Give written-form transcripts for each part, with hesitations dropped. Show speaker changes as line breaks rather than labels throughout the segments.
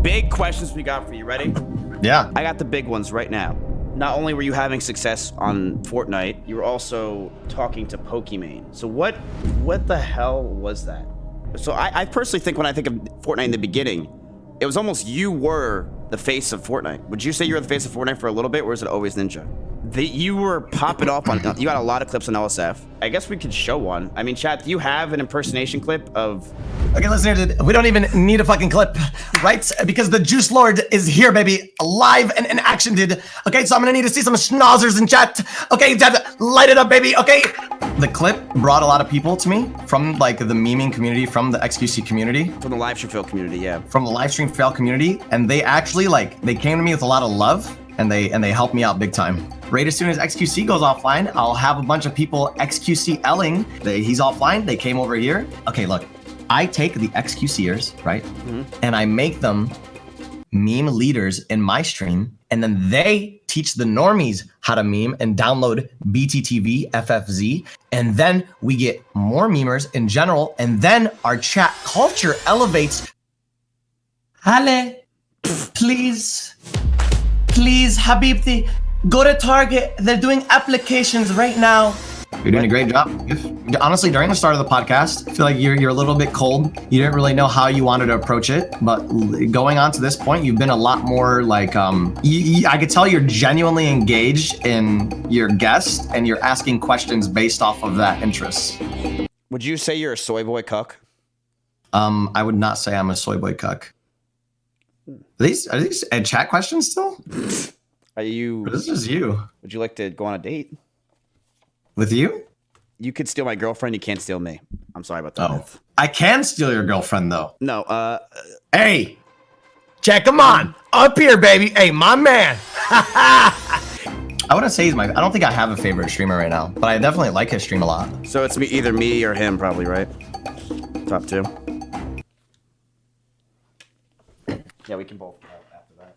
big questions we got for you. Ready?
Yeah.
I got the big ones right now. Not only were you having success on Fortnite, you were also talking to Pokimane. So what the hell was that? So I personally think when I think of Fortnite in the beginning, it was almost you were the face of Fortnite. Would you say you were the face of Fortnite for a little bit, or is it always Ninja? You were popping off on, you got a lot of clips on LSF. I guess we could show one. I mean, chat, do you have an impersonation clip of...
Okay, listen here, we don't even need a fucking clip, right? Because the Juice Lord is here, baby, live and in action, dude. Okay, so I'm gonna need to see some schnauzers in chat. Okay, chat, light it up, baby, okay? The clip brought a lot of people to me from like the memeing community, from the XQC community.
From the live stream fail community, yeah.
From the live stream fail community, and they actually they came to me with a lot of love, and they helped me out big time. Right as soon as XQC goes offline, I'll have a bunch of people XQC-Ling. He's offline, they came over here. Okay, look, I take the XQCers, right? Mm-hmm. And I make them meme leaders in my stream, and then they teach the normies how to meme and download BTTV, FFZ, and then we get more memers in general, and then our chat culture elevates. Halle, please, Habibti, go to Target. They're doing applications right now. You're doing a great job. Honestly, during the start of the podcast, I feel like you're a little bit cold. You didn't really know how you wanted to approach it, but going on to this point, you've been a lot more like, I could tell you're genuinely engaged in your guest and you're asking questions based off of that interest.
Would you say you're a soy boy cuck?
I would not say I'm a soy boy cuck. Are these chat questions still?
Are you?
This is you.
Would you like to go on a date?
With you?
You could steal my girlfriend. You can't steal me. I'm sorry about that.
Oh, I can steal your girlfriend though.
No.
Hey, check him on up here, baby. Hey, my man. I wouldn't say I don't think I have a favorite streamer right now, but I definitely like his stream a lot.
So it's either me or him, probably, right? Top two. Yeah, we can both after that.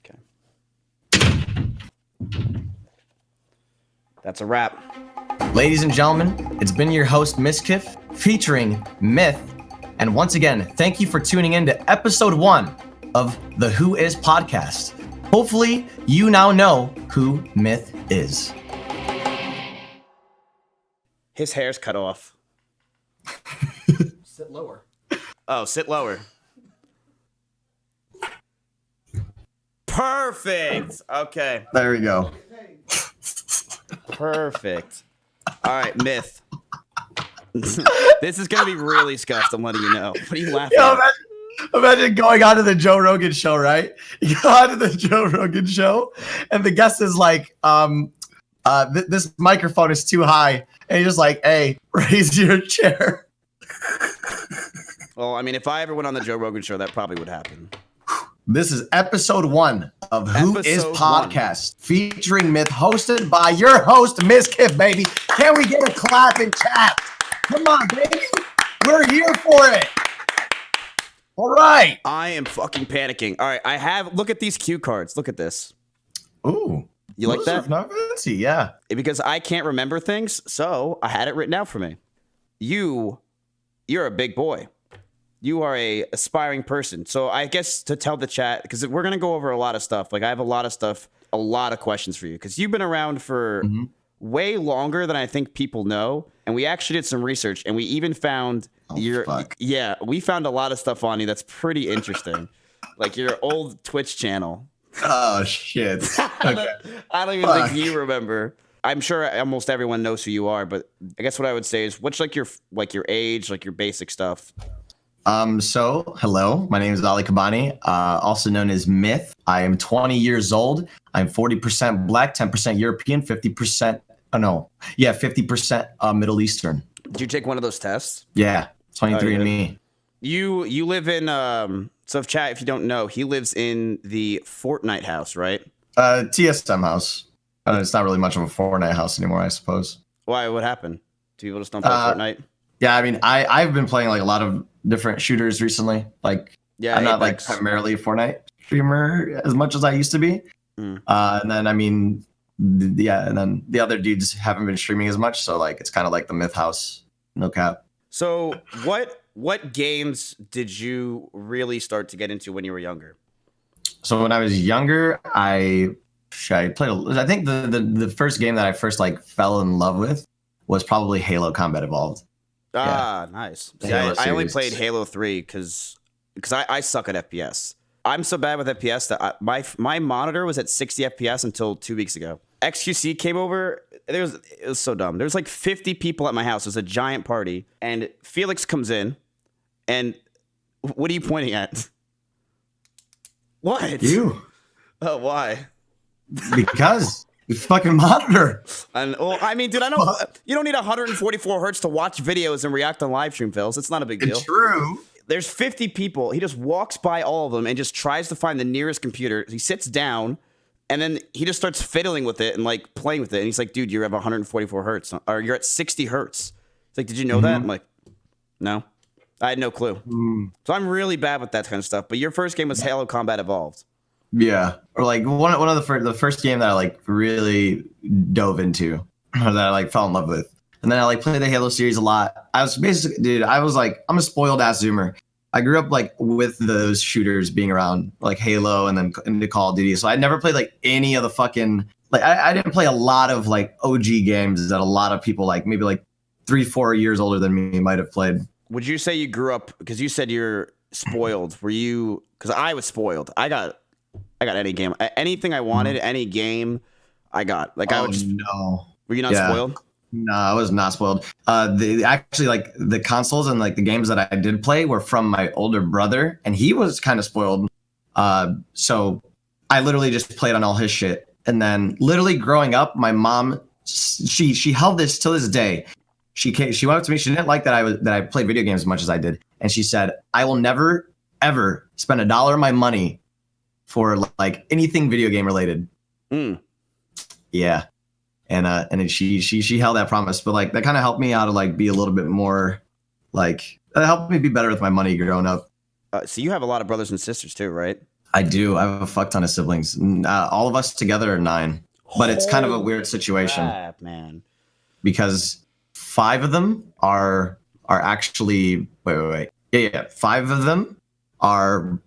Okay. That's a wrap.
Ladies and gentlemen, it's been your host, Mizkif, featuring Myth. And once again, thank you for tuning in to episode 1 of the Who Is podcast. Hopefully, you now know who Myth is.
His hair's cut off.
Sit lower.
Oh, sit lower. Perfect. Okay.
There we go.
Perfect. All right, Myth. This is gonna be really scuffed. I'm letting you know. What are you laughing at?
Imagine going on to the Joe Rogan show, right? You go on to the Joe Rogan show, and the guest is like, this microphone is too high. And he's just like, hey, raise your chair.
Well, I mean, if I ever went on the Joe Rogan show, that probably would happen.
This is episode 1 of Who Is Podcast, featuring Myth, hosted by your host, Mizkif, baby. Can we get a clap in chat? Come on, baby. We're here for it. All right.
I am fucking panicking. All right, look at these cue cards. Look at this.
Ooh.
You like that?
Not fancy, yeah.
Because I can't remember things, so I had it written out for me. You're a big boy. You are a aspiring person. So I guess to tell the chat, because we're going to go over a lot of stuff. Like I have a lot of questions for you. Because you've been around for way longer than I think people know. And we actually did some research. And we even found we found a lot of stuff on you that's pretty interesting. Like your old Twitch channel.
Oh, shit. Okay.
I don't even think you remember. I'm sure almost everyone knows who you are. But I guess what I would say is, what's your age, like your basic stuff?
So hello, my name is Ali Kabani, also known as Myth. I am 20 years old. I'm 40% Black, 10% European, 50% Middle Eastern.
Did you take one of those tests?
Yeah, 23andMe.
You live in so if you don't know, he lives in the Fortnite house, right?
TSM house. It's not really much of a Fortnite house anymore, I suppose.
Why? What happened? Do people just don't play Fortnite?
Yeah, I mean, I've been playing like a lot of different shooters recently. Like, yeah, I'm not like primarily a Fortnite streamer as much as I used to be. And then I mean, and then the other dudes haven't been streaming as much, so like it's kind of like the Myth house, no cap.
So what games did you really start to get into when you were younger?
So when I was younger, I played. I think the first game that I first like fell in love with was probably Halo Combat Evolved.
Ah, nice. See, I only played Halo 3 because I suck at FPS. I'm so bad with FPS that my monitor was at 60 FPS until 2 weeks ago. XQC came over. It was so dumb. There was like 50 people at my house. It was a giant party, and Felix comes in, and what are you pointing at? What?
You.
Oh, why?
Because you fucking monitor.
And well, I mean, dude, you don't need 144 hertz to watch videos and react on live stream, Phils. It's not a big deal.
True.
There's 50 people. He just walks by all of them and just tries to find the nearest computer. He sits down, and then he just starts fiddling with it and like playing with it. And he's like, dude, you have 144 hertz, or you're at 60 hertz. It's like, did you know that? I'm like, no, I had no clue. So I'm really bad with that kind of stuff. But your first game was Halo Combat Evolved.
Yeah, or like one of the first game that I like really dove into, or that I like fell in love with. And then I like played the Halo series a lot. I was basically, dude, I was like, I'm a spoiled ass Zoomer. I grew up like with those shooters being around, like Halo and then into Call of Duty. So I never played like any of the fucking, like I didn't play a lot of like OG games that a lot of people like maybe like 3-4 years older than me might have played.
Would you say you grew up, because you said you're spoiled, were you, because I was spoiled. I got any game, anything I wanted, any game I got. Like I would just,
no.
Were you not spoiled?
No, I was not spoiled. Actually, like the consoles and like the games that I did play were from my older brother, and he was kind of spoiled. So I literally just played on all his shit. And then literally growing up, my mom, she held this till this day. She went up to me. She didn't like that I played video games as much as I did, and she said, "I will never ever spend $1 of my money for like anything video game related." Yeah. And then she held that promise, but like that kind of helped me out to like be a little bit more like, it helped me be better with my money growing up.
So you have a lot of brothers and sisters too, right?
I do. I have a fuck ton of siblings. All of us together are 9, but it's kind of a weird situation,
man.
Because 5 of them are actually wait. Yeah. 5 of them are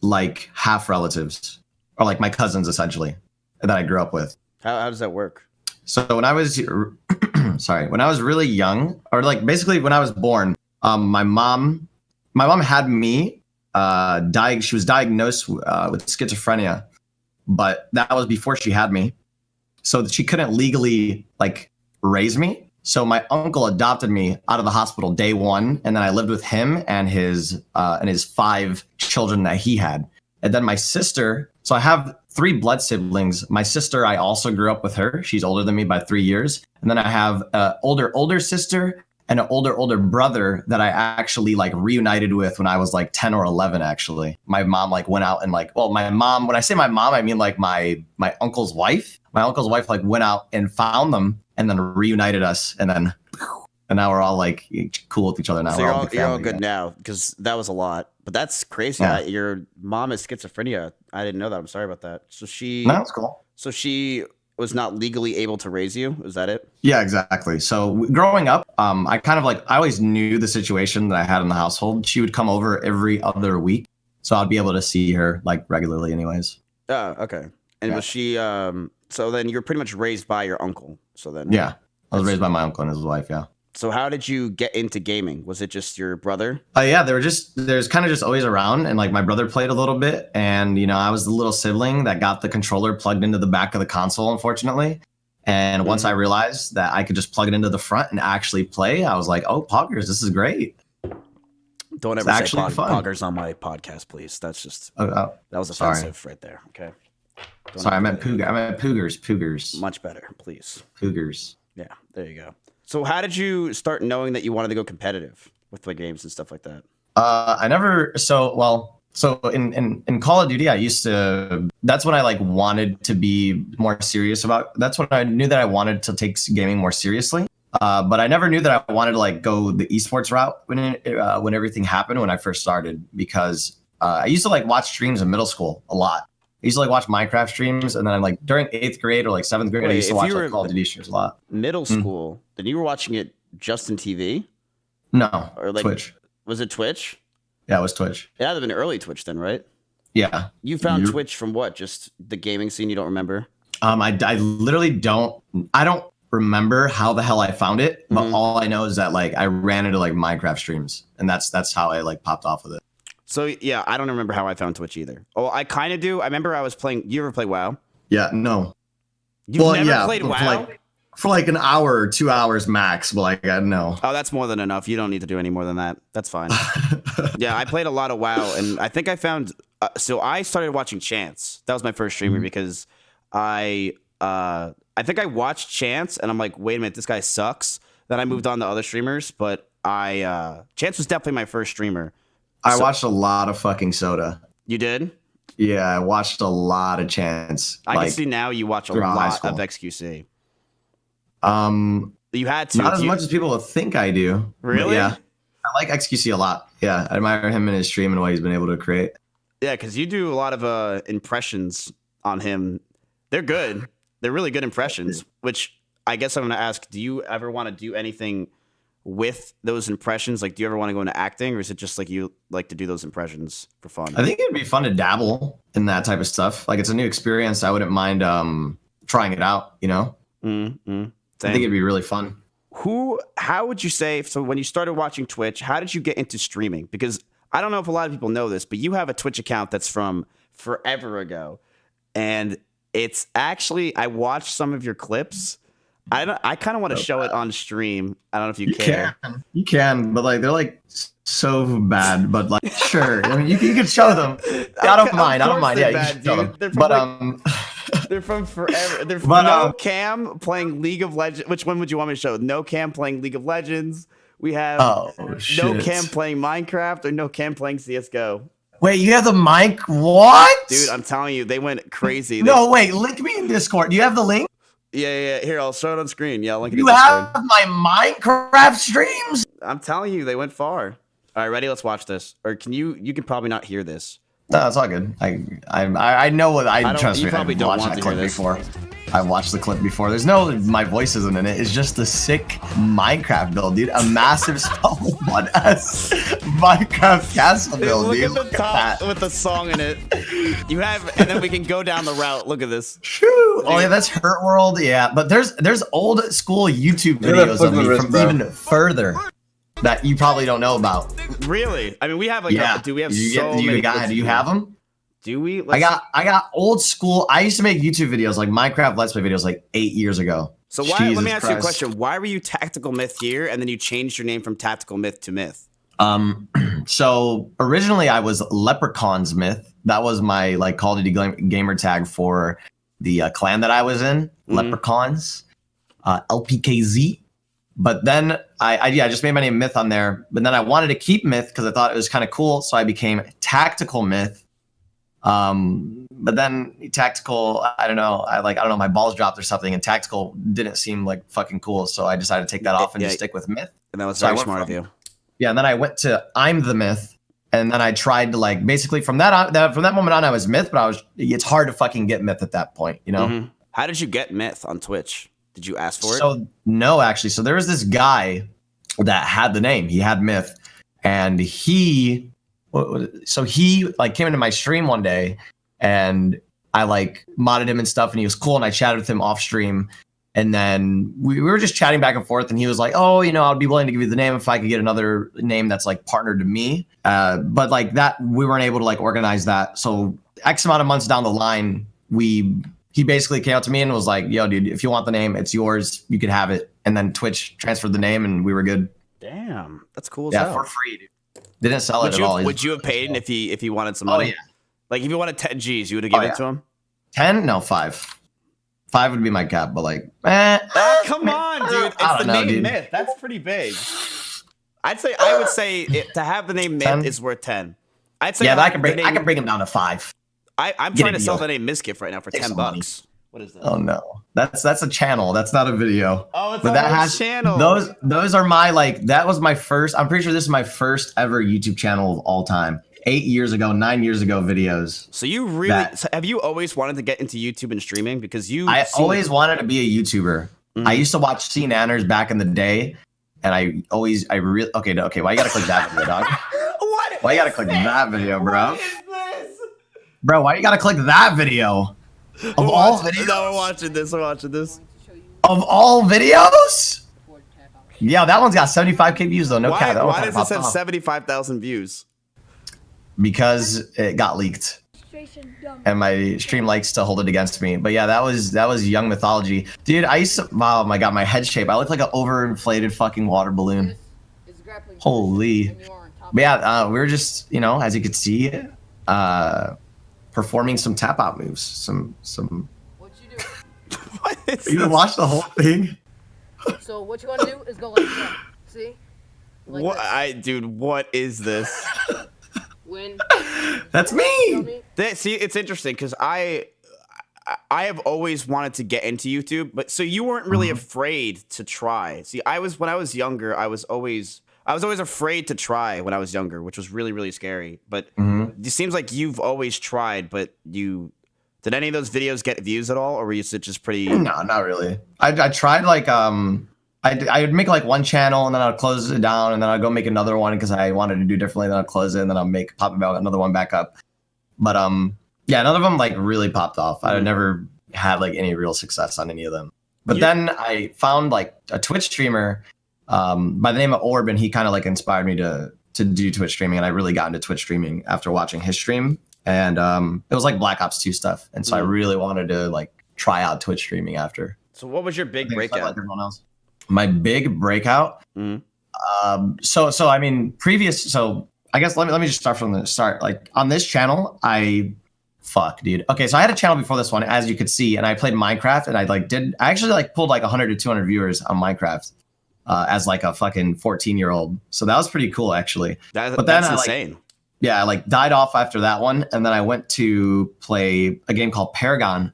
like half relatives, or like my cousins essentially that I grew up with.
How does that work?
So when I was when I was really young, or like basically when I was born, my mom had me she was diagnosed with schizophrenia, but that was before she had me, so that she couldn't legally like raise me. So my uncle adopted me out of the hospital day 1, and then I lived with him and his 5 children that he had. And then my sister, so I have 3 blood siblings. My sister, I also grew up with her. She's older than me by 3 years. And then I have an older sister and an older brother that I actually like reunited with when I was like 10 or 11, actually. My mom like went out and like, well, my mom, when I say my mom, I mean like my uncle's wife. My uncle's wife like went out and found them and then reunited us. And now we're all like cool with each other now.
So you're all good now, because that was a lot. But that's crazy.
Yeah.
Your mom is schizophrenia. I didn't know that. I'm sorry about that. So
No, that's cool.
So she was not legally able to raise you. Is that it?
Yeah, exactly. So growing up, I kind of like, I always knew the situation that I had in the household. She would come over every other week, so I'd be able to see her like regularly anyways.
Oh, okay. And was she, so then you're pretty much raised by your uncle. So then.
Yeah, I was raised by my uncle and his wife. Yeah.
So how did you get into gaming? Was it just your brother?
Yeah, there's kind of just always around, and like my brother played a little bit, and I was the little sibling that got the controller plugged into the back of the console, unfortunately. And once I realized that I could just plug it into the front and actually play, I was like, oh, poggers, this is great.
Don't ever say poggers on my podcast, please. That's just that was offensive right there. Okay.
Sorry, I meant poogers.
Much better, please.
Poogers.
Yeah, there you go. So how did you start knowing that you wanted to go competitive with the games and stuff like that?
So in Call of Duty, that's when I like wanted to be more serious about. That's when I knew that I wanted to take gaming more seriously. But I never knew that I wanted to like go the esports route when everything happened when I first started, because I used to like watch streams in middle school a lot. I used to like watch Minecraft streams, and then like during 8th grade or like 7th grade, I used to watch like Call of Duty streams a lot.
Middle school, then you were watching it just in TV?
No,
Or like
Twitch.
Was it Twitch?
Yeah, it was Twitch.
It had to have been early Twitch then, right?
Yeah.
You found Twitch from what? Just the gaming scene? You don't remember?
I literally don't. I don't remember how the hell I found it, but all I know is that like I ran into like Minecraft streams, and that's how I like popped off with it.
So yeah, I don't remember how I found Twitch either. Oh, I kind of do. I remember I was playing. You ever play WoW?
Yeah, no.
You've never played WoW?
For like an hour or 2 hours max, but like I don't know.
Oh, that's more than enough. You don't need to do any more than that. That's fine. Yeah, I played a lot of WoW, and I think I found. So I started watching Chance. That was my first streamer because I think I watched Chance, and I'm like, wait a minute, this guy sucks. Then I moved on to other streamers, but Chance was definitely my first streamer.
I watched a lot of fucking Soda.
You did?
Yeah, I watched a lot of Chance.
I can see now you watch a lot of XQC. You had to.
Not as much as people would think I do.
Really?
Yeah. I like XQC a lot. Yeah, I admire him in his stream and what he's been able to create.
Yeah, because you do a lot of impressions on him. They're good. They're really good impressions, which I guess I'm going to ask, do you ever want to do anything with those impressions? Like, do you ever want to go into acting, or is it just like you like to do those impressions for fun?
I think it'd be fun to dabble in that type of stuff. Like, it's a new experience. I wouldn't mind trying it out, you know?
Mm-hmm.
I think it'd be really fun.
How would you say, so when you started watching Twitch, how did you get into streaming? Because I don't know if a lot of people know this, but you have a Twitch account that's from forever ago. And it's actually, I watched some of your clips. I kind of want to show it on stream. I don't know if you care.
You can, but like they're like so bad. But like, sure, I mean, you can show them. I don't mind. Yeah, you can show them.
They're from forever. They're from No Cam playing League of Legends. Which one would you want me to show? No Cam playing League of Legends. We have No Cam playing Minecraft or No Cam playing CSGO.
Wait, you have the mic? What?
Dude, I'm telling you, they went crazy.
No, wait, link me in Discord. Do you have the link?
Yeah. Here, I'll show it on screen. Yeah, I'll link it.
You have my Minecraft streams?
I'm telling you, they went far. All right, ready? Let's watch this. Or can you can probably not hear this.
No, it's all good. I know what I trust me.
You probably don't want to hear this.
Before. I watched the clip before. There's no my voice isn't in it. It's just a sick Minecraft build, dude. A massive spell with 1S Minecraft castle build, dude.
Look at the top with the song in it. You have, and then we can go down the route. Look at this.
Shoo. Oh yeah, that's Hurt World. Yeah, but there's old school YouTube videos of me from even further that you probably don't know about.
Really? I mean, we have like do we have so many?
Do you have them?
Do we?
I got old school. I used to make YouTube videos like Minecraft Let's Play videos like 8 years ago.
So why? Let me ask you a question. Why were you Tactical Myth here, and then you changed your name from Tactical Myth to Myth?
So originally I was Leprechaun's Myth. That was my like Call of Duty gamer tag for the clan that I was in, Leprechauns, LPKZ. But then I just made my name Myth on there. But then I wanted to keep Myth because I thought it was kind of cool, so I became Tactical Myth. But then Tactical, I don't know, my balls dropped or something, and Tactical didn't seem like fucking cool, so I decided to take that off and just stick with Myth.
And that was very smart of you.
Yeah, and then I went to I'm the Myth, and then I tried to like basically from that moment on I was Myth, but it's hard to fucking get Myth at that point, you know?
Mm-hmm. How did you get Myth on Twitch? Did you ask for it?
So no, actually. So there was this guy that had the name. He had Myth, and he like came into my stream one day, and I like modded him and stuff, and he was cool, and I chatted with him off stream, and then we were just chatting back and forth, and he was like, oh, you know, I'd be willing to give you the name if I could get another name that's like partnered to me. But like that, we weren't able to like organize that. So X amount of months down the line, he basically came out to me and was like, yo, dude, if you want the name, it's yours. You could have it. And then Twitch transferred the name, and we were good.
Damn, that's cool.
Yeah, for free, dude. Didn't sell it at all.
Would you have paid him if he wanted some money?
Oh, yeah.
Like if you wanted 10 G's, you would have given it to him?
10? No, 5. 5 would be my cap, but like,
come on, dude. It's the name Myth. That's pretty big. I would say to have the name Myth 10? Is worth 10. I'd say
I can bring him down to 5.
I'm trying to sell the name Mizkif right now for $10. What is that?
Oh no, that's a channel. That's not a video.
Oh, it's a channel.
Those are my like. That was my first. I'm pretty sure this is my first ever YouTube channel of all time. 9 years ago videos.
So you really have you always wanted to get into YouTube and streaming because I
always wanted to be a YouTuber. Mm-hmm. I used to watch C Nanners back in the day, and I really okay. Why you gotta click that video, dog?
What?
Why you gotta click that video, bro?
What is this?
Bro, why you gotta click that video? Of all videos?
No, we're watching this. We're watching this.
Of all videos? Yeah, that one's got 75K views though. No cap. That one
Why
kinda
does it
popped
have
off.
75,000 views?
Because it got leaked. And my stream likes to hold it against me. But yeah, that was Young Mythology. Dude, I used to, oh my god, my head shape. I look like an overinflated fucking water balloon. Holy. But yeah, we were just, you know, as you could see, performing some tap out moves. Some
What you do?
What is
You
this?
watched the whole thing?
So what you want to do is go like that. See? Like
What?
this.
Dude, what is this?
When
That's me.
See, it's interesting because I have always wanted to get into YouTube, but so you weren't really afraid to try. See, when I was younger, I was always afraid to try when I was younger, which was really, really scary. But it seems like you've always tried, but did any of those videos get views at all, or were you just pretty?
No, not really. I tried like I'd make like one channel and then I'd close it down and then I'd go make another one because I wanted to do differently. Then I'd close it and then I'll pop about another one back up. But yeah, none of them like really popped off. I never had like any real success on any of them. But then I found like a Twitch streamer by the name of Orb, and he kind of like inspired me to do Twitch streaming, and I really got into Twitch streaming after watching his stream. And it was like Black Ops 2 stuff, and so I really wanted to like try out Twitch streaming after.
So what was your big breakout?
Like everyone else. My big breakout. So I mean, so I guess let me just start from the start. Like on this channel, dude. Okay, so I had a channel before this one, as you could see, and I played Minecraft, and I actually like pulled like 100 to 200 viewers on Minecraft as like a fucking 14-year-old. So that was pretty cool, actually.
But
then
that's
I,
insane.
I like died off after that one, and then I went to play a game called Paragon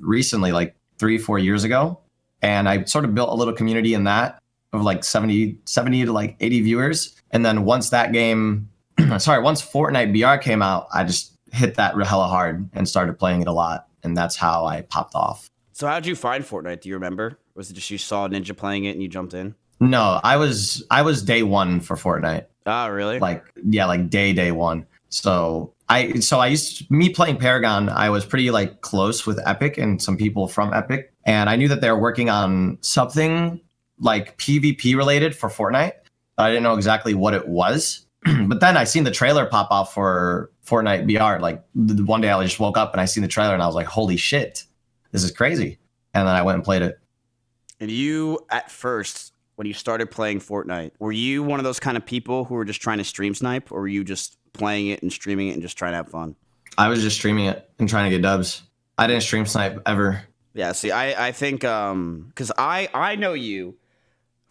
recently, like 3-4 years ago, and I sort of built a little community in that of like 70 to like 80 viewers. And then once that game, once Fortnite BR came out, I just hit that hella hard and started playing it a lot, and that's how I popped off.
So how'd you find Fortnite? Do you remember? Was it just you saw Ninja playing it and you jumped in?
No, I was day one for Fortnite.
Oh, really?
Like day one. So me playing Paragon, I was pretty like close with Epic and some people from Epic, and I knew that they were working on something like PvP related for Fortnite. I didn't know exactly what it was, but then I seen the trailer pop off for Fortnite BR. Like one day I just woke up and I seen the trailer and I was like, holy shit, this is crazy. And then I went and played it.
And you, at first, when you started playing Fortnite, were you one of those kind of people who were just trying to stream snipe, or were you just playing it and streaming it and just trying to have fun?
I was just streaming it and trying to get dubs. I didn't stream snipe ever.
Yeah, see, I think, because I know you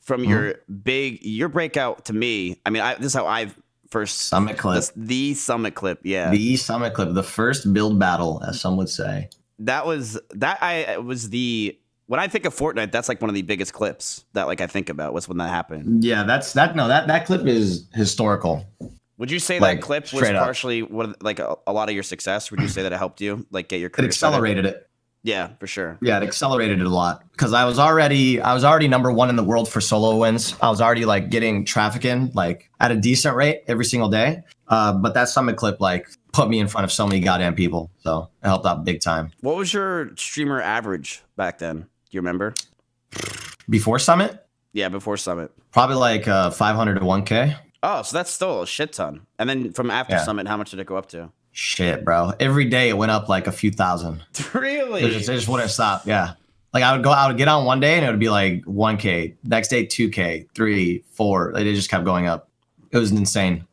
from your breakout to me. I mean, this is how I've first...
Summit clip.
The Summit clip, yeah.
The Summit clip, the first build battle, as some would say. When I think of Fortnite, that's like one of the biggest clips that like I think about was when that happened. Yeah, that clip is historical.
Would you say
Like,
that clip was
straight up.
partially like a lot of your success? Would you say that it helped you like get your
It
career started?
accelerated it.
Yeah, for sure.
Yeah, it accelerated it a lot because I was already number one in the world for solo wins. I was already like getting traffic in like at a decent rate every single day. But that Summit clip like put me in front of so many goddamn people, so it helped out big time.
What was your streamer average back then? Do you remember?
Before Summit,
Yeah, before Summit.
probably like 500 to 1K.
Oh, so that's still a shit ton. And then from after
Yeah.
Summit, how much did it go up to?
Shit, bro. Every day it went up like a few thousand.
Really?
It just wouldn't stop. Yeah. Like I would get on one day and it would be like 1K. Next day, 2K, 3, 4. Like, it just kept going up. It was insane.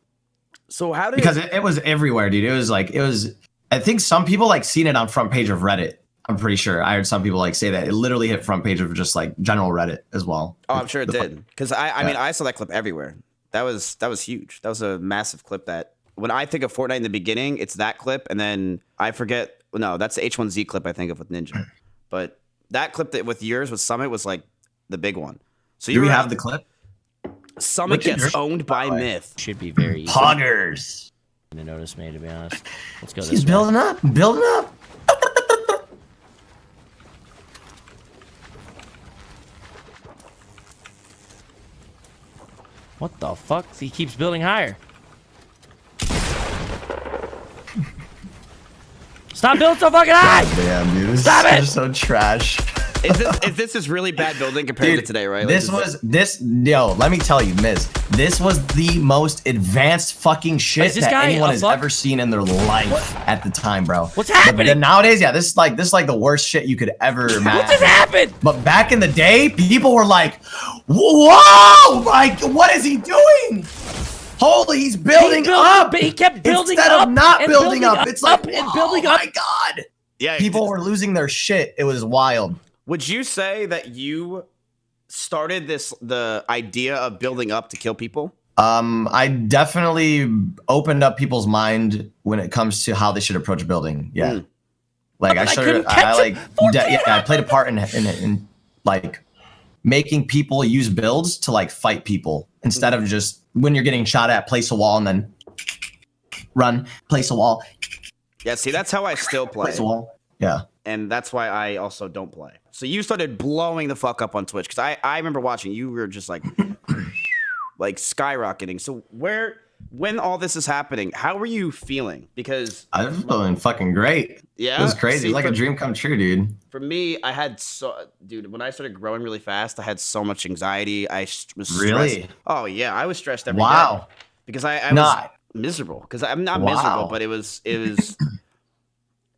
So how did
Because it was everywhere, dude. I think some people like seen it on front page of Reddit. I'm pretty sure. I heard some people like say that it literally hit front page of just like general Reddit as well.
Oh, I'm sure it did. Because I mean, I saw that clip everywhere. That was huge. That was a massive clip. That when I think of Fortnite in the beginning, it's that clip, and then I forget. No, that's the H1Z clip I think of with Ninja. But that clip that with yours with Summit was like the big one. So
Do we have the clip?
Summit
What's your
gets
name,
owned by
by the way?
Myth.
Should be very easy
Poggers.
to notice me, to be honest. Let's go this
He's
way.
building up.
What the fuck? He keeps building higher. Stop building so fucking high!
Damn, dude. This
Stop it!
is so trash.
This is really bad building compared to today, right?
Yo, let me tell you, Miz, this was the most advanced fucking shit that anyone has ever seen in their life at the time, bro.
What's happening?
But then nowadays, yeah, this is like the worst shit you could ever imagine.
What just happened?
But back in the day, people were like, whoa, like, what is he doing? Holy, he's building up.
He kept building
instead
up
of not
and
building up. It's like,
and building up.
Oh my god.
Yeah,
People were losing their shit. It was wild.
Would you say that you started the idea of building up to kill people?
I definitely opened up people's mind when it comes to how they should approach building. Yeah. Like I played a part in like making people use builds to like fight people instead of just when you're getting shot at, place a wall and then run, place a wall.
Yeah, see, that's how I still play.
Place a wall. Yeah.
And that's why I also don't play. So you started blowing the fuck up on Twitch because I remember watching. You were just like skyrocketing. So when all this is happening, how were you feeling? Because
I was feeling fucking great.
Yeah,
it was crazy. It was like a dream come true, dude.
For me, I had when I started growing really fast, I had so much anxiety. I was stressed.
Really?
Oh yeah, I was stressed every day. Because I was miserable. Because I'm not miserable, but it was.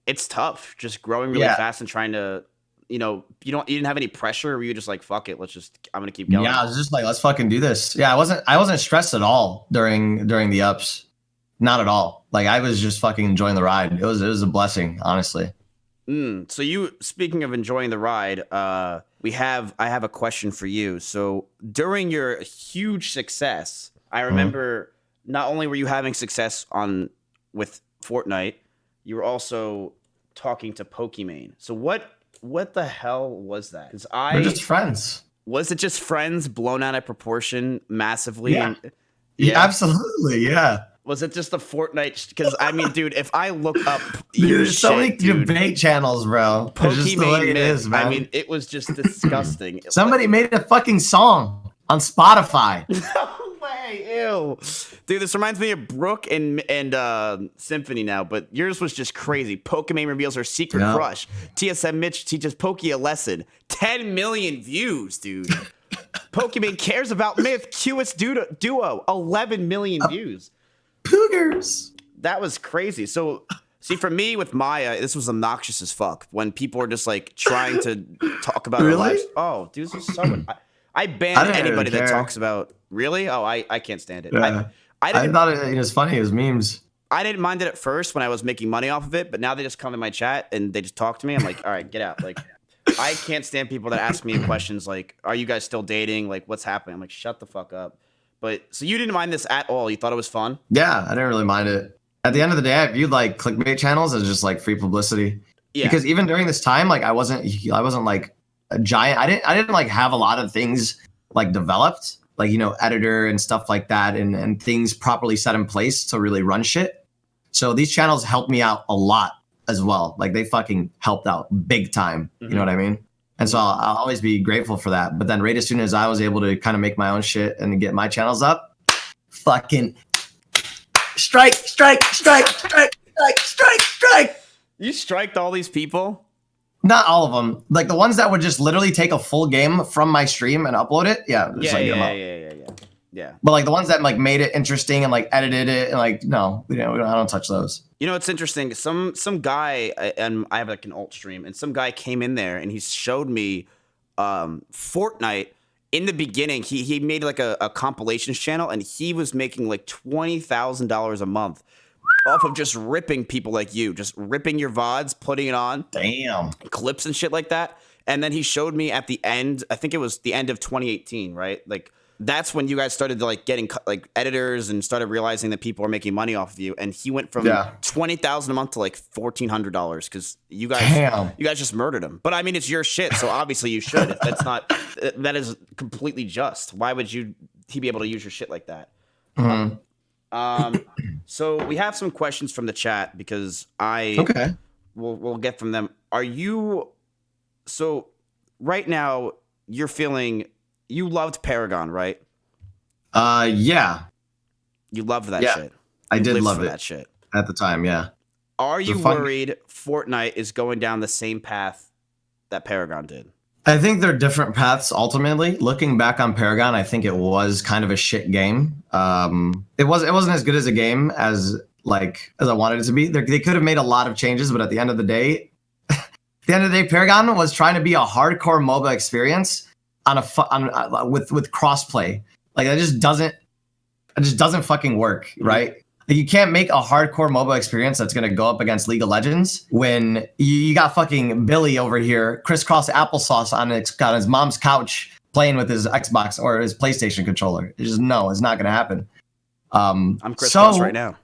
It's tough just growing really fast and trying to, you didn't have any pressure. Were you just like, fuck it, I'm gonna keep going?
Yeah, I was just like, let's fucking do this. Yeah, I wasn't stressed at all during the ups, not at all. Like I was just fucking enjoying the ride. It was a blessing, honestly.
So speaking of enjoying the ride, I have a question for you. So during your huge success, I remember not only were you having success with Fortnite, you were also talking to Pokimane. So what the hell was that? Because
we're just friends.
Was it just friends blown out of proportion massively?
Yeah. Yeah, absolutely. Yeah.
Was it just the Fortnite? Because I mean, dude, if I look up,
there's so many debate channels, bro. It's just the way it is, man.
I mean, it was just disgusting.
Somebody made a fucking song on Spotify.
No way, ew, dude. This reminds me of Brooke and Symphony now, but yours was just crazy. Pokimane reveals her secret crush. TSM Mitch teaches Pokey a lesson. 10 million views, dude. Pokimane cares about Myth. Cutest duo. 11 million views.
Poogers.
That was crazy. So, see, for me with Maya, this was obnoxious as fuck. When people are just like trying to talk about their lives. Oh, dude, this is so. I ban anybody that talks about. Really? Oh, I can't stand it.
Yeah. I thought it was funny. It was memes.
I didn't mind it at first when I was making money off of it, but now they just come in my chat and they just talk to me. I'm like, all right, get out. Like, I can't stand people that ask me questions like, "Are you guys still dating? Like, what's happening?" I'm like, shut the fuck up. But so you didn't mind this at all? You thought it was fun?
Yeah, I didn't really mind it. At the end of the day, I viewed like clickbait channels as just like free publicity. Yeah. Because even during this time, like I wasn't like a giant. I didn't like have a lot of things like developed, like editor and stuff like that, and things properly set in place to really run shit. So these channels helped me out a lot as well. Like they fucking helped out big time. You know what I mean? And so I'll always be grateful for that. But then right as soon as I was able to kind of make my own shit and get my channels up, fucking strike.
You striked all these people?
Not all of them. Like the ones that would just literally take a full game from my stream and upload it. Yeah.
Yeah.
But like the ones that like made it interesting and like edited it and like, no, I don't touch those.
It's interesting. Some guy, and I have like an alt stream, and some guy came in there and he showed me Fortnite. In the beginning, he made like a compilations channel, and he was making like $20,000 a month off of just ripping people like you, just ripping your VODs, putting it on.
Damn.
Clips and shit like that. And then he showed me at the end, I think it was the end of 2018, right? Like, that's when you guys started to like getting like editors and started realizing that people are making money off of you. And he went from $20,000 a month to like $1,400 because you guys just murdered him. But I mean, it's your shit, so obviously you should. That is completely just. Why would he be able to use your shit like that? So we have some questions from the chat because we'll get from them. So right now you're feeling. You loved Paragon, right?
Yeah,
You loved that
Yeah,
shit.
I
You
did
lived
love
for
it
that shit.
at the time. Yeah.
Are you
fun-
worried Fortnite is going down the same path that Paragon did?
I think they're different paths ultimately. Looking back on Paragon, I think it was kind of a shit game. It wasn't as good as a game as I wanted it to be. They could have made a lot of changes, but at the end of the day, Paragon was trying to be a hardcore MOBA experience with crossplay. Like it just doesn't fucking work, right? Like, you can't make a hardcore MOBA experience that's going to go up against League of Legends when you got fucking Billy over here, crisscross applesauce on his mom's couch playing with his Xbox or his PlayStation controller. It's not going to happen.
I'm crisscross right now.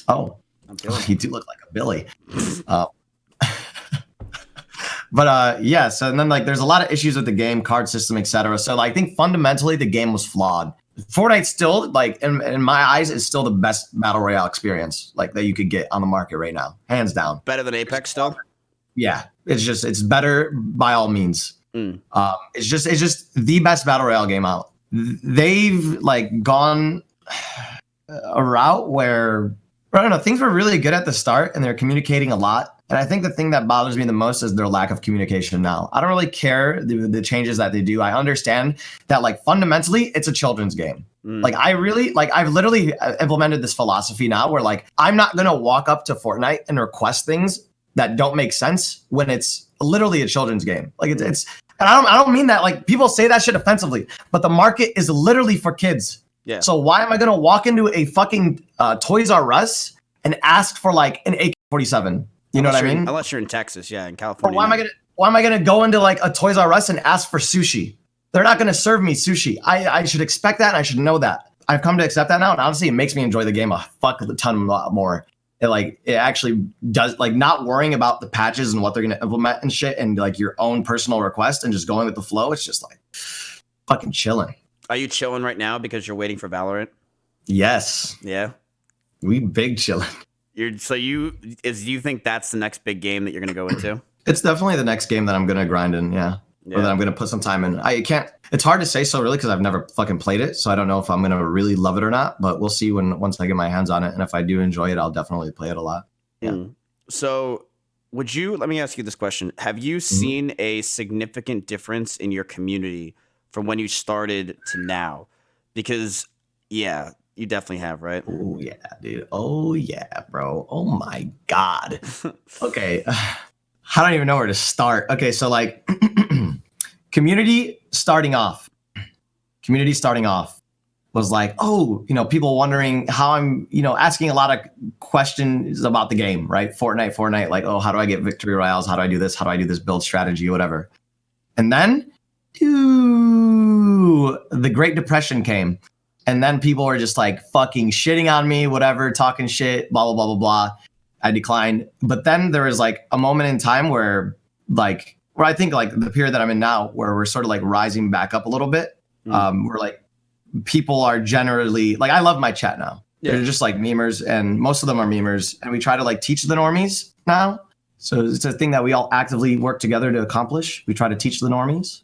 Oh,
I'm feeling
you do look like a Billy. But yeah, so and then there's a lot of issues with the game, card system, etc. So I think fundamentally the game was flawed. Fortnite still, in my eyes, is still the best battle royale experience that you could get on the market right now, hands down.
Better than Apex still?
Yeah, it's better by all means. It's just the best battle royale game out. They've gone a route where I don't know, things were really good at the start and they're communicating a lot. And I think the thing that bothers me the most is their lack of communication now. I don't really care the changes that they do. I understand that fundamentally it's a children's game. I've literally implemented this philosophy now where I'm not going to walk up to Fortnite and request things that don't make sense when it's literally a children's game. It's and I don't mean that people say that shit offensively, but the market is literally for kids.
Yeah.
So why am I going to walk into a fucking Toys R Us and ask for an AK-47? You know what I mean?
Unless you're in Texas, yeah, in California.
Or why am I gonna go into a Toys R Us and ask for sushi? They're not gonna serve me sushi. I should expect that and I should know that. I've come to accept that now, and honestly, it makes me enjoy the game a ton more. It actually does, not worrying about the patches and what they're gonna implement and shit, and your own personal request and just going with the flow. It's just fucking chilling.
Are you chilling right now because you're waiting for Valorant?
Yes.
Yeah.
We big chilling.
You think that's the next big game that you're gonna go into?
It's definitely the next game that I'm gonna grind in, yeah. Or that I'm gonna put some time in. It's hard to say so really because I've never fucking played it, so I don't know if I'm gonna really love it or not. But we'll see once I get my hands on it, and if I do enjoy it, I'll definitely play it a lot. Yeah.
So, let me ask you this question: have you seen a significant difference in your community from when you started to now? Because you definitely have, right?
Oh yeah, dude. Oh yeah, bro. Oh my god. Okay. I don't even know where to start. Okay, so community starting off was people wondering how I'm, asking a lot of questions about the game, right? Fortnite, oh, how do I get victory royales? How do I do this? How do I do this build strategy, whatever? And then the Great Depression came. And then people were just fucking shitting on me, whatever, talking shit, blah, blah, blah, blah, blah. I declined. But then there was a moment in time where I think the period that I'm in now, where we're sort of rising back up a little bit. Where people are generally I love my chat now. Yeah. They're just memers, and most of them are memers. And we try to teach the normies now. So it's a thing that we all actively work together to accomplish. We try to teach the normies.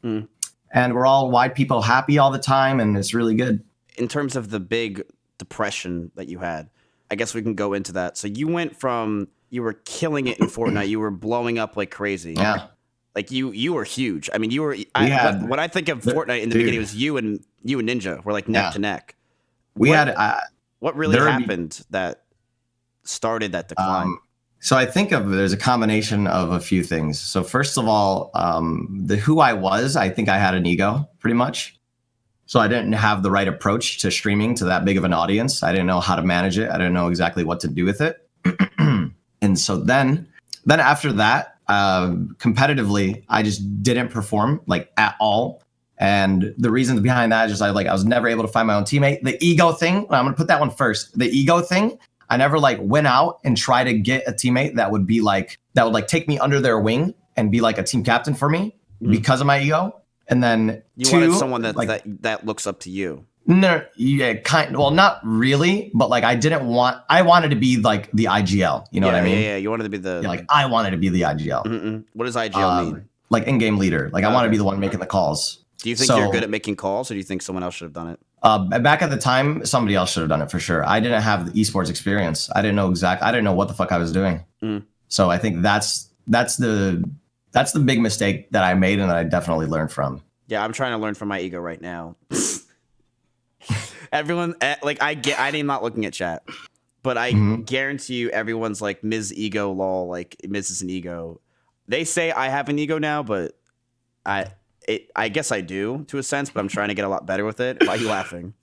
And we're all wide people happy all the time. And it's really good.
In terms of the big depression that you had, I guess we can go into that. So you went from, you were killing it in Fortnite, you were blowing up like crazy.
Yeah.
You were huge. I mean, when I think of Fortnite in the beginning, it was you and Ninja were neck to neck. What really happened that started that decline?
So I think there's a combination of a few things. So first of all, who I was, I think I had an ego pretty much. So I didn't have the right approach to streaming to that big of an audience. I didn't know how to manage it. I didn't know exactly what to do with it. And so then after that, competitively, I just didn't perform at all. And the reasons behind that is just I was never able to find my own teammate. The ego thing, I'm going to put that one first. The ego thing, I never went out and tried to get a teammate that would be that would take me under their wing and be a team captain for me because of my ego. And then
you wanted someone that looks up to you.
No, yeah, well, not really, but I wanted to be the IGL. You know what I mean?
Yeah, you wanted to be the
I wanted to be the IGL.
What does IGL mean?
In-game leader. I want to be the one making the calls.
Do you think you're good at making calls, or do you think someone else should have done it?
Back at the time, somebody else should have done it for sure. I didn't have the esports experience. I didn't know what the fuck I was doing. So I think that's the big mistake that I made and that I definitely learned from.
Yeah, I'm trying to learn from my ego right now. Everyone, like, I'm not looking at chat, but I guarantee you everyone's like, Ms. Ego lol, like, Ms. is an ego. They say I have an ego now, but I guess I do to a sense, but I'm trying to get a lot better with it. Why are you laughing?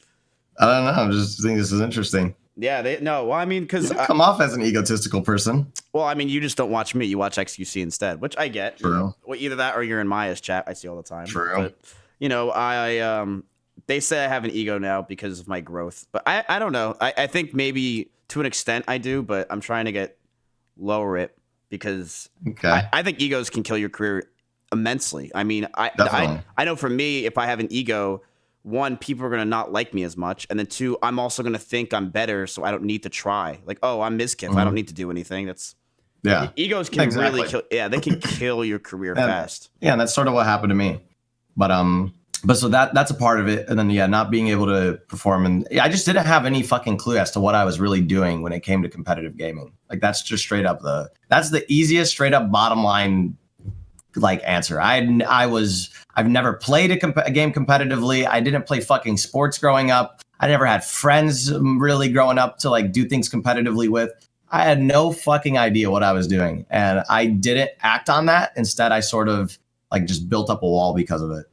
I don't know. I'm just thinking this is interesting.
Yeah, well, I mean, because
you come off as an egotistical person.
Well, I mean, you just don't watch me. You watch XQC instead, which I get.
True.
Well, either that or you're in Maya's chat. I see all the time.
True.
But, you know, they say I have an ego now because of my growth, but I don't know. I think maybe to an extent I do, but I'm trying to lower it because I think egos can kill your career immensely. I mean, I know for me, if I have an ego, one, people are going to not like me as much. And then two, I'm also going to think I'm better. So I don't need to try. Like, oh, I'm Mizkif. I don't need to do anything. Egos can really kill. Yeah. They can kill your career fast.
Yeah. And that's sort of what happened to me. But so that's a part of it. And then, not being able to perform. And I just didn't have any fucking clue as to what I was really doing when it came to competitive gaming. Like, that's just straight up that's the easiest straight up bottom line like answer. I've never played a game competitively. I didn't play fucking sports growing up. I never had friends really growing up to like do things competitively with. I had no fucking idea what I was doing, and I didn't act on that. Instead, I sort of like just built up a wall because of it.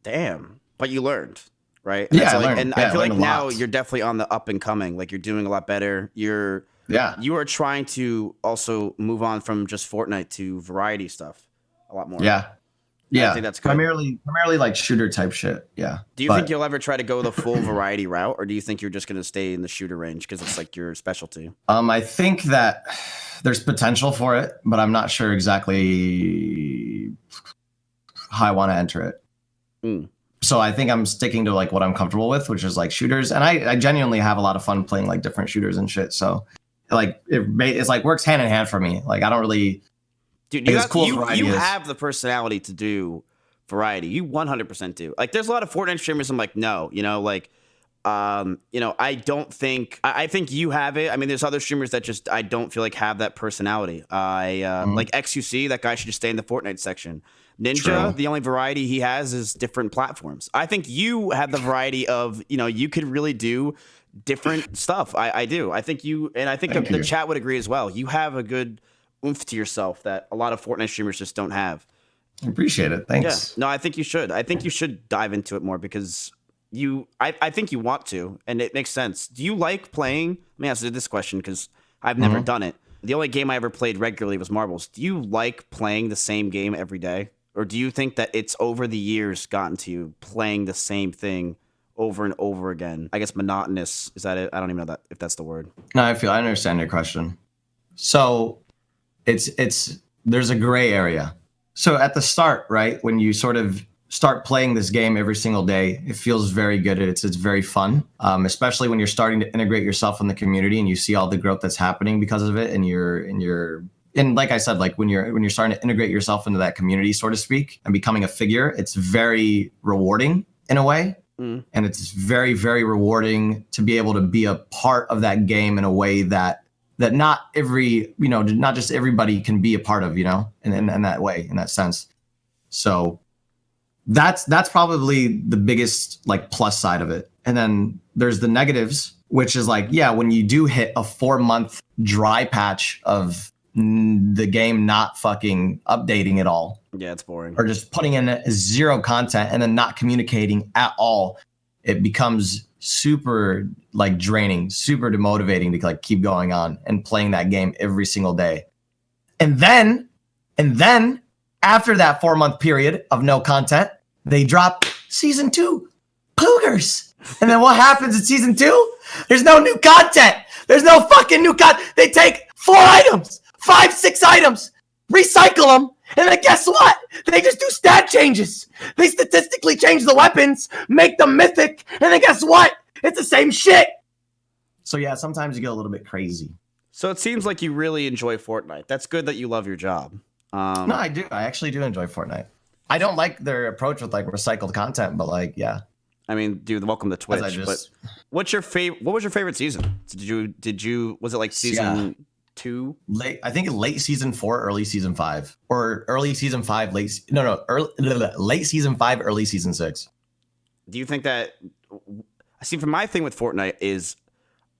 Damn, but you learned, right?
And I learned.
I feel like now you're definitely on the up and coming. Like, you're doing a lot better. You are trying to also move on from just Fortnite to variety stuff a lot more.
Yeah.
I think that's good.
Primarily like shooter type shit. Yeah.
Do you think you'll ever try to go the full variety route, or do you think you're just going to stay in the shooter range because it's like your specialty?
I think that there's potential for it, but I'm not sure exactly how I want to enter it. So I think I'm sticking to like what I'm comfortable with, which is like shooters. And I genuinely have a lot of fun playing like different shooters and shit. So like it's like works hand in hand for me. Like I don't really.
Dude, you have the personality to do variety. You 100% do. Like, there's a lot of Fortnite streamers. I'm like, no, I don't think. I think you have it. I mean, there's other streamers that just I don't feel like have that personality. Like XQC, that guy should just stay in the Fortnite section. Ninja, the only variety he has is different platforms. I think you have the variety of, you could really do different stuff. I do. I think you, and I think the chat would agree as well. You have a good oomph to yourself that a lot of Fortnite streamers just don't have.
I appreciate it. Thanks.
Yeah. No, I think you should. I think you should dive into it more because I think you want to, and it makes sense. Do you like playing? Let me answer this question because I've never done it. The only game I ever played regularly was marbles. Do you like playing the same game every day? Or do you think that it's over the years gotten to you playing the same thing over and over again? I guess monotonous. Is that it? I don't even know if that's the word.
No, I understand your question. So there's a gray area. So at the start, right, when you sort of start playing this game every single day, it feels very good. It's very fun, especially when you're starting to integrate yourself in the community and you see all the growth that's happening because of it. And like I said, like when you're starting to integrate yourself into that community, so to speak, and becoming a figure, it's very rewarding in a way. And it's very, very rewarding to be able to be a part of that game in a way that not just everybody can be a part of, in that way, in that sense. So that's probably the biggest like plus side of it. And then there's the negatives, which is like, when you do hit a 4-month dry patch of the game not fucking updating at all.
Yeah, it's boring.
Or just putting in zero content and then not communicating at all. It becomes super like draining, super demotivating to like keep going on and playing that game every single day. And then after that 4-month period of no content, they drop season 2, Poogers. And then what happens in season 2? There's no new content. There's no fucking new content. They take 4 items, 5, 6 items, recycle them, and then guess what? They just do stat changes. They statistically change the weapons, make them mythic, and then guess what? It's the same shit. So yeah, sometimes you get a little bit crazy.
So it seems like you really enjoy Fortnite. That's good that you love your job.
No, I do. I actually do enjoy Fortnite. I don't like their approach with like recycled content, but like, yeah.
I mean, dude, welcome to Twitch. But what's your favorite? What was your favorite season? Did you? Was it like season 2?
I think late season 4, early season 5, or early season 5, late season 5, early season 6.
Do you think that? See, from my thing with Fortnite is,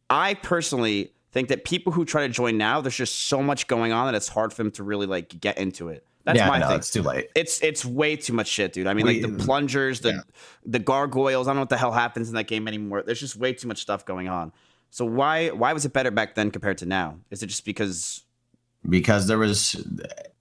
I personally think that people who try to join now, there's just so much going on that it's hard for them to really like get into it. That's my thing.
It's too late.
It's way too much shit, dude. I mean, like the plungers, the gargoyles. I don't know what the hell happens in that game anymore. There's just way too much stuff going on. So why was it better back then compared to now? Is it just because
there was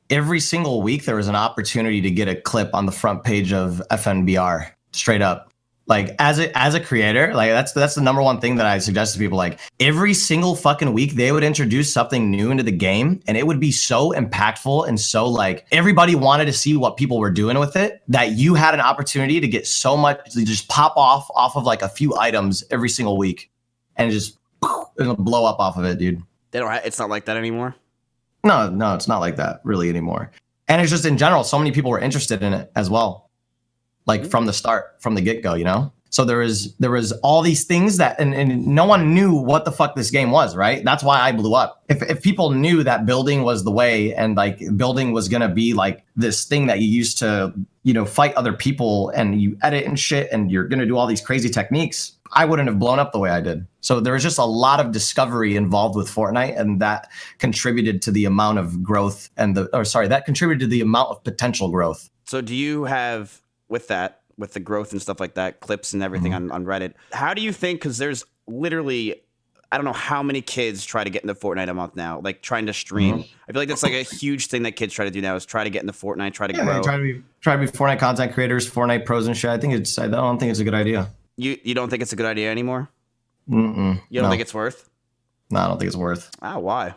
every single week there was an opportunity to get a clip on the front page of FNBR straight up. Like as a creator, like that's the number one thing that I suggest to people. Like every single fucking week, they would introduce something new into the game, and it would be so impactful and so like everybody wanted to see what people were doing with it that you had an opportunity to get so much to just pop off of like a few items every single week, and just it'll blow up off of it, dude.
They don't. It's not like that anymore.
No, it's not like that really anymore. And it's just in general, so many people were interested in it as well. Like from the start, from the get-go, you know? So there was all these things that, and no one knew what the fuck this game was, right? That's why I blew up. If people knew that building was the way and like building was gonna be like this thing that you used to, you know, fight other people and you edit and shit and you're gonna do all these crazy techniques, I wouldn't have blown up the way I did. So there was just a lot of discovery involved with Fortnite, and that contributed to the amount of growth that contributed to the amount of potential growth.
So do you have, with the growth and stuff like that, clips and everything on Reddit, how do you think, because there's literally, I don't know how many kids try to get into Fortnite a month now, like trying to stream. I feel like that's like a huge thing that kids try to do now, is try to get into Fortnite, try to grow.
Try to be Fortnite content creators, Fortnite pros and shit. I don't think it's a good idea.
You don't think it's a good idea anymore?
You
don't think it's worth?
No, I don't think it's worth.
Why?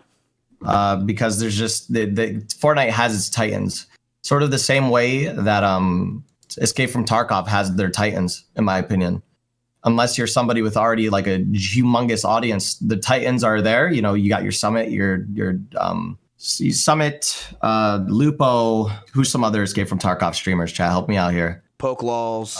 Because there's just the Fortnite has its titans, sort of the same way that Escape from Tarkov has their titans, in my opinion. Unless you're somebody with already like a humongous audience, the titans are there. You know, you got your Summit, your Summit, Lupo. Who's some other Escape from Tarkov streamers? Chat, help me out here.
Poke Lols.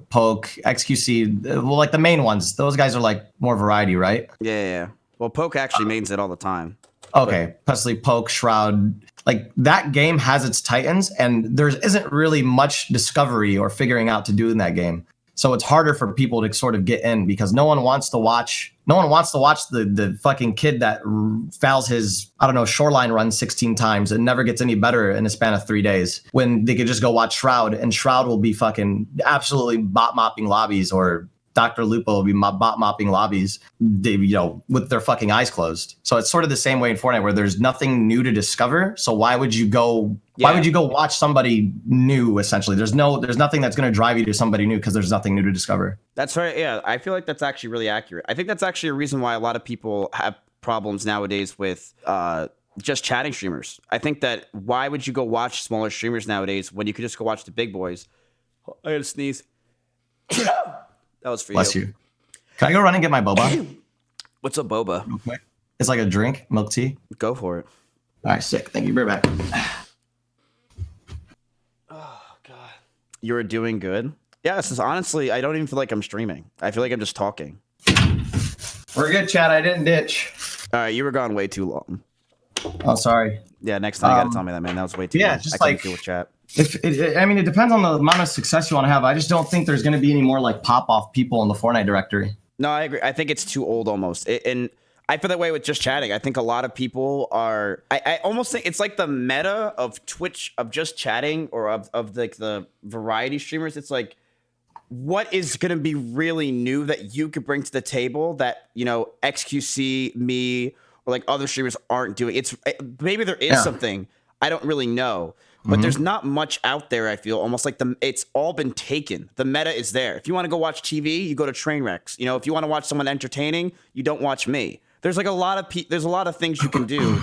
Poke, XQC. Well, like the main ones. Those guys are like more variety, right?
Yeah. Well, Poke actually mains it all the time.
Okay, Presley, Poke, Shroud. Like that game has its titans, and there isn't really much discovery or figuring out to do in that game. So it's harder for people to sort of get in because no one wants to watch the fucking kid that fouls his, I don't know, shoreline run 16 times and never gets any better in a span of 3 days, when they could just go watch Shroud, and Shroud will be fucking absolutely bot mopping lobbies, or Dr. Lupo will be bot mopping lobbies, with their fucking eyes closed. So it's sort of the same way in Fortnite, where there's nothing new to discover. So why would you go watch somebody new? Essentially, there's nothing that's going to drive you to somebody new because there's nothing new to discover.
That's right. Yeah, I feel like that's actually really accurate. I think that's actually a reason why a lot of people have problems nowadays with just chatting streamers. I think that why would you go watch smaller streamers nowadays when you could just go watch the big boys? I gotta sneeze. That was for
Bless you. Can I go run and get my boba?
What's a boba?
Real quick. It's like a drink, milk tea.
Go for it.
All right, sick. Thank you. Be right back.
Oh, God. You're doing good? Yeah, this is honestly, I don't even feel like I'm streaming. I feel like I'm just talking.
We're good, chat. I didn't ditch.
All right, you were gone way too long.
Oh, sorry.
Yeah, next time you gotta tell me that, man. That was way too long.
Just
I couldn't
like
deal with chat.
It depends on the amount of success you want to have. I just don't think there's going to be any more like pop-off people in the Fortnite directory.
No, I agree. I think it's too old almost. And I feel that way with just chatting. I think a lot of people are, I almost think it's like the meta of Twitch, of just chatting, or of like the variety streamers. It's like, what is going to be really new that you could bring to the table that, XQC, me, or like other streamers aren't doing? Maybe there is something. I don't really know. But there's not much out there, I feel. Almost like it's all been taken. The meta is there. If you want to go watch TV, you go to Trainwrecks. If you want to watch someone entertaining, you don't watch me. There's like a lot of things you can do.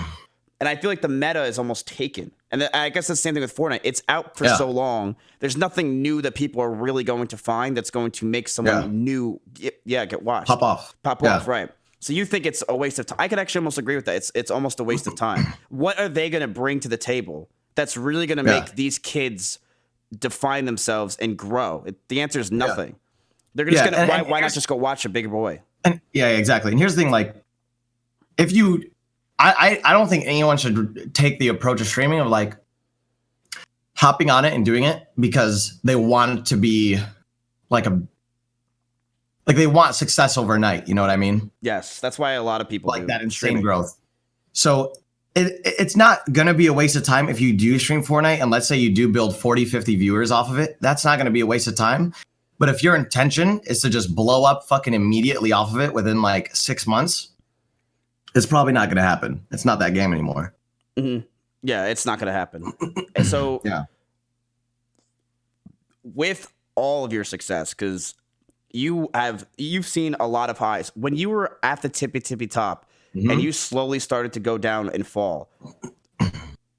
And I feel like the meta is almost taken. And I guess that's the same thing with Fortnite. It's out for so long. There's nothing new that people are really going to find that's going to make someone new get watched.
Pop off,
right. So you think it's a waste of time? I could actually almost agree with that. It's almost a waste of time. What are they going to bring to the table that's really going to make these kids define themselves and grow? The answer is nothing. They're just gonna. Why not just go watch a bigger boy?
And yeah, exactly. And here's the thing, like, if you, I don't think anyone should take the approach of streaming of like hopping on it and doing it because they want it to be like they want success overnight. You know what I mean?
Yes, that's why a lot of people
like
do
that insane
streaming.
growth. So it's not going to be a waste of time if you do stream Fortnite and let's say you do build 40, 50 viewers off of it. That's not going to be a waste of time. But if your intention is to just blow up fucking immediately off of it within like 6 months, it's probably not going to happen. It's not that game anymore.
Mm-hmm. Yeah, it's not going to happen. And so with all of your success, because you've seen a lot of highs. When you were at the tippy top and you slowly started to go down and fall,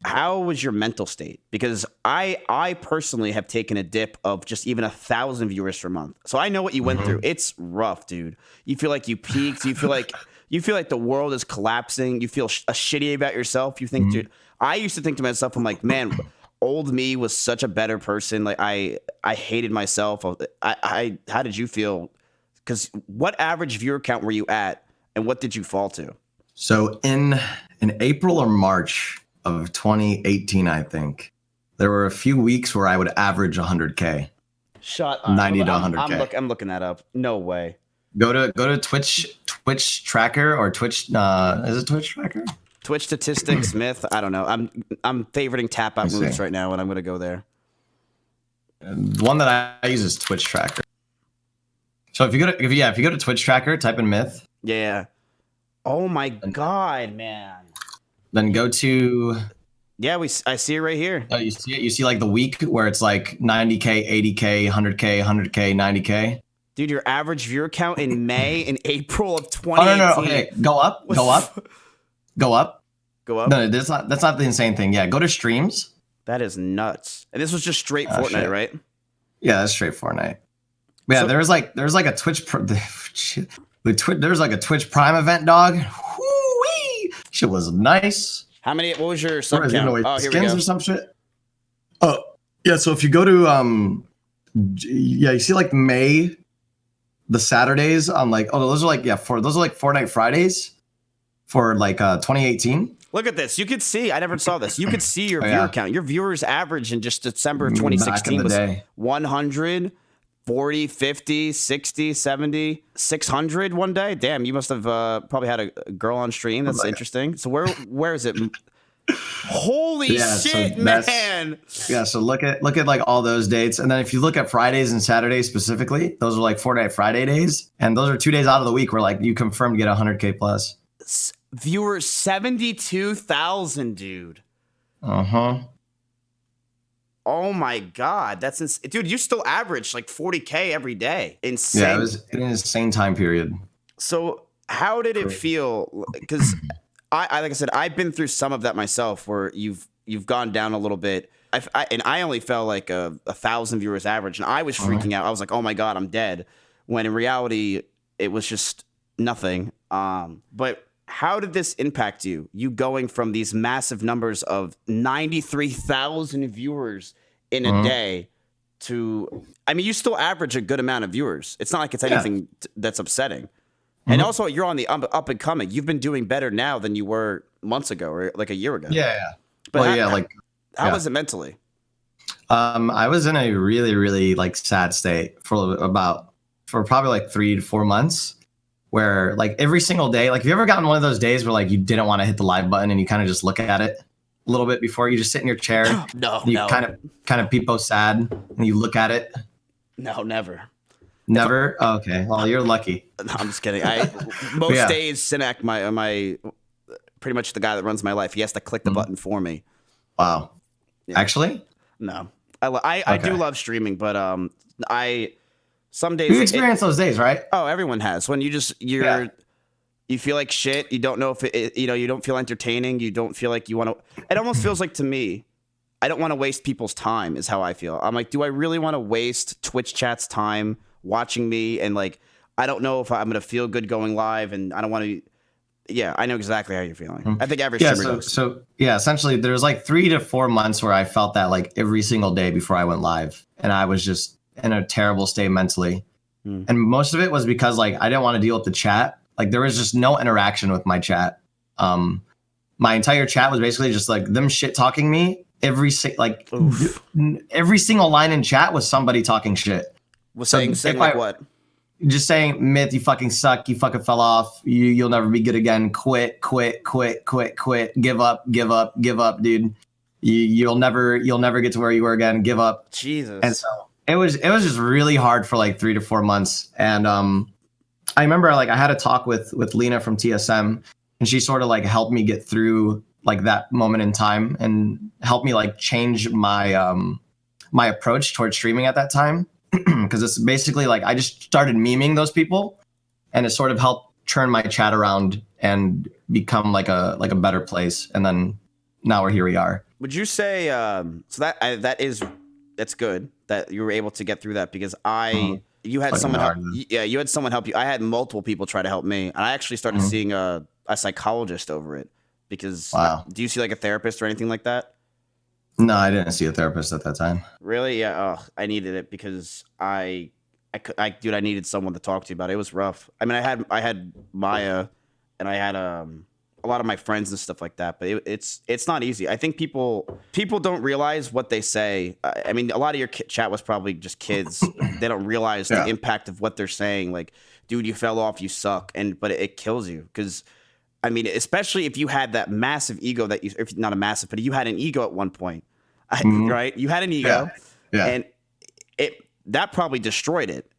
how was your mental state? Because I personally have taken a dip of just even 1,000 viewers per month. So I know what you went through. It's rough, dude. You feel like you peaked. You feel like the world is collapsing. You feel shitty about yourself. You think, dude, I used to think to myself, I'm like, man, old me was such a better person. Like I hated myself. How did you feel? Because what average viewer count were you at, and what did you fall to?
So in April or March of 2018, I think there were a few weeks where I would average 100K.
Shut up.
90 to 100K.
I'm looking that up. No way.
Go to Twitch tracker or Twitch. Is it Twitch tracker?
Twitch statistics, myth. I don't know. I'm favoriting tap out moves right now, and I'm gonna go there.
The one that I use is Twitch tracker. So if you go to Twitch tracker, type in myth.
Yeah. Oh my god, man.
Then go to.
Yeah, I see it right here.
Oh, you see it? You see like the week where it's like 90K, 80K, 100K, 100K, 90K.
Dude, your average viewer count in May and April of 2018.
Oh, no. Okay, go up. Go up. No, that's not the insane thing. Yeah, go to streams.
That is nuts. And this was just straight Fortnite,
shit.
right?
Yeah, that's straight Fortnite. But yeah, there's like a Twitch. There's like a Twitch Prime event, dog. Woo-wee! Shit was nice.
What was your sub count? Oh, here we go.
Or some shit. Oh, yeah. So if you go to you see like May, the Saturdays on like those are like Fortnite Fridays for like 2018.
Look at this. You could see. I never saw this. You could see your viewer count. Your viewers average in just December of 2016 was 100, 40, 50, 60, 70, 600 one day. Damn, you must have probably had a girl on stream. That's interesting. So where is it? Holy shit, man.
Yeah, so look at like all those dates. And then if you look at Fridays and Saturdays specifically, those are like Fortnite Friday days. And those are 2 days out of the week where like you confirmed to get 100K plus.
Viewers 72,000, dude.
Uh-huh.
Oh my god, that's dude. You still average like 40K every day. Insane.
Yeah, it was an insane time period.
So how did it feel? Because I like I said, I've been through some of that myself, where you've gone down a little bit. I only felt like 1,000 viewers average, and I was freaking out. I was like, oh my god, I'm dead. When in reality, it was just nothing. But how did this impact you? You going from these massive numbers of 93,000 viewers in a day to, I mean, you still average a good amount of viewers. It's not like it's anything that's upsetting. And also, you're on the up and coming. You've been doing better now than you were months ago or like a year ago.
Yeah.
But how was it mentally?
I was in a really, really like sad state for probably like 3 to 4 months. Where like every single day, like have you ever gotten one of those days where like you didn't want to hit the live button and you kind of just look at it a little bit before you just sit in your chair?
No.
Kind of peepo sad and you look at it.
No, never.
Never? Oh, okay. Well, you're lucky.
No, I'm just kidding. Most days, Sinek, my pretty much the guy that runs my life, he has to click the button for me.
Wow. Yeah. Actually?
No. I do love streaming, but some days
you experience those days, right?
Oh, everyone has. When you feel like shit. You don't know if you don't feel entertaining. You don't feel like you want to. It almost feels like to me, I don't want to waste people's time. Is how I feel. I'm like, do I really want to waste Twitch chat's time watching me? And like, I don't know if I'm gonna feel good going live, and I don't want to. Yeah, I know exactly how you're feeling. I think every
Yeah,
streamer does.
so yeah, essentially there's like 3 to 4 months where I felt that like every single day before I went live, and I was just in a terrible state mentally. And most of it was because like I didn't want to deal with the chat. Like there was just no interaction with my chat. My entire chat was basically just like them shit talking me. Every single line in chat was somebody talking shit.
Was
So
saying
if
like
I-
what?
Just saying, Myth, you fucking suck. You fucking fell off. You'll never be good again. Quit. Give up, dude. You'll never get to where you were again. Give up.
Jesus.
And so it was just really hard for like 3 to 4 months. And I remember like I had a talk with Lena from TSM, and she sort of like helped me get through like that moment in time and helped me like change my my approach towards streaming at that time. Because it's basically like I just started memeing those people, and it sort of helped turn my chat around and become like a better place. And then now here we are.
Would you say so that's good that you were able to get through that, because you had
Fucking
someone help,
hard, man.
yeah, you had someone help you. I had multiple people try to help me, and I actually started seeing a psychologist over it, because
Wow.
do you see like a therapist or anything like that?
No, I didn't see a therapist at that time.
Really? Yeah. Oh, I needed it because I needed someone to talk to about it. It was rough. I mean, I had Maya, and I had a lot of my friends and stuff like that. But it's not easy. I think people don't realize what they say. I mean, a lot of your chat was probably just kids. They don't realize the impact of what they're saying. Like, dude, you fell off, you suck, but it kills you because. I mean, especially if you had that massive ego if not a massive, but you had an ego at one point, right? You had an ego, and that probably destroyed it.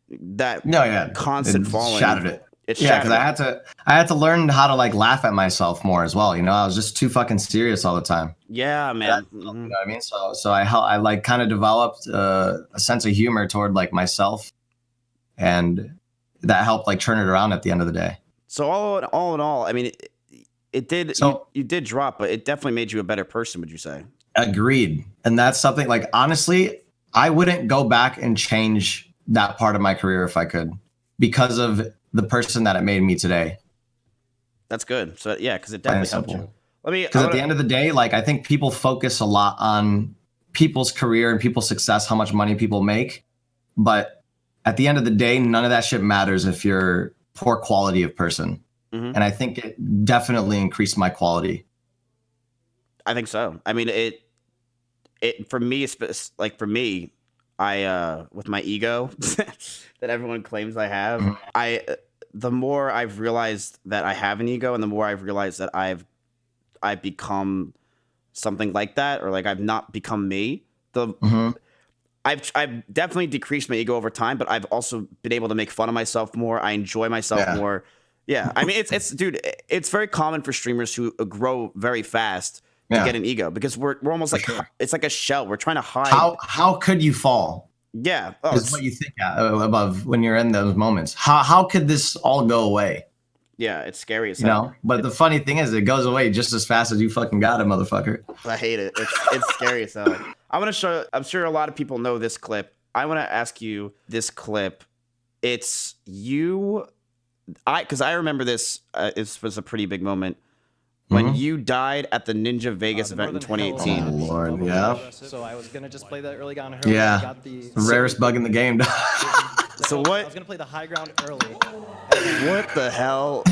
Constant falling
shattered it.
It
Yeah,
shattered
because I had to learn how to like laugh at myself more as well. You know, I was just too fucking serious all the time.
Yeah, man.
You know what I mean? So I like kind of developed a sense of humor toward like myself, and that helped like turn it around at the end of the day.
So all in all, I mean, it did.
So-
you did drop, but it definitely made you a better person. Would you say?
Agreed. And that's something like, honestly, I wouldn't go back and change that part of my career if I could, because of the person that it made me today.
That's good. So yeah, because it
Plain and
definitely helped
simple.
you.
Because at the end of the day, like I think people focus a lot on people's career and people's success, how much money people make. But at the end of the day, none of that shit matters if you're poor quality of person. And I think it definitely increased my quality.
I think so. I mean, it for me, like for me, I with my ego that everyone claims I have, the more I've realized that I have an ego, and the more I've realized that I've become something like that, or like I've not become me. I've definitely decreased my ego over time, but I've also been able to make fun of myself more. I enjoy myself more. Yeah, I mean, it's dude, it's very common for streamers who grow very fast to get an ego, because we're almost like it's like a shell. We're trying to hide.
How could you fall?
Yeah,
Is what you think above when you're in those moments. How could this all go away?
Yeah, it's scary as
You
hell.
know, but the funny thing is, it goes away just as fast as you fucking got it, motherfucker.
I hate it. It's scary as hell. I'm sure a lot of people know this clip. I want to ask you this clip. It's you. Because I remember this. It was a pretty big moment when you died at the Ninja Vegas event in 2018.
Oh Lord, yeah.
So I was gonna just play that early on.
Yeah.
I got the
Rarest bug in the game.
So
I
what?
was gonna play the high ground early.
What the hell?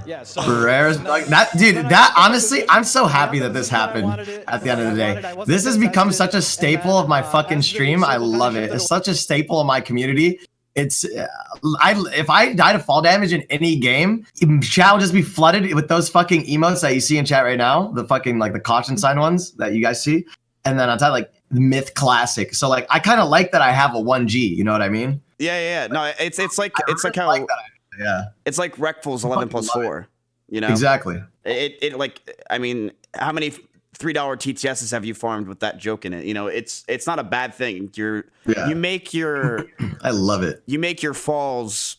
Yeah. So
Rarest bug. That honestly, I'm so happy that this happened at the end of the day. This has become such a staple of my fucking stream. I love it. It's such a staple of my community. It's if I die to fall damage in any game, chat will just be flooded with those fucking emotes that you see in chat right now, the fucking like the caution sign ones that you guys see, and then on top like Myth Classic. So like I kind of like that I have a 1G. You know what I mean?
Yeah. No, it's like how it's like Recful's 11 plus 4. You know
exactly.
It like, I mean, how many $3 TTSs have you farmed with that joke in it? You know, it's not a bad thing. You make your
I love it.
You make your falls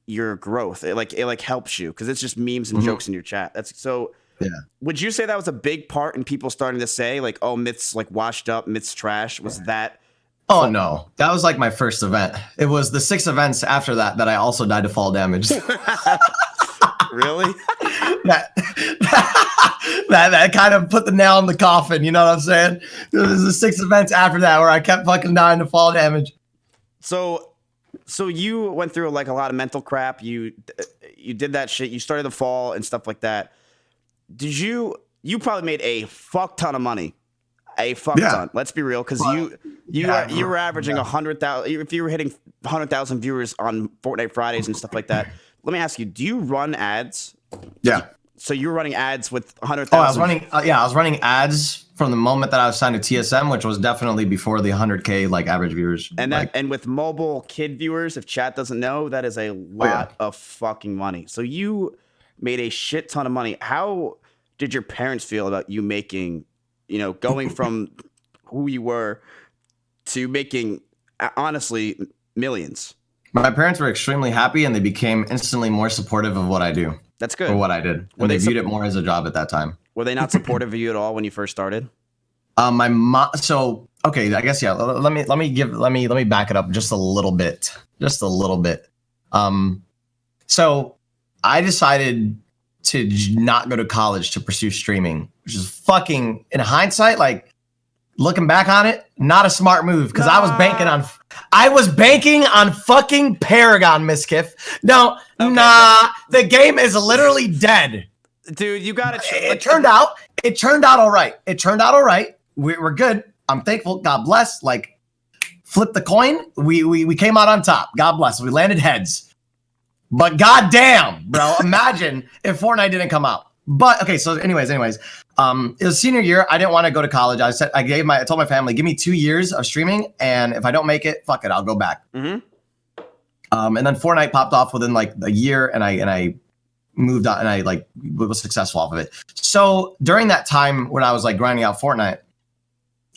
your growth. It like helps you, because it's just memes and jokes in your chat. That's so.
Yeah.
Would you say that was a big part in people starting to say like, oh, Myth's like washed up, Myth's trash? Was that?
Oh no, that was like my first event. It was the 6 events after that I also died to fall damage.
Really?
that, that kind of put the nail in the coffin. You know what I'm saying? There was the 6 events after that where I kept fucking dying to fall damage.
So you went through like a lot of mental crap. You did that shit. You started the fall and stuff like that. Did you probably made a fuck ton of money. A fuck ton. Let's be real, because you were averaging 100,000. If you were hitting 100,000 viewers on Fortnite Fridays and stuff like that. Let me ask you: do you run ads?
Yeah.
So you were running ads with 100,000.
Oh, I was running. I was running ads from the moment that I was signed to TSM, which was definitely before the 100K like average viewers.
And that and with mobile kid viewers, if chat doesn't know, that is a lot of fucking money. So you made a shit ton of money. How did your parents feel about you making? Going from who you were to making, honestly, millions.
My parents were extremely happy, and they became instantly more supportive of what I do.
That's good.
Or what I did. And they viewed it more as a job at that time.
Were they not supportive of you at all when you first started?
My mom. So okay, I guess Let me back it up just a little bit. So I decided to not go to college to pursue streaming, which is fucking, in hindsight, like looking back on it, not a smart move, because I was banking on fucking Paragon, Mizkif. No, the game is literally dead.
Dude, you got it.
It turned out all right. We're good. I'm thankful. God bless. Like, flip the coin. We came out on top. God bless. We landed heads. But goddamn, bro, imagine if Fortnite didn't come out. But okay, so anyways, it was senior year. I didn't want to go to college. I told my family, give me 2 years of streaming, and if I don't make it, fuck it, I'll go back. Mm-hmm. And then Fortnite popped off within like a year, and I moved on, and I like was successful off of it. So during that time when I was like grinding out Fortnite,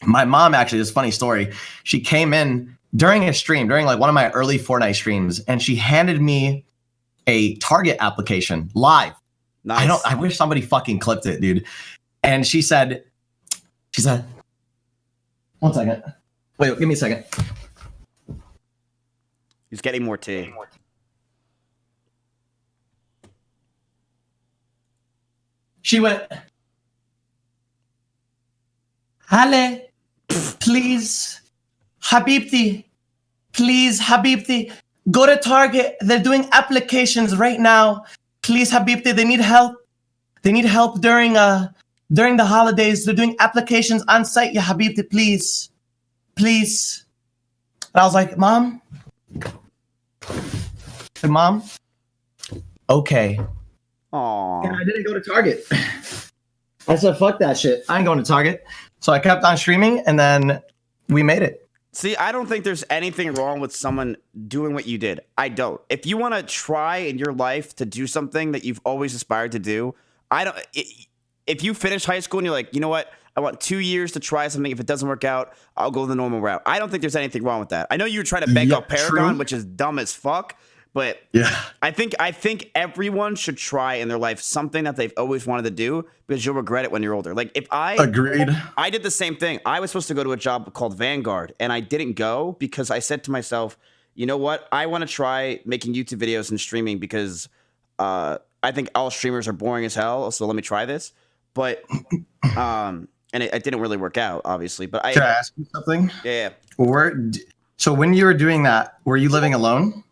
my mom, actually, this funny story, she came in during a stream, during like one of my early Fortnite streams, and she handed me a Target application live.
Nice.
I wish somebody fucking clipped it, dude. And she said, 1 second. Wait, give me a second.
He's getting more tea.
She went, Hale, please, Habibti, go to Target. They're doing applications right now. Please, Habibti, they need help. They need help during the holidays. They're doing applications on site. Ya Habibti, please. And I was like, Mom. And Mom. Okay.
Aww.
And I didn't go to Target. I said, fuck that shit. I ain't going to Target. So I kept on streaming, and then we made it.
See, I don't think there's anything wrong with someone doing what you did. I don't. If you want to try in your life to do something that you've always aspired to do, if you finish high school and you're like, you know what, I want 2 years to try something. If it doesn't work out, I'll go the normal route. I don't think there's anything wrong with that. I know you were trying to beg out Paragon, which is dumb as fuck. But yeah, I think everyone should try in their life something that they've always wanted to do, because you'll regret it when you're older. Like
Agreed.
I did the same thing. I was supposed to go to a job called Vanguard, and I didn't go because I said to myself, you know what? I want to try making YouTube videos and streaming, because I think all streamers are boring as hell. So let me try this. But and it didn't really work out, obviously. But
Can I ask you something?
Yeah.
So when you were doing that, were you living alone?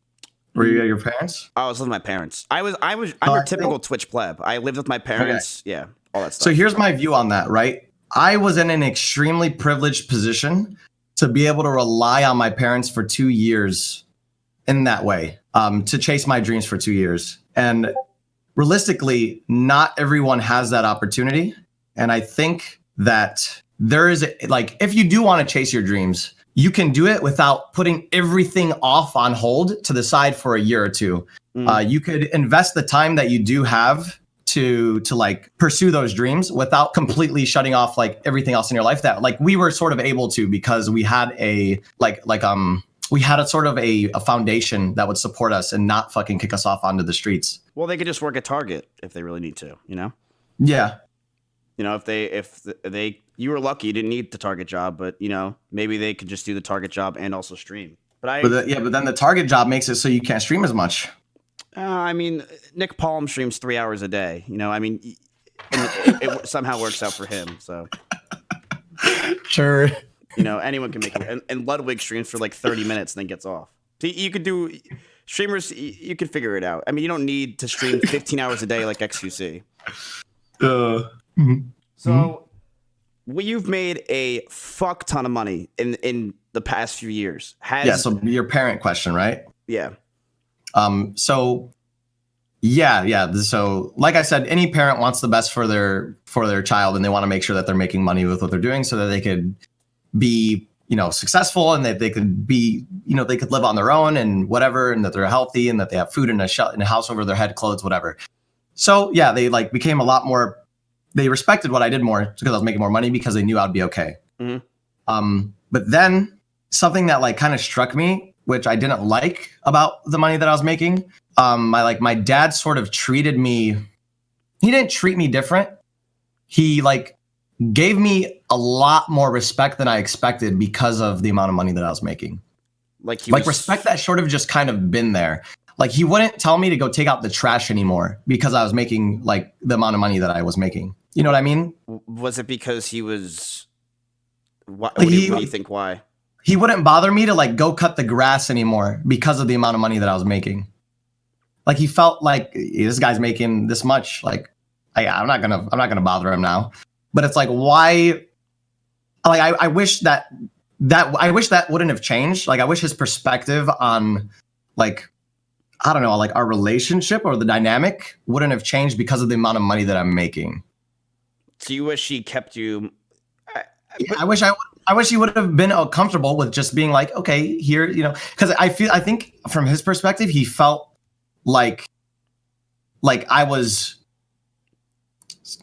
Were you at your parents?
I was with my parents. I'm a typical Twitch pleb. I lived with my parents. Okay. Yeah, all that stuff.
So here's my view on that, right? I was in an extremely privileged position to be able to rely on my parents for 2 years in that way, to chase my dreams for 2 years. And realistically, not everyone has that opportunity. And I think that there is, like, if you do want to chase your dreams, you can do it without putting everything off on hold to the side for a year or two. You could invest the time that you do have to like pursue those dreams without completely shutting off like everything else in your life that like we were sort of able to, because we had a we had a sort of a foundation that would support us and not fucking kick us off onto the streets.
Well, they could just work at Target if they really need to, you know?
Yeah.
You know, if they you were lucky you didn't need the Target job, but you know, maybe they could just do the Target job and also stream. But then
the Target job makes it so you can't stream as much.
I mean, Nick Palm streams 3 hours a day. You know, I mean, and it somehow works out for him. So,
Sure.
you know, anyone can make it. And Ludwig streams for like 30 minutes and then gets off. So you could do streamers. You could figure it out. I mean, you don't need to stream 15 hours a day like XQC. So, well, you've made a fuck ton of money in the past few years.
So your parent question, right?
Yeah.
So like I said, any parent wants the best for their child, and they want to make sure that they're making money with what they're doing so that they could be, successful, and that they could be, they could live on their own and whatever, and that they're healthy and that they have food in a house over their head, clothes, whatever. So yeah, they like became a lot more, they respected what I did more because I was making more money because they knew I'd be okay.
Mm-hmm.
But then something that like kind of struck me, which I didn't like about the money that I was making. My dad sort of treated me, he didn't treat me different. He like gave me a lot more respect than I expected because of the amount of money that I was making. Respect that sort of just kind of been there. Like he wouldn't tell me to go take out the trash anymore because I was making like the amount of money that I was making. You know what I mean?
Was it because he was, what do you think why?
He wouldn't bother me to like go cut the grass anymore because of the amount of money that I was making. Like he felt like this guy's making this much. Like I'm not gonna bother him now. But it's like, why? Like I wish that wouldn't have changed. Like I wish his perspective on like, I don't know, like our relationship or the dynamic wouldn't have changed because of the amount of money that I'm making.
So you wish he kept you?
I wish he would have been comfortable with just being like, okay, here, because I think from his perspective, he felt like I was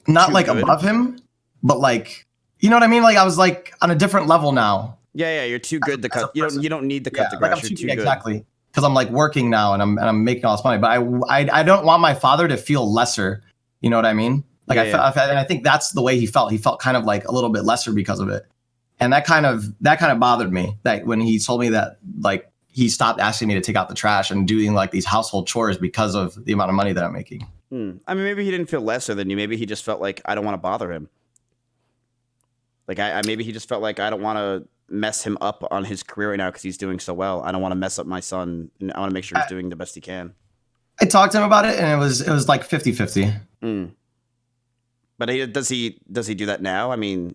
not like above him, but like, you know what I mean? Like I was like on a different level now.
Yeah, you're too good to cut. You don't need to cut the grass. You're too good.
Exactly. Because I'm like working now and I'm making all this money, but I don't want my father to feel lesser. You know what I mean? Like I think that's the way he felt. He felt kind of like a little bit lesser because of it. And that kind of bothered me, that when he told me that like he stopped asking me to take out the trash and doing like these household chores because of the amount of money that I'm making.
I mean, maybe he didn't feel lesser than you. Maybe he just felt like I don't want to bother him. Like maybe he just felt like I don't want to mess him up on his career right now because he's doing so well. I don't want to mess up my son, and I want to make sure he's doing the best he can.
I talked to him about it, and it was like 50-50.
But does he do that now? I mean,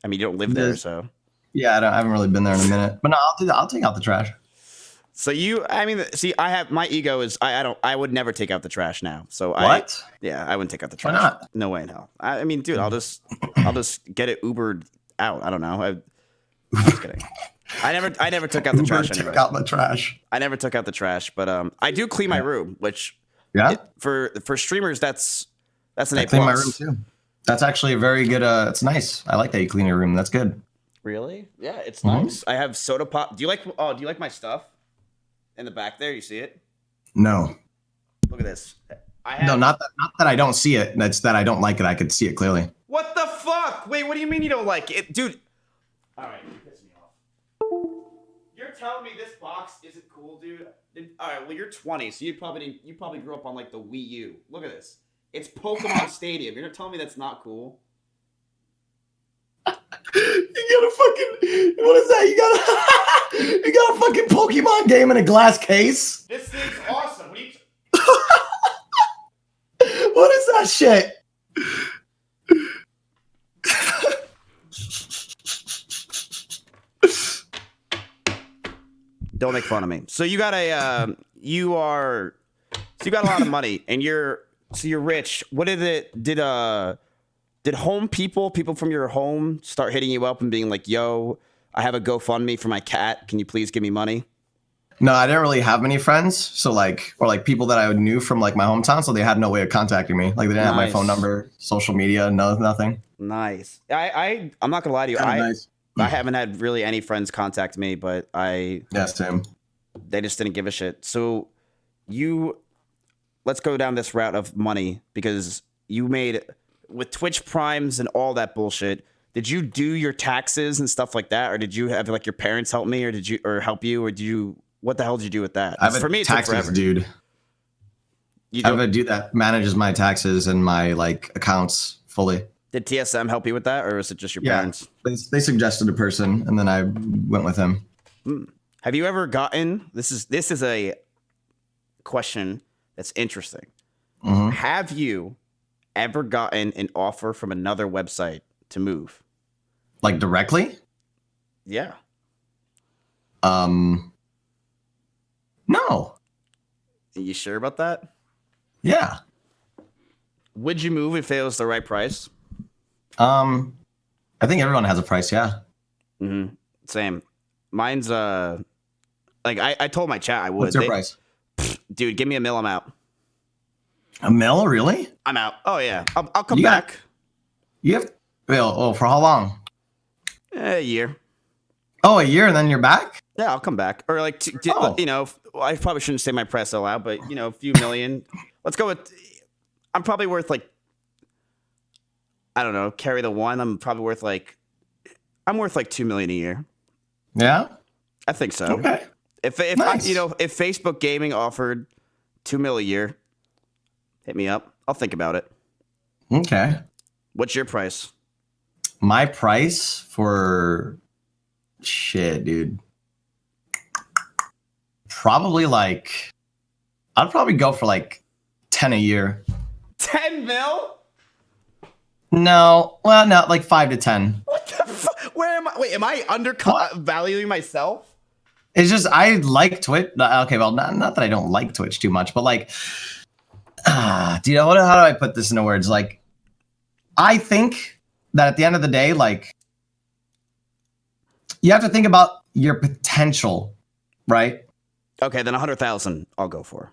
you don't live there, so.
Yeah, I haven't really been there in a minute. But no, I'll do that. I'll take out the trash.
So I have my ego is I would never take out the trash now. So I wouldn't take out the trash.
Why not?
No way in hell. I mean, dude, I'll just get it Ubered out. I don't know. I'm just kidding. I never took out the trash anyway.
Took out the trash.
I never took out the trash, but I do clean my room, which for streamers that's an A+.
I clean my room too. That's actually a very good. It's nice. I like that you clean your room. That's good.
Really? Yeah, it's nice. I have soda pop. Do you like my stuff in the back there? You see it?
No.
Look at this.
Not that I don't see it. That's that I don't like it. I could see it clearly.
What the fuck? Wait, what do you mean you don't like it, dude? All right, you piss me off. You're telling me this box isn't cool, dude? All right, well you're 20, so you probably grew up on like the Wii U. Look at this. It's Pokemon Stadium. You're telling me that's not cool?
You got a fucking, what is that? You got a fucking Pokemon game in a glass case?
This thing's awesome. What are you?
What is that shit?
Don't make fun of me. So you got you got a lot of money, and you're rich. What did home people from your home start hitting you up and being like, yo, I have a GoFundMe for my cat. Can you please give me money?
No, I didn't really have many friends. So or people that I knew from like my hometown. So they had no way of contacting me. Like they didn't have my phone number, social media, nothing.
Nice. I'm not gonna lie to you. I haven't had really any friends contact me, but
Yes, Tim.
They just didn't give a shit. So let's go down this route of money, because you made, with Twitch Primes and all that bullshit, did you do your taxes and stuff like that? Or did you have like your parents help me, or help you? Or what the hell did you do with that?
I have
For me, it took
taxes,
forever.
dude.
You
I have
do?
a dude that manages my taxes and my like accounts fully.
Did TSM help you with that, or was it just your
Yeah,
parents?
they suggested a person, and then I went with him.
Have you ever gotten? This is a question that's interesting.
Mhm.
Have you ever gotten an offer from another website to move?
Like directly?
Yeah.
No.
Are you sure about that?
Yeah.
Would you move if it was the right price?
I think everyone has a price. Yeah.
Mm-hmm. Same. Mine's like I told my chat I would.
What's your price?
Dude, give me $1 million. I'm out.
A mil, really?
I'm out. Oh yeah, I'll come
You got-
back.
You have? Well, for how long?
A year.
Oh, a year, and then you're back.
Yeah, I'll come back. Or like,
Oh.
you know, I probably shouldn't say my price out loud, but you know, a few million. Let's go with. I'm probably worth like. I don't know. Carry the one. I'm probably worth like. I'm worth like $2 million a year.
Yeah.
I think so.
Okay.
If
Nice.
if Facebook Gaming offered $2 million a year, hit me up. I'll think about it.
Okay.
What's your price?
My price for shit, dude. Probably like I'd probably go for like 10 a year.
10 mil?
No, well, no, like 5 to 10.
What the fuck? Where am I? Wait, am I undervaluing myself?
It's just I like Twitch. Okay, well, not that I don't like Twitch too much, but like, do you know how do I put this into words? Like, I think that at the end of the day, like, you have to think about your potential, right?
Okay, then 100,000 I'll go for.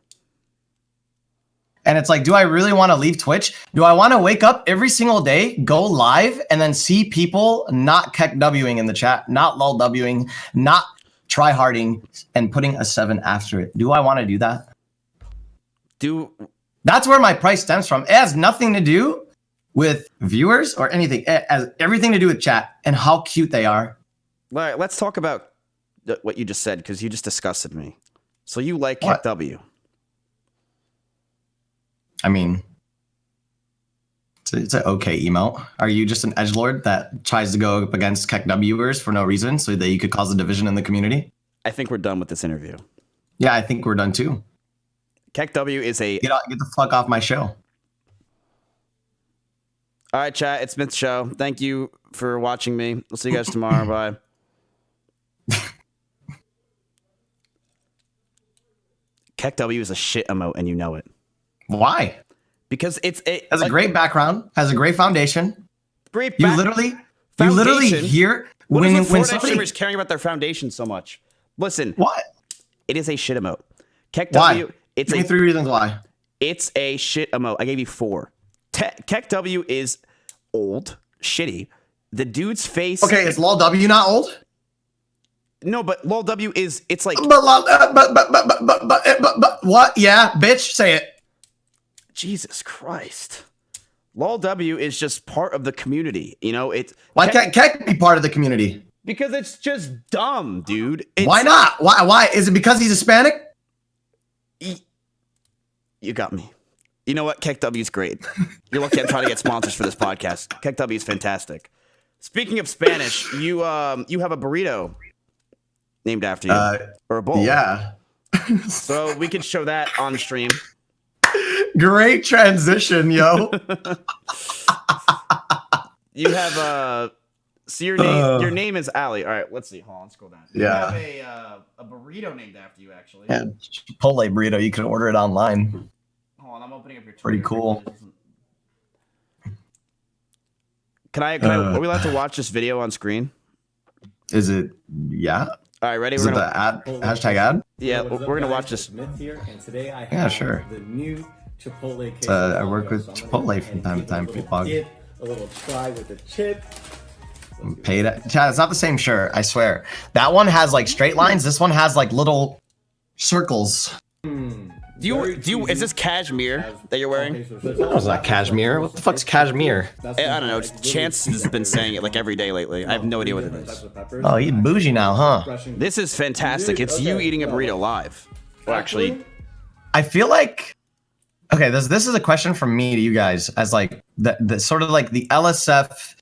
And it's like, do I really want to leave Twitch? Do I want to wake up every single day, go live, and then see people not KEKWing in the chat, not lolwing, not tryharding, and putting a 7 after it? Do I want to do that? That's where my price stems from. It has nothing to do with viewers or anything. It has everything to do with chat and how cute they are.
All right, let's talk about what you just said, because you just disgusted me. So you like
What?
KEKW.
I mean, it's an okay emote. Are you just an edgelord that tries to go up against KEKWers for no reason so that you could cause a division in the community?
I think we're done with this interview.
Yeah, I think we're done too.
KEKW is a...
Get the fuck off my show.
All right, chat, it's Smith's show. Thank you for watching me. We'll see you guys tomorrow. Bye. KEKW is a shit emote, and you know it.
Why?
Because it's
Has a great background, has a great foundation.
great
You
back-
literally
Foundation?
hear
What is
when
with Fortnite
somebody
streamers caring about their foundation so much? Listen,
what?
it is a shit emote. KEKW,
Why?
it's
Give me 3 reasons why.
It's a shit emote. I gave you 4. KEKW is old, shitty. The dude's face.
Okay, is LOLW not old?
No, but LOLW is. It's like
But what? Yeah, bitch, say it.
Jesus Christ. LOLW is just part of the community. You know, it's
Why can't Kek be part of the community?
because it's just dumb, dude. It's,
Why not? Why? Is it because he's Hispanic?
You got me. You know what? KEKW is great. You're lucky I'm trying to get sponsors for this podcast. KEKW is fantastic. Speaking of Spanish, you have a burrito named after you, or a bowl.
Yeah.
So we could show that on stream.
Great transition, yo.
You have so your name is Ali. All right, let's see. Hold on, scroll down.
Yeah.
You have a burrito named after you, actually.
Yeah, Chipotle burrito. You can order it online.
Hold on, I'm opening up your Twitter.
Pretty cool.
Can I are we allowed to watch this video on screen?
Is it? Yeah.
All right, ready?
Is
We're
it
gonna
the ad? Hashtag ad?
yeah, we're gonna watch this.
Smith here, and today I have
Yeah, sure.
the new Chipotle cake.
I work with Chipotle from time to time.
A little try with the chip.
Paid it. Chad, it's not the same shirt. I swear. That one has like straight lines. This one has like little circles.
Do you is this cashmere that you're wearing?
No, it's not cashmere. What the fuck's cashmere?
I don't know. Chance has been saying it like every day lately. I have no idea what it is.
Oh, you bougie now, huh?
This is fantastic. It's you eating a burrito live. Well, actually,
I feel like Okay, this is a question from me to you guys as like the sort of like the LSF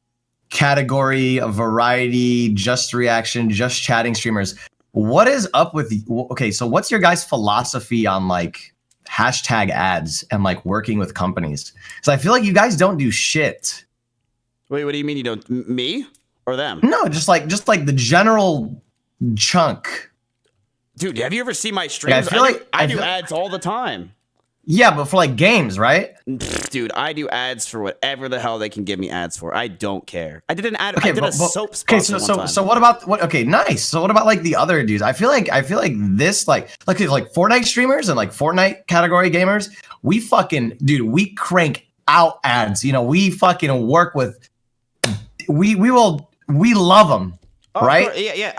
category of variety, just reaction, just chatting streamers. What is up with okay, so what's your guys' philosophy on like hashtag ads and like working with companies? Because I feel like you guys don't do shit.
Wait, what do you mean you don't? Me or them?
No, just like the general chunk.
Dude, have you ever seen my streams? I do ads all the time.
Yeah, but for like games, right?
Dude, I do ads for whatever the hell they can give me ads for. I don't care. I did an ad.
Okay,
I did a soap sponsor one time.
So what about what? Okay, nice. So what about like the other dudes? I feel like this like Fortnite streamers and like Fortnite category gamers. We fucking we crank out ads. You know, we fucking work with. We love them, right?
Yeah.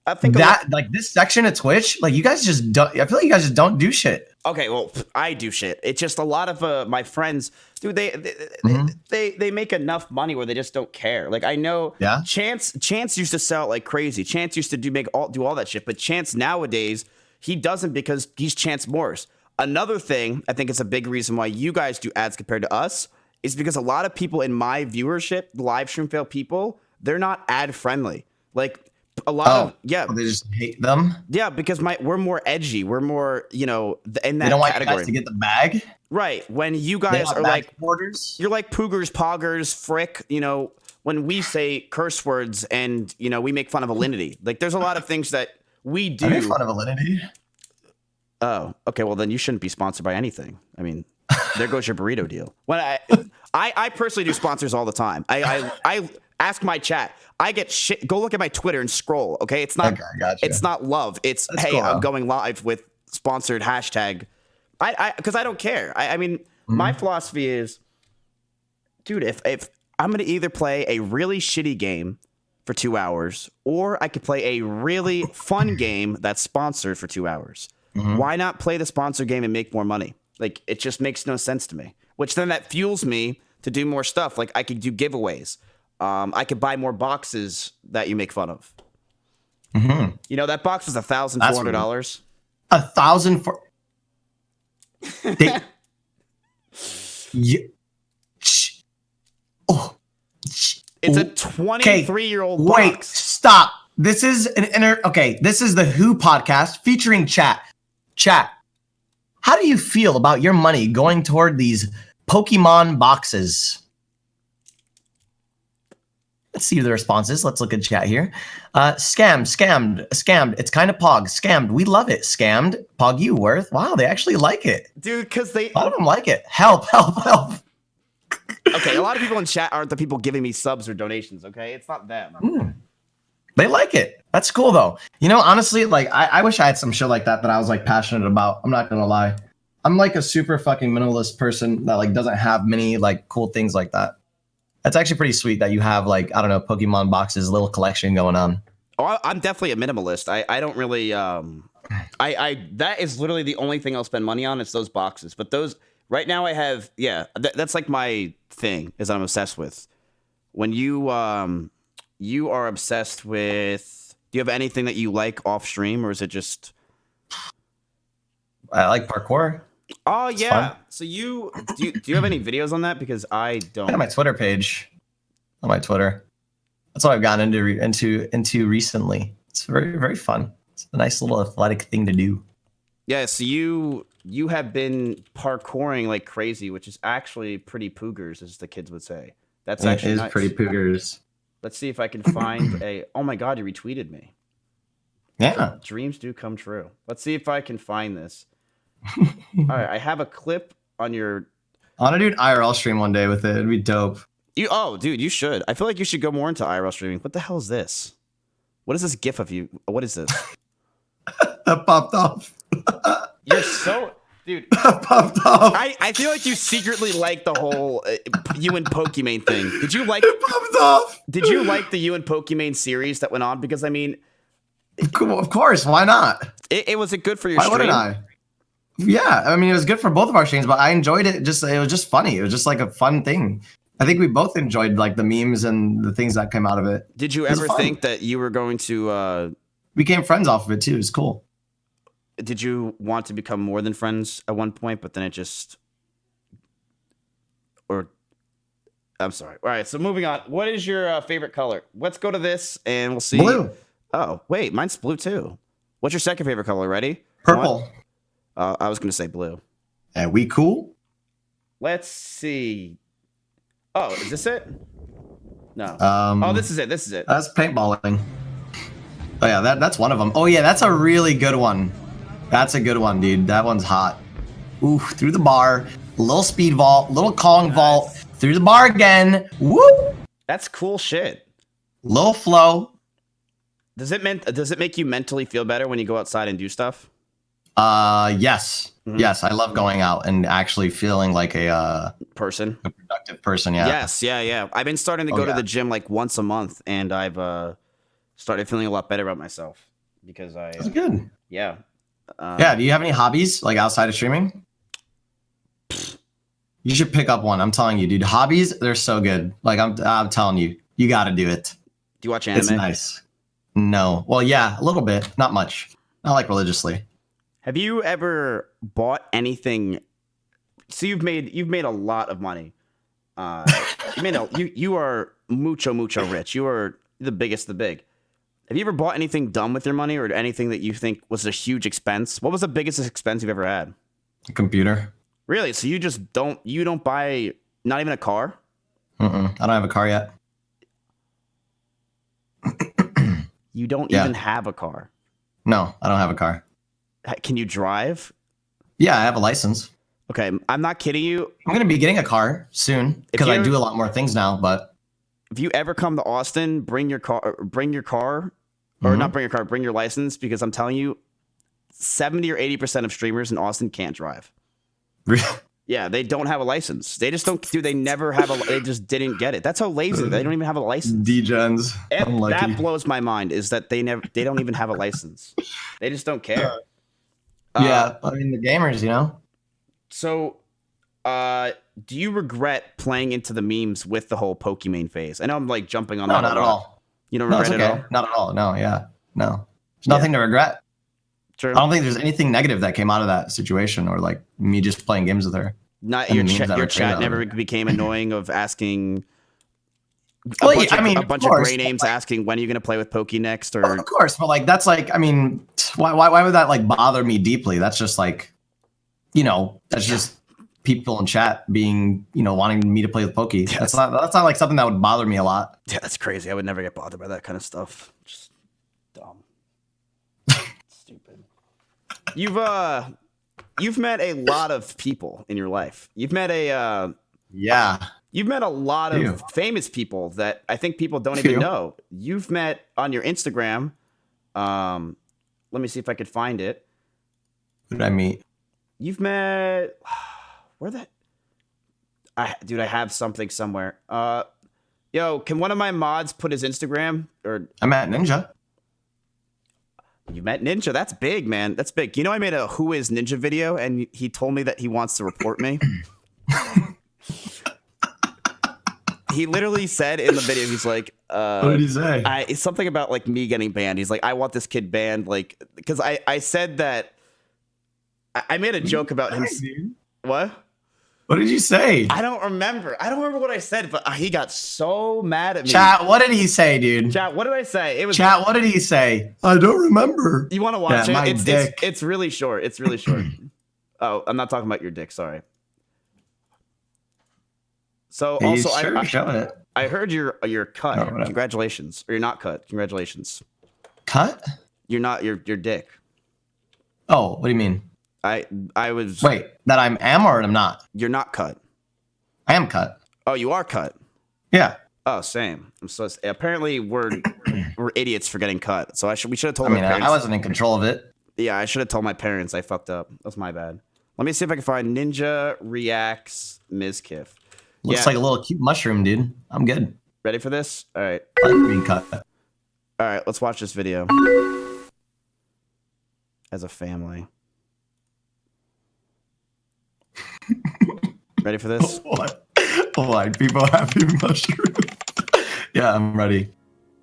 I think
that like this section of Twitch, like you guys just don't. I feel like you guys just don't do shit.
Okay, well, I do shit. It's just a lot of my friends, dude. They make enough money where they just don't care. Like I know,
yeah.
Chance used to sell it like crazy. Chance used to do all that shit. But Chance nowadays he doesn't because he's Chance Morris. Another thing I think is a big reason why you guys do ads compared to us is because a lot of people in my viewership, live stream fail people, they're not ad friendly. Like. A lot of
they just hate them.
Yeah, because we're more edgy. We're more, in that category.
They don't want you guys to get the bag,
right? When you guys are like supporters, you're like poogers, poggers, frick. When we say curse words and we make fun of alinity. Like, there's a lot of things that we do.
I make fun of alinity.
Oh, okay. Well, then you shouldn't be sponsored by anything. I mean, there goes your burrito deal. When I personally do sponsors all the time. I ask my chat. I get shit. Go look at my Twitter and scroll. Okay, it's not. Okay, gotcha. It's not love. It's That's cool, I'm going live with sponsored hashtag. Because I don't care. I mean, my philosophy is, dude, if I'm gonna either play a really shitty game for 2 hours, or I could play a really fun game that's sponsored for 2 hours. Why not play the sponsored game and make more money? Like, it just makes no sense to me. Which then that fuels me to do more stuff. Like, I could do giveaways. I could buy more boxes that you make fun of. That box was $1,400.
$1,000 for.
It's a 23-year-old box.
Wait, stop. This is This is the Who podcast featuring chat. Chat. How do you feel about your money going toward these Pokemon boxes? Let's see the responses. Let's look at chat here. Scammed. It's kind of pog. Scammed. We love it. Scammed. Pog you worth. Wow, they actually like it.
Dude, because a
lot of them like it. Help.
Okay, a lot of people in chat aren't the people giving me subs or donations, okay? It's not them.
They like it. That's cool, though. Honestly, like, I wish I had some shit like that I was, like, passionate about. I'm not gonna lie. I'm, like, a super fucking minimalist person that, like, doesn't have many, like, cool things like that. That's actually pretty sweet that you have, like, I don't know, Pokemon boxes, little collection going on.
Oh, I'm definitely a minimalist. I don't really, that is literally the only thing I'll spend money on is those boxes. But those, right now I have, that's like my thing is I'm obsessed with. When you are obsessed with, do you have anything that you like off stream or is it just?
I like parkour.
Oh yeah. Fun. So do you have any videos on that? Because I don't.
I have my Twitter page. On my Twitter. That's what I've gotten into recently. It's very, very fun. It's a nice little athletic thing to do.
Yeah, so you have been parkouring like crazy, which is actually pretty poogers, as the kids would say. That's actually
it is
nice.
Pretty poogers.
Let's see if I can find a. Oh my God, you retweeted me.
Yeah.
Dreams do come true. Let's see if I can find this. All right, I have a clip on your.
I want to do an IRL stream one day with it. It'd be dope.
Dude, you should. I feel like you should go more into IRL streaming. What the hell is this? What is this GIF of you? What is this?
That popped off.
You're so. Dude,
popped off.
I feel like you secretly like the whole you and Pokimane thing. Did you like?
It popped off.
Did you like the you and Pokimane series that went on? Because I mean,
of course, why not?
Was it good for your
why
stream?
Wouldn't I? Yeah, I mean, it was good for both of our streams, but I enjoyed it. It was just funny. It was just like a fun thing. I think we both enjoyed like the memes and the things that came out of it.
Did you ever think that you were going to?
We became friends off of it too. It was cool.
did you want to become more than friends at one point, but then it just, or, I'm sorry. All right, so moving on. What is your favorite color? Let's go to this and we'll see.
Blue.
Oh, wait, mine's blue too. What's your second favorite color? Ready?
Purple.
I was going to say blue.
And we cool?
Let's see. Oh, is this it? No. Oh, this is it. This is it.
That's paintballing. Oh yeah, that's one of them. Oh yeah, that's a really good one. That's a good one, dude. That one's hot. Ooh, through the bar, little speed vault, little Kong vault, through the bar again. Woo!
That's cool shit.
Little flow.
Does it make you mentally feel better when you go outside and do stuff?
Yes.
Mm-hmm.
Yes, I love going out and actually feeling like a
Person.
productive person, yeah.
Yes, yeah. I've been starting to go to the gym like once a month, and I've started feeling a lot better about myself because
That's good.
yeah.
Yeah, do you have any hobbies like outside of streaming? You should pick up one. I'm telling you, dude. Hobbies, they're so good. Like I'm telling you, you got to do it.
Do you watch anime?
It's nice. No. Well, yeah, a little bit, not much. Not like religiously.
Have you ever bought anything? So you've made a lot of money. You are mucho rich. You are the biggest of the big. Have you ever bought anything dumb with your money or anything that you think was a huge expense? What was the biggest expense you've ever had?
A computer.
Really? So you just don't buy not even a car?
I don't have a car yet.
You don't even have a car.
No, I don't have a car.
Can you drive?
Yeah, I have a license.
Okay, I'm not kidding you.
I'm going to be getting a car soon because I do a lot more things now, but
if you ever come to Austin, bring your car, or not bring your car, bring your license, because I'm telling you, 70 or 80% of streamers in Austin can't drive. Yeah, they don't have a license. They just don't they never have they just didn't get it. That's how lazy they don't even have a license.
D-gens.
That blows my mind is that they don't even have a license. They just don't care.
Yeah, I mean the gamers, you know.
So, do you regret playing into the memes with the whole Pokemon phase? I know I'm like jumping on that.
No, not at all.
You don't regret it at all?
Not at all. No, yeah. No. There's nothing to regret.
True.
I don't think there's anything negative that came out of that situation or like me just playing games with her.
Not your chat never became annoying of asking a bunch of gray names asking when are you going to play with Pokey next, or
of course, but like that's like, I mean, why would that like bother me deeply? That's just like, you know, that's just people in chat being, you know, wanting me to play with Pokey. Yeah, that's not like something that would bother me a lot.
Yeah, that's crazy. I would never get bothered by that kind of stuff. Just dumb. Stupid. You've met a lot of people in your life. You've met a lot of famous people that I think people don't even know. You've met on your Instagram. Let me see if I could find it.
Who did I meet?
You've met I have something somewhere. Yo, can one of my mods put his Instagram? Or
I met Ninja.
You met Ninja? That's big, man. That's big. You know, I made a Who Is Ninja video, and he told me that he wants to report me. He literally said in the video, he's like,
what did he say?
It's something about like me getting banned. He's like, I want this kid banned, like, because I said that I made a joke about him.
Dude.
What?
What did you say?
I don't remember what I said, but he got so mad at me.
Chat, what did he say, dude?
Chat, what did I say? It was
Chat, what did he say? I don't remember.
You want to watch
my
it?
dick.
It's really short. It's really short. Oh, I'm not talking about your dick. Sorry. So also, I heard you're cut.
Oh,
Congratulations. Or you're not cut. Congratulations.
Cut?
You're not your dick.
Oh, what do you mean?
I was.
Wait, that I am or I'm not?
You're not cut.
I am cut.
Oh, you are cut.
Yeah.
Oh, same. I'm so apparently we're idiots for getting cut. So we should have told
I
my parents.
I wasn't in control of it.
Yeah, I should have told my parents. I fucked up. That's my bad. Let me see if I can find Ninja Reacts Mizkif.
Looks like a little cute mushroom, dude. I'm good.
Ready for this? All right.
I like being cut.
All right, let's watch this video. As a family. Ready for this?
What? White people happy mushroom. Yeah, I'm ready.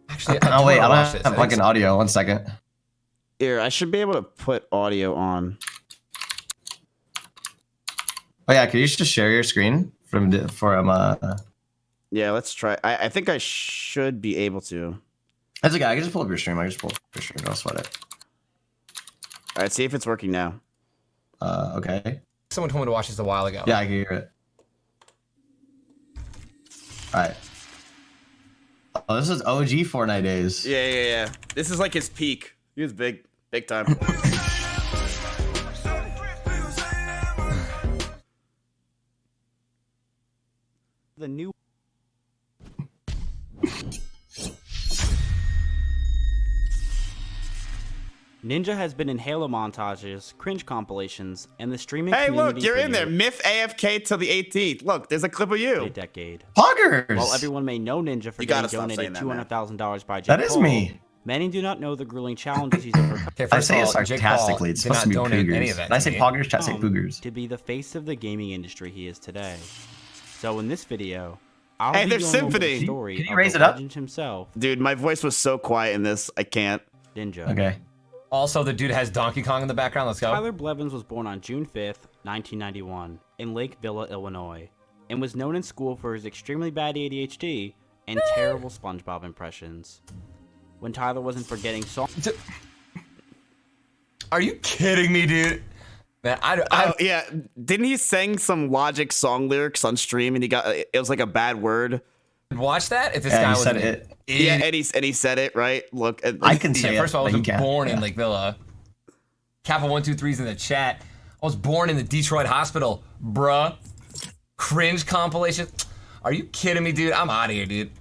Actually,
oh wait, I don't have fucking audio. 1 second.
Here, I should be able to put audio on.
Oh yeah, can you just share your screen
Yeah, let's try. I think I should be able to.
That's okay. I can just pull up your stream. I can just pull up your stream. Don't sweat it.
All right, see if it's working now.
Okay.
Someone told me to watch this a while ago.
Yeah, I can hear it. All right. Oh, this is OG Fortnite days.
Yeah. This is like his peak. He was big time. The new. Ninja has been in Halo montages, cringe compilations, and the streaming community. Hey, look, you're in there. Myth AFK till the 18th. Look, there's a clip of you. A decade.
Poggers.
While everyone may know Ninja for getting donated $200,000 by Jake
That is
Paul,
me.
many do not know the grueling challenges he's overcome.
Okay,
I
first
say
of
it
all, Jake
sarcastically.
Paul
It's
did
supposed to
not
be
donate any
poogers.
of that
When I
to
say
me.
poggers, chat say poogers.
To be the face of the gaming industry he is today. So in this video, I'll
Hey,
be
there's
going over
Symphony.
the story
Can you
of
raise
the
it up?
legend himself. Dude, my voice was so quiet in this, I can't. Ninja.
Okay.
Also, the dude has Donkey Kong in the background. Let's go.
Tyler Blevins was born on June 5th, 1991, in Lake Villa, Illinois, and was known in school for his extremely bad ADHD and terrible SpongeBob impressions. When Tyler wasn't forgetting songs.
Are you kidding me, dude? Man,
Oh, yeah. Didn't he sing some Logic song lyrics on stream and it was like a bad word?
watch that if this
Yeah,
guy
he
was
said
an
it.
Yeah, and he said it, right? Look.
I can say
First of all, I
it, but he
was
can't.
born in
Yeah.
Lake Villa. Kappa 123's in the chat. I was born in the Detroit hospital, bruh. Cringe compilation. Are you kidding me, dude? I'm out of here, dude.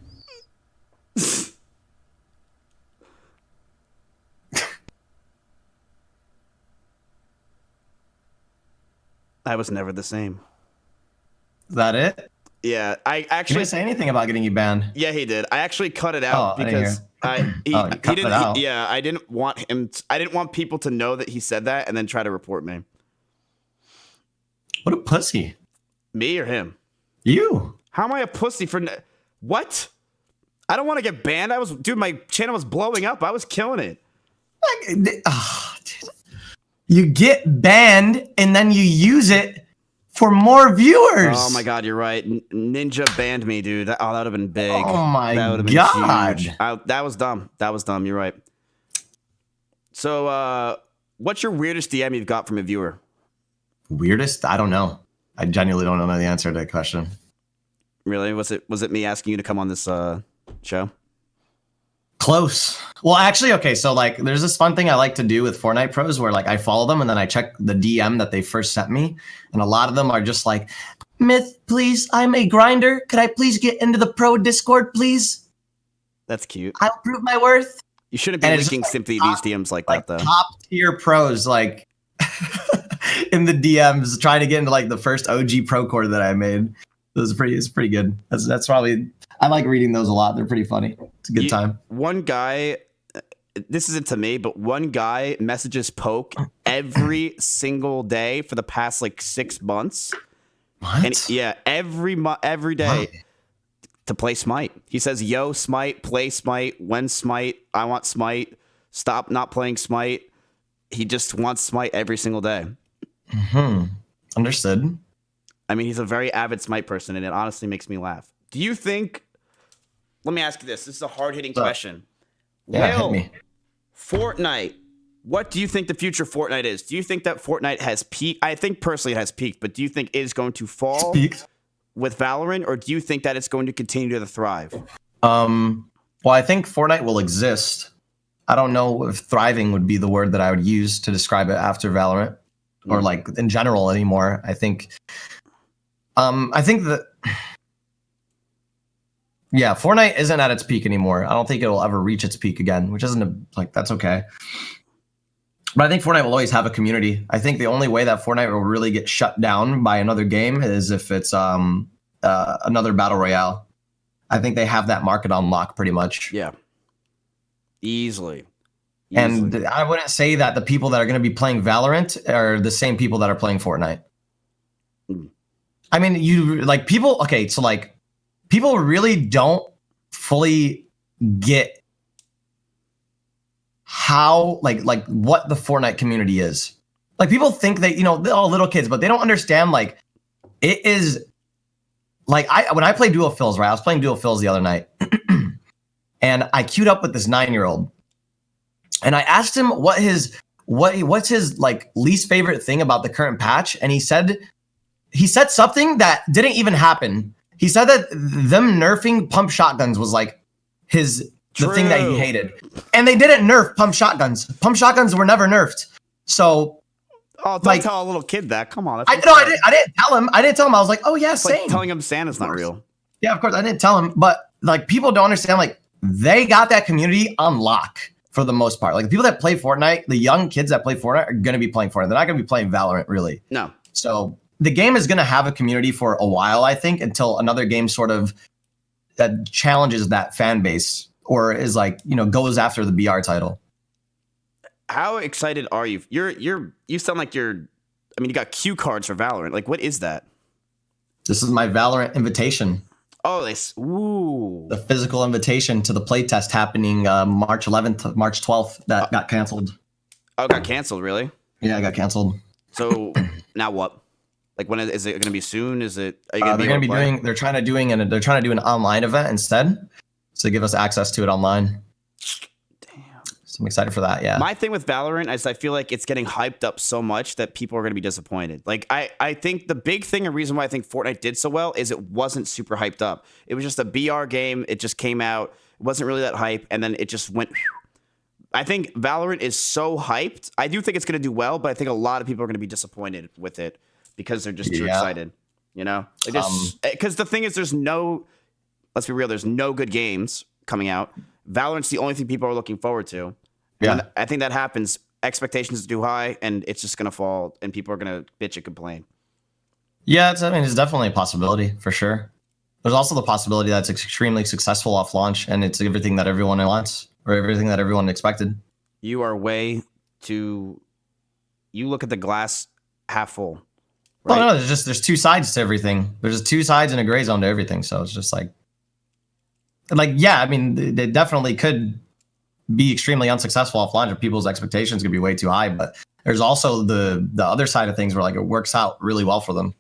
I was never the same.
Is that it?
Yeah, I
He
actually.
didn't say anything about getting you banned.
Yeah, he did. I actually cut it out
Oh, I didn't
because
hear.
he
Oh, you cut
didn't.
it out?
Yeah, I didn't want him. I didn't want people to know that he said that and then try to report me.
What a pussy.
Me or him?
You.
How am I a pussy for what? I don't want to get banned. Dude, my channel was blowing up. I was killing it.
Dude. You get banned and then you use it for more viewers.
Oh my god, you're right. Ninja banned me, dude. That would have been big.
Oh my
that would've been
God.
huge. That was dumb. That was dumb. You're right. So, what's your weirdest DM you've got from a viewer?
Weirdest? I don't know. I genuinely don't know the answer to that question.
Really? Was it me asking you to come on this show?
Close. Well, actually, okay. So like, there's this fun thing I like to do with Fortnite pros where like I follow them and then I check the DM that they first sent me, and a lot of them are just like, "Myth, please, I'm a grinder. Could I please get into the pro Discord, please?
That's cute.
I'll prove my worth."
You shouldn't be
And it's
linking
just,
simply
like,
these DMs like
Like
that, though.
top tier pros, like in the DMs, trying to get into like the first OG pro core that I made. It's pretty good. That's probably, I like reading those a lot. They're pretty funny. It's a good time.
One guy, this isn't to me, but one guy messages Poke every single day for the past like 6 months.
What?
And yeah, every day
Why?
to play Smite. He says, "Yo, Smite, play Smite. When Smite, I want Smite. Stop not playing Smite." He just wants Smite every single day.
Understood.
I mean, he's a very avid Smite person, and it honestly makes me laugh. Do you think? Let me ask you this. This is a hard-hitting question.
Yeah,
Will
hit me.
Fortnite, what do you think the future of Fortnite is? Do you think that Fortnite has peaked? I think personally it has peaked, but do you think it is going to fall
Speak.
with Valorant, or do you think that it's going to continue to thrive?
Well, I think Fortnite will exist. I don't know if thriving would be the word that I would use to describe it after Valorant, or like in general anymore. I think that, yeah, Fortnite isn't at its peak anymore. I don't think it'll ever reach its peak again, which isn't that's okay. But I think Fortnite will always have a community. I think the only way that Fortnite will really get shut down by another game is if it's another battle royale. I think they have that market on lock pretty much.
Yeah, easily.
And I wouldn't say that the people that are going to be playing Valorant are the same people that are playing Fortnite. I mean, you like people. Okay, so like people really don't fully get how like what the Fortnite community is. Like people think that, you know, they're all little kids, but they don't understand like it is like when I play Duo Fills, right? I was playing Duo Fills the other night and I queued up with this 9-year-old and I asked him what's his like least favorite thing about the current patch, and he said something that didn't even happen. He said that them nerfing pump shotguns was like the thing that he hated. And they didn't nerf pump shotguns. Pump shotguns were never nerfed. So
Oh, don't tell a little kid that. Come on.
I didn't tell him. I was like, oh yeah,
it's
same.
like telling him Santa's not real.
Yeah, of course. I didn't tell him, but like people don't understand, like they got that community on lock for the most part. Like the people that play Fortnite, the young kids that play Fortnite are gonna be playing Fortnite. They're not gonna be playing Valorant, really.
No.
So the game is gonna have a community for a while, I think, until another game sort of that challenges that fan base or is like, you know, goes after the BR title.
How excited are you? You sound like you got cue cards for Valorant. Like, what is that?
This is my Valorant invitation.
Oh, ooh.
The physical invitation to the playtest happening March 11th, March 12th that got canceled.
Oh, it got canceled, really?
Yeah, it got canceled.
So now what? Like, when is it going to be soon? Is it? Are you gonna
they're going to be doing? They're trying to do an online event instead, to give us access to it online. I'm excited for that, yeah.
My thing with Valorant is I feel like it's getting hyped up so much that people are going to be disappointed. Like, I think the big thing and reason why I think Fortnite did so well is it wasn't super hyped up. It was just a BR game. It just came out. It wasn't really that hype, and then it just went. I think Valorant is so hyped. I do think it's going to do well, but I think a lot of people are going to be disappointed with it because they're just too excited, you know? Because the thing is, let's be real, there's no good games coming out. Valorant's the only thing people are looking forward to.
Yeah.
And I think that happens. Expectations are too high, and it's just going to fall, and people are going to bitch and complain.
Yeah, it's definitely a possibility, for sure. There's also the possibility that it's extremely successful off launch, and it's everything that everyone wants, or everything that everyone expected.
You are you look at the glass half full. Right?
Well, no, there's two sides to everything. There's just two sides and a gray zone to everything, so it's just like, yeah, I mean, they definitely could be extremely unsuccessful off launch if people's expectations could be way too high, but there's also the other side of things where like it works out really well for them,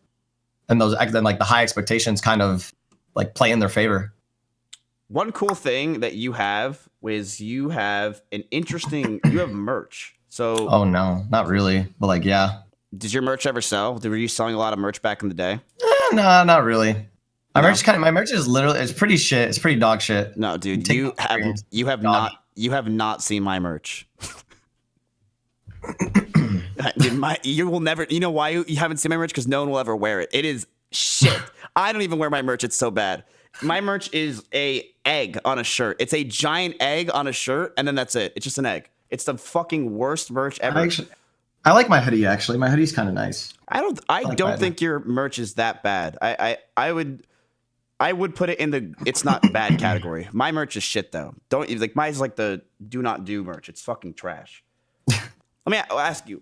and then like the high expectations kind of like play in their favor.
One cool thing that you have is you have merch. So
oh no, not really, but like yeah.
Did your merch ever sell? Were you selling a lot of merch back in the day?
No, not really. My merch is literally, it's pretty shit. It's pretty dog shit.
No, dude, you have not seen my merch. You will never. You know why you haven't seen my merch? Because no one will ever wear it. It is shit. I don't even wear my merch. It's so bad. My merch is a egg on a shirt. It's a giant egg on a shirt, and then that's it. It's just an egg. It's the fucking worst merch ever.
I like my hoodie actually. My hoodie's kind of nice.
I don't think your merch is that bad. I would put it in the it's not bad category. My merch is shit though. Mine's like the do not do merch. It's fucking trash. I'll ask you,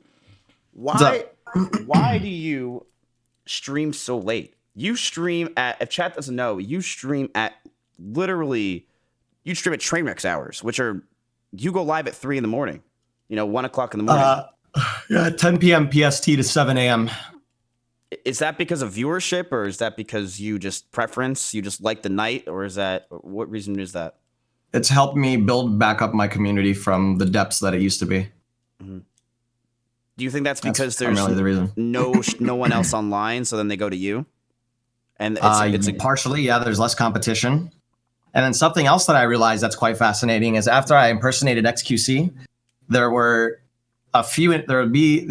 why do you stream so late? You stream if chat doesn't know, you stream at Trainwreck's hours, which are you go live at 3 a.m. 1 o'clock in the morning.
Yeah, 10 p.m. PST to 7 a.m.
Is that because of viewership, or is that because you just like the night, or what reason is that?
It's helped me build back up my community from the depths that it used to be.
Mm-hmm. Do you think that's because there's
the reason.
no one else online, so then they go to you? And it's
partially, yeah, there's less competition. And then something else that I realized that's quite fascinating is after I impersonated XQC, there would be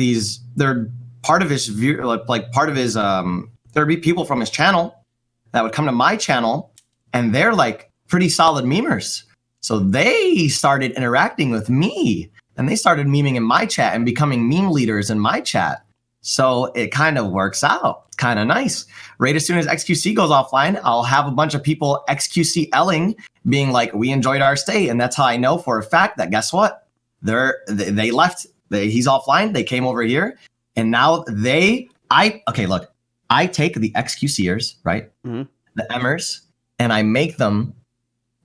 people from his channel that would come to my channel, and they're like pretty solid memers. So they started interacting with me, and they started memeing in my chat and becoming meme leaders in my chat. So it kind of works out. It's kind of nice. Right as soon as XQC goes offline, I'll have a bunch of people XQC-Ling being like, we enjoyed our stay. And that's how I know for a fact that guess what? They left. He's offline. They came over here. And now I take the XQCers, right? Mm-hmm. The Emmers, and I make them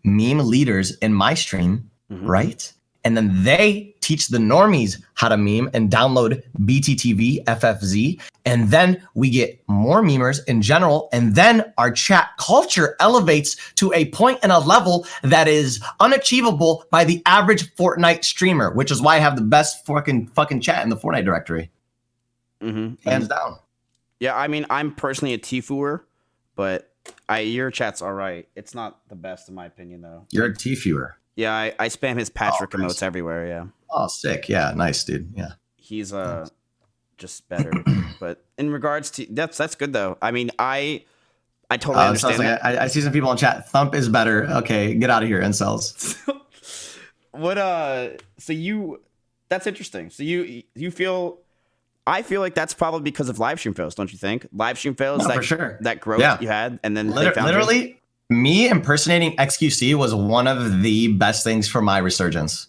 meme leaders in my stream, mm-hmm. right? and then they teach the normies how to meme and download BTTV, FFZ, and then we get more memers in general, and then our chat culture elevates to a point and a level that is unachievable by the average Fortnite streamer, which is why I have the best fucking chat in the Fortnite directory. Hands down.
Yeah, I mean, I'm personally a Tfuer, but your chat's all right. It's not the best in my opinion, though.
You're a Tfuer.
Yeah, I spam his Patrick
nice.
emotes everywhere. Yeah.
Oh, sick. Yeah, nice, dude. Yeah.
He's just better. But in regards to that's good though. I mean, I totally understand.
Like I see some people in chat. Thump is better. Okay, get out of here, incels.
What so that's interesting. So you feel, I feel like that's probably because of live stream fails, don't you think? Live stream fails,
for sure.
That growth you had, and then
literally me impersonating XQC was one of the best things for my resurgence.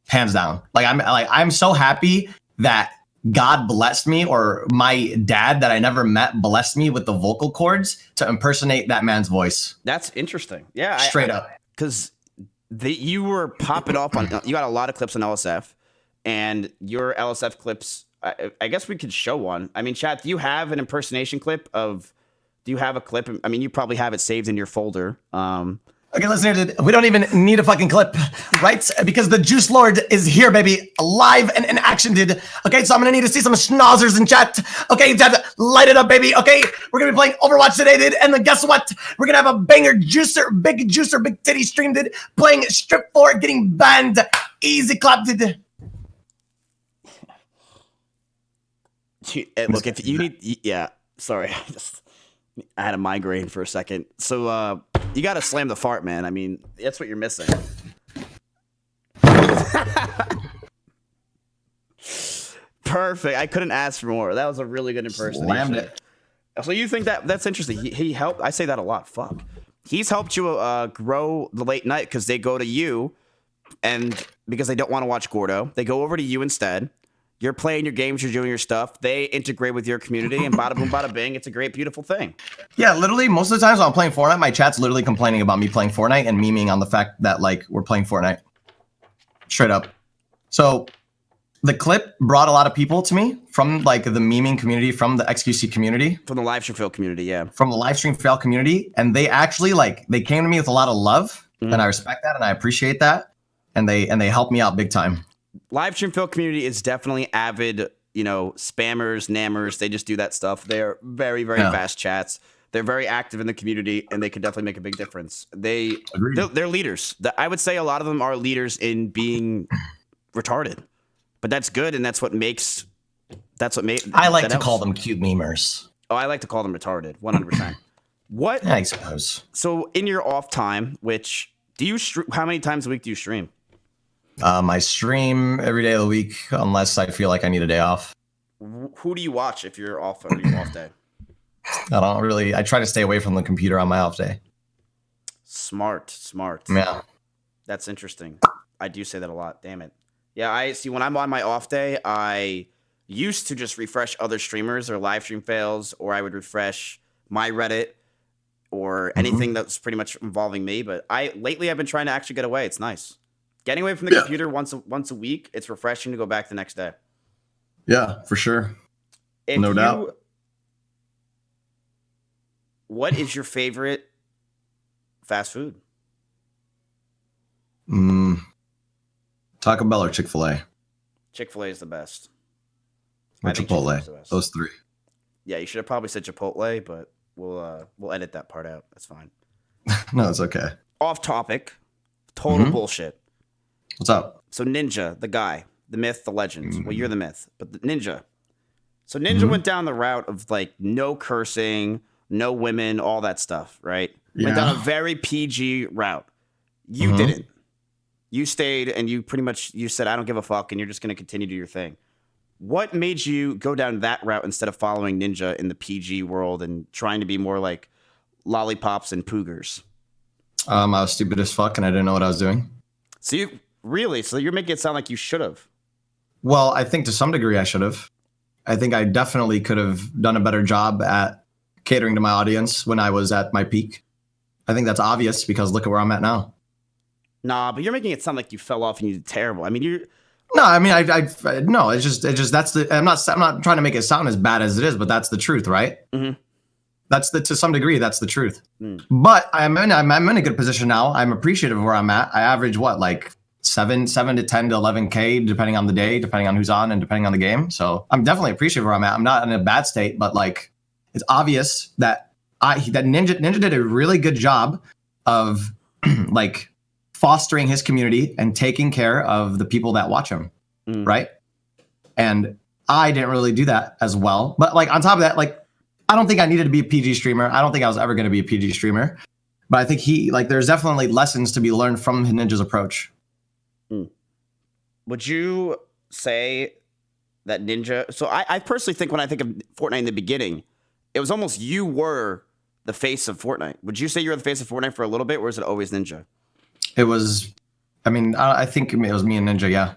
Hands down. I'm so happy that God blessed me, or my dad that I never met blessed me with the vocal cords to impersonate that man's voice.
That's interesting. Yeah.
Straight up.
Because you were popping off on, you got a lot of clips on LSF, and your LSF clips, I guess we could show one. I mean, chat, do you have an impersonation clip of, do you have a clip? I mean, you probably have it saved in your folder.
Okay, listeners, we don't even need a fucking clip, right? Because the Juice Lord is here, baby, live and in action, dude. Okay, so I'm gonna need to see some schnauzers in chat. Okay, chat, light it up, baby. Okay, we're gonna be playing Overwatch today, dude. And then guess what? We're gonna have a banger big titty stream, dude. Playing Strip 4, getting banned. Easy clap, dude.
Look, if you need, yeah, sorry. I had a migraine for a second. So you got to slam the fart, man. I mean, that's what you're missing. Perfect. I couldn't ask for more. That was a really good impersonation.
Slammed it.
So you think that's interesting? He helped. I say that a lot. Fuck. He's helped you grow the late night because they go to you, and because they don't want to watch Gordo, they go over to you instead. You're playing your games, you're doing your stuff. They integrate with your community, and bada boom, bada bing. It's a great, beautiful thing.
Yeah, literally, most of the times when I'm playing Fortnite, my chat's literally complaining about me playing Fortnite and memeing on the fact that, like, we're playing Fortnite. Straight up. So the clip brought a lot of people to me from, like, the memeing community, from the XQC community.
From the live stream fail community, yeah.
From the live stream fail community. And they actually, like, they came to me with a lot of love, and I respect that, and I appreciate that. And they helped me out big time.
Live stream fail community is definitely avid, spammers, nammers. They just do that stuff. They're very, very fast chats. They're very active in the community, and they can definitely make a big difference. They're leaders. I would say a lot of them are leaders in being retarded, but that's good, and that's what makes.
I like to call them cute memers.
Oh, I like to call them retarded. 100%. What?
I suppose.
So in your off time, which do you? How many times a week do you stream?
I stream every day of the week unless I feel like I need a day off.
Who do you watch if you're off on your off day?
I try to stay away from the computer on my off day.
Smart.
Yeah.
That's interesting. I do say that a lot. Damn it. Yeah, I see. When I'm on my off day, I used to just refresh other streamers or live stream fails, or I would refresh my Reddit or anything that's pretty much involving me. But lately I've been trying to actually get away. It's nice. Getting away from the computer once a week, it's refreshing to go back the next day.
Yeah, for sure. No doubt.
What is your favorite fast food?
Taco Bell or Chick-fil-A?
Chick-fil-A is the best.
Or Chipotle. Those three.
Yeah, you should have probably said Chipotle, but we'll edit that part out. That's fine.
No, it's okay.
Off topic. Total bullshit.
What's up?
So Ninja, the guy, the myth, the legend. Well, you're the myth, but the Ninja. So Ninja went down the route of like no cursing, no women, all that stuff, right? Went down a very PG route. You didn't. You stayed and you said, I don't give a fuck, and you're just going to continue to do your thing. What made you go down that route instead of following Ninja in the PG world and trying to be more like lollipops and poogers?
I was stupid as fuck and I didn't know what I was doing.
So you're making it sound like you should have.
Well, I think to some degree I should have. I think I definitely could have done a better job at catering to my audience when I was at my peak. I think that's obvious because look at where I'm at now.
Nah, but you're making it sound like you fell off and you did terrible. I mean, you.
No, I mean, no. It's just that's the. I'm not trying to make it sound as bad as it is, but that's the truth, right?
Mm-hmm.
That's to some degree, that's the truth. But I'm in a good position now. I'm appreciative of where I'm at. I average what, like 7 to 10 to 11K, depending on the day, depending on who's on, and depending on the game. So I'm definitely appreciative of where I'm at. I'm not in a bad state, but like it's obvious that Ninja did a really good job of like fostering his community and taking care of the people that watch him, right? And I didn't really do that as well. But like on top of that, like I don't think I needed to be a PG streamer. I don't think I was ever going to be a PG streamer. But I think there's definitely lessons to be learned from Ninja's approach.
Would you say that Ninja? So I personally think when I think of Fortnite in the beginning, it was almost you were the face of Fortnite. Would you say you were the face of Fortnite for a little bit, or is it always Ninja?
It was, I mean, I think it was me and Ninja. Yeah,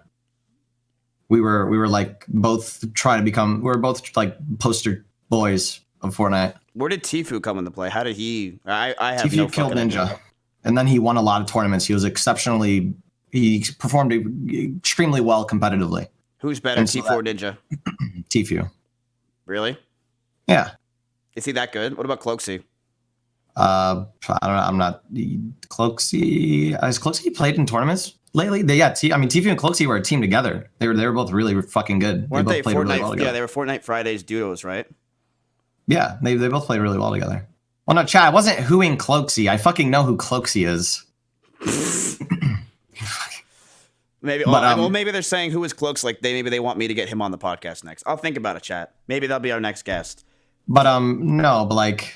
we were like both trying to become. We were both like poster boys of Fortnite.
Where did Tfue come into play? How did he? I have
Tfue
no
killed
fucking
Ninja,
idea.
and then he won a lot of tournaments. He was exceptionally. He performed extremely well competitively.
Who's better, Tfue or Ninja?
Tfue.
Really?
Yeah.
Is he that good? What about Cloaksy?
I don't know. I'm not Cloaksy. Has Cloaksy played in tournaments lately? Tfue and Cloaksy were a team together. They were both really fucking good.
Weren't
both
they
played
Fortnite?
really well together.
Yeah, they were Fortnite Fridays duos, right?
Yeah, they both played really well together. Well, no, Chad, I wasn't whoing Cloaksy. I fucking know who Cloaksy is.
Maybe. Well, maybe they're saying who is Cloaks. Like maybe they want me to get him on the podcast next. I'll think about it, chat. Maybe that'll be our next guest.
But Cloaksy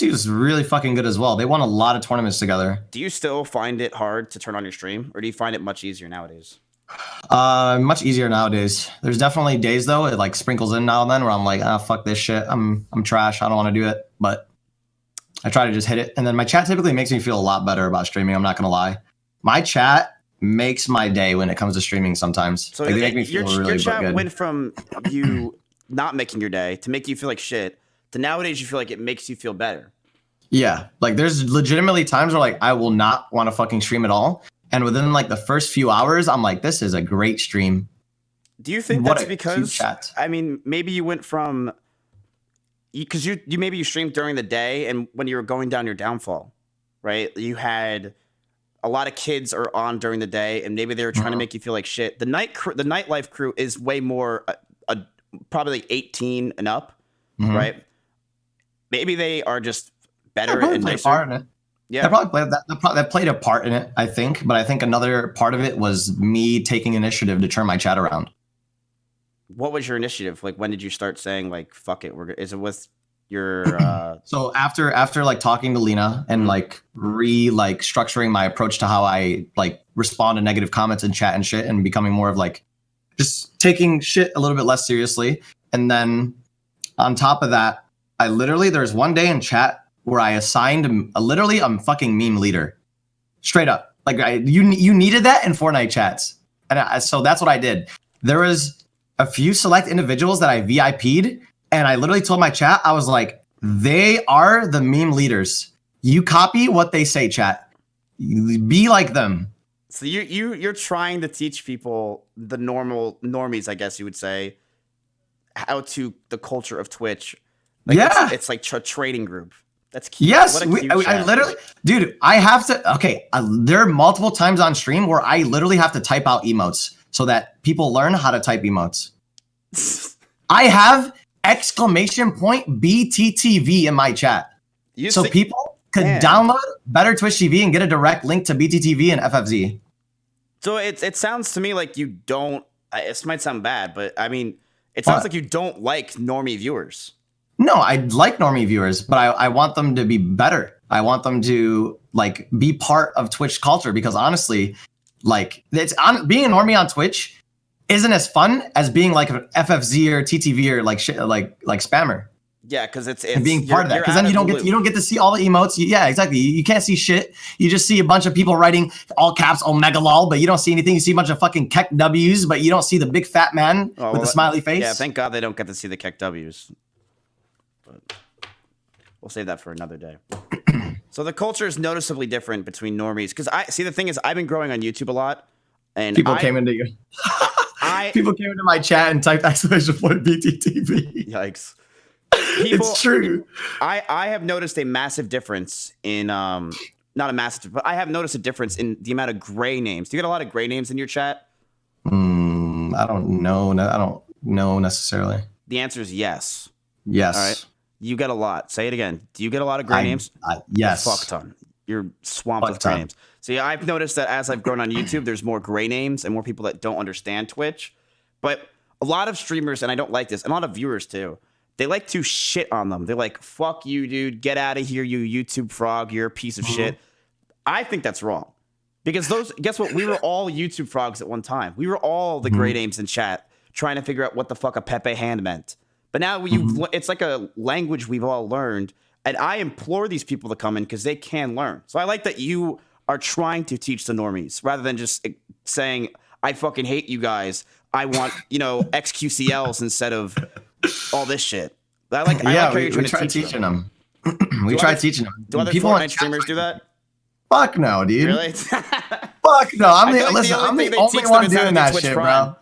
was really fucking good as well. They won a lot of tournaments together.
Do you still find it hard to turn on your stream, or do you find it much easier nowadays?
Much easier nowadays. There's definitely days though, it like sprinkles in now and then where I'm like, fuck this shit. I'm trash. I don't want to do it. But I try to just hit it. And then my chat typically makes me feel a lot better about streaming. I'm not gonna lie. My chat makes my day when it comes to streaming sometimes.
So
like, they make me feel really
your chat
good.
went from you not making your day to make you feel like shit to nowadays you feel like it makes you feel better.
Yeah, like there's legitimately times where like I will not want to fucking stream at all, and within like the first few hours, I'm like, this is a great stream.
Do you think
What
that's
a
because
cute chat.
I mean maybe you went from because you maybe you streamed during the day and when you were going down your downfall, right? You had a lot of kids are on during the day, and maybe they were trying to make you feel like shit. The nightlife crew is way more, probably 18 and up, right? Maybe they are just better and nicer.
Part in it.
Yeah,
That probably played that played a part in it, I think. But I think another part of it was me taking initiative to turn my chat around.
What was your initiative? Like, when did you start saying like, "Fuck it"? Is it with your?
So after like talking to Lena and like structuring my approach to how I like respond to negative comments in chat and shit, and becoming more of like just taking shit a little bit less seriously. And then on top of that, there's one day in chat where I assigned a fucking meme leader, straight up. Like you needed that in Fortnite chats, and so that's what I did. There was a few select individuals that I VIP'd. And I literally told my chat, I was like, they are the meme leaders. You copy what they say, chat. Be like them.
So you're trying to teach people, the normies, I guess you would say, how to the culture of Twitch. Like
Yeah.
it's like a trading group. That's cute.
Yes,
What a cute
I
chat.
literally, dude, I have to, okay, there are multiple times on stream where I literally have to type out emotes so that people learn how to type emotes. I have !BTTV in my chat. So people could download Better Twitch TV and get a direct link to BTTV and FFZ.
So it sounds to me like you don't, this might sound bad, but I mean, it sounds like you don't like normie viewers.
No, I like normie viewers, but I want them to be better. I want them to like be part of Twitch culture, because honestly, like being a normie on Twitch isn't as fun as being like an FFZ or TTV or like shit, like spammer.
Yeah, because it's
and being part of that, because then you don't get to see all the emotes. Yeah, exactly. You can't see shit. You just see a bunch of people writing all caps Omega lol, but you don't see anything. You see a bunch of fucking Keck W's, but you don't see the big fat man with the smiley face.
Yeah, thank God they don't get to see the Keck W's. But we'll save that for another day. So the culture is noticeably different between normies. Because I see the thing is, I've been growing on YouTube a lot, and
People came into you. People came into my chat and typed exclamation point BTTV.
Yikes.
It's true.
I have noticed a massive difference in not a massive, but I have noticed a difference in the amount of gray names. Do you get a lot of gray names in your chat?
I don't know. I don't know necessarily.
The answer is yes.
Yes.
All right. You get a lot. Say it again. Do you get a lot of gray names?
Yes.
Fuck ton. You're swamped with
ton.
gray names. So yeah, I've noticed that as I've grown on YouTube, there's more gray names and more people that don't understand Twitch. But a lot of streamers, and I don't like this, and a lot of viewers too, they like to shit on them. They're like, fuck you, dude. Get out of here, you YouTube frog. You're a piece of shit. I think that's wrong. Because guess what? We were all YouTube frogs at one time. We were all the gray names in chat trying to figure out what the fuck a Pepe hand meant. But now it's like a language we've all learned. And I implore these people to come in because they can learn. So I like that you are trying to teach the normies rather than just saying, I fucking hate you guys. I want, XQCLs instead of all this shit. I like how you're
we tried teaching them. We tried teaching them.
Do other
People
Fortnite streamers do that?
Fuck no, dude.
Really?
Fuck no. I'm the only one doing that shit, bro.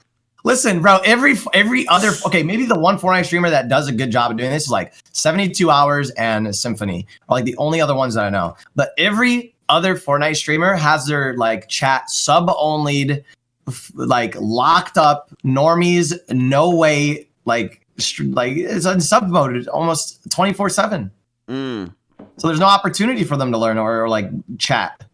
Listen, bro, every other, okay, maybe the one Fortnite streamer that does a good job of doing this is like 72 Hours and Symphony are like the only other ones that I know. But every other Fortnite streamer has their like chat sub-only'd, like locked up, normies, no way, like it's on sub mode almost 24/7. So there's no opportunity for them to learn or like chat.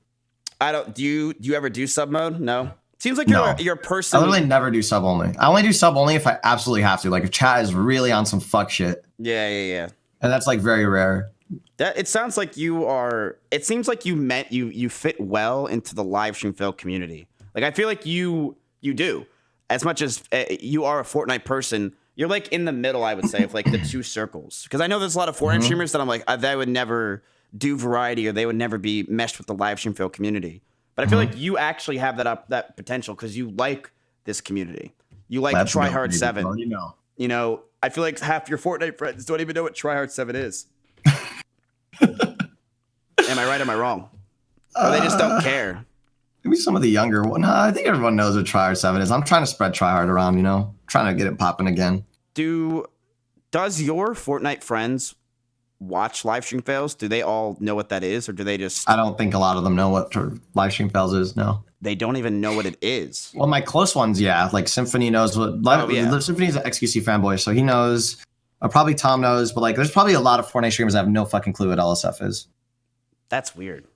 Do you ever do sub mode? No. Seems like you're a person.
I literally never do sub only. I only do sub only if I absolutely have to. Like if chat is really on some fuck shit.
Yeah.
And that's like very rare.
It sounds like you are. It seems like you fit well into the live stream fail community. Like I feel like you do. As much as you are a Fortnite person, you're like in the middle. I would say of like the two circles. Because I know there's a lot of Fortnite streamers that I'm like they would never do variety or they would never be meshed with the live stream fail community. But I feel like you actually have that potential because you like this community. You like Tryhard 7. I feel like half your Fortnite friends don't even know what Tryhard 7 is. Am I right? Am I wrong? Or they just don't care.
Maybe some of the younger one. I think everyone knows what Tryhard 7 is. I'm trying to spread Tryhard around, trying to get it popping again.
Does your Fortnite friends watch live stream fails? Do they all know what that is, or do they just?
I don't think a lot of them know what live stream fails is. No,
they don't even know what it is.
Well, my close ones, yeah, like Symphony knows what. Symphony's an XQC fanboy, so he knows. Probably Tom knows, but like, there's probably a lot of Fortnite streamers that have no fucking clue what LSF is.
That's weird.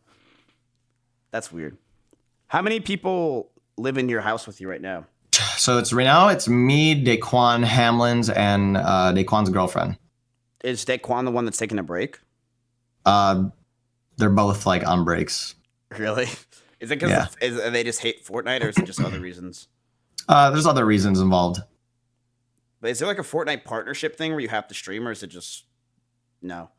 How many people live in your house with you right now?
So it's me, Daquan Hamlins, and Daquan's girlfriend.
Is Daquan the one that's taking a break?
They're both like on breaks.
Really? Is it because they just hate Fortnite, or is it just other reasons?
There's other reasons involved.
But is there like a Fortnite partnership thing where you have to stream, or is it just no?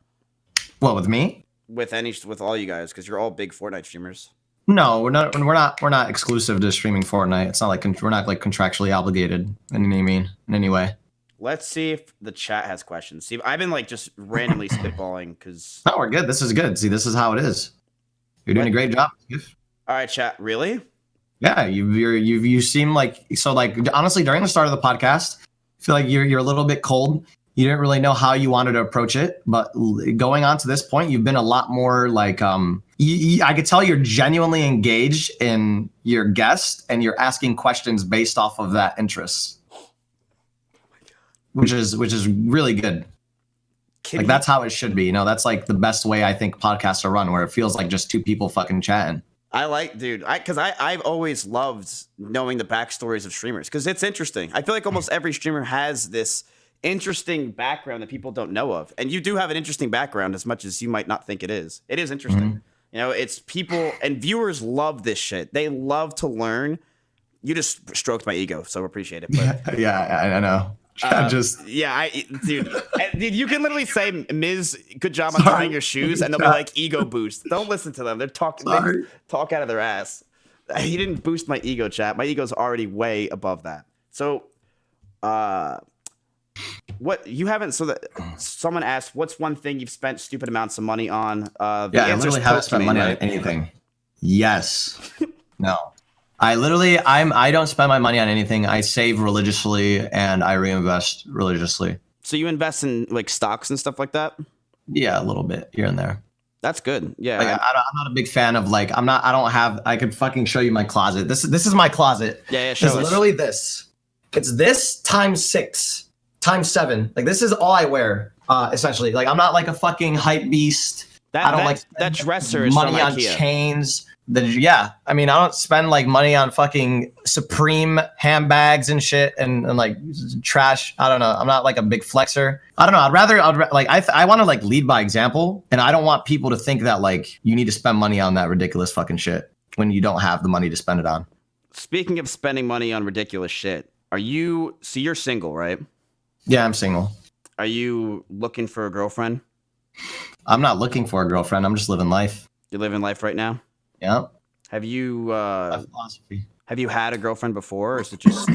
What, with me?
With all you guys, because you're all big Fortnite streamers.
No, we're not exclusive to streaming Fortnite. It's not like we're not like contractually obligated in any way.
Let's see if the chat has questions. See, I've been like just randomly spitballing because.
No, we're good. This is good. See, this is how it is. You're doing a great job.
All right, chat. Really?
Yeah, you seem like honestly during the start of the podcast, I feel like you're a little bit cold. You didn't really know how you wanted to approach it, but going on to this point, you've been a lot more like I could tell you're genuinely engaged in your guest and you're asking questions based off of that interest. Which is really good. That's how it should be. That's like the best way I think podcasts are run, where it feels like just two people fucking chatting.
I've always loved knowing the backstories of streamers because it's interesting. I feel like almost every streamer has this interesting background that people don't know of, and you do have an interesting background as much as you might not think it is. It is interesting. It's people and viewers love this shit. They love to learn. You just stroked my ego, so appreciate it. But,
yeah, I know.
Dude, you can literally say, "Miz, good job on tying your shoes," and they'll be like, "Ego boost." Don't listen to them. They talk out of their ass. He didn't boost my ego, chat. My ego's already way above that. So, what you haven't? So that someone asked, what's one thing you've spent stupid amounts of money on? The
I
answer's
literally haven't spent
Pokemon,
money
right?
on anything. Yes. No. I don't spend my money on anything. I save religiously and I reinvest religiously.
So you invest in like stocks and stuff like that?
Yeah, a little bit here and there.
That's good. Yeah.
Like, I'm not a big fan of like I could fucking show you my closet. This is my closet.
Yeah, show
It's
us.
literally this. It's this times 6 times 7. Like this is all I wear. Essentially, like I'm not like a fucking hype beast. I don't like
that dresser is
money
from
on
IKEA.
chains. Yeah, I mean, I don't spend like money on fucking Supreme handbags and shit and like trash. I don't know. I'm not like a big flexer. I don't know. I want to like lead by example, and I don't want people to think that like you need to spend money on that ridiculous fucking shit when you don't have the money to spend it on.
Speaking of spending money on ridiculous shit, so you're single, right?
Yeah, I'm single.
Are you looking for a girlfriend?
I'm not looking for a girlfriend. I'm just living life.
You're living life right now?
Yeah.
Have you
My philosophy.
have you had a girlfriend before, or is it just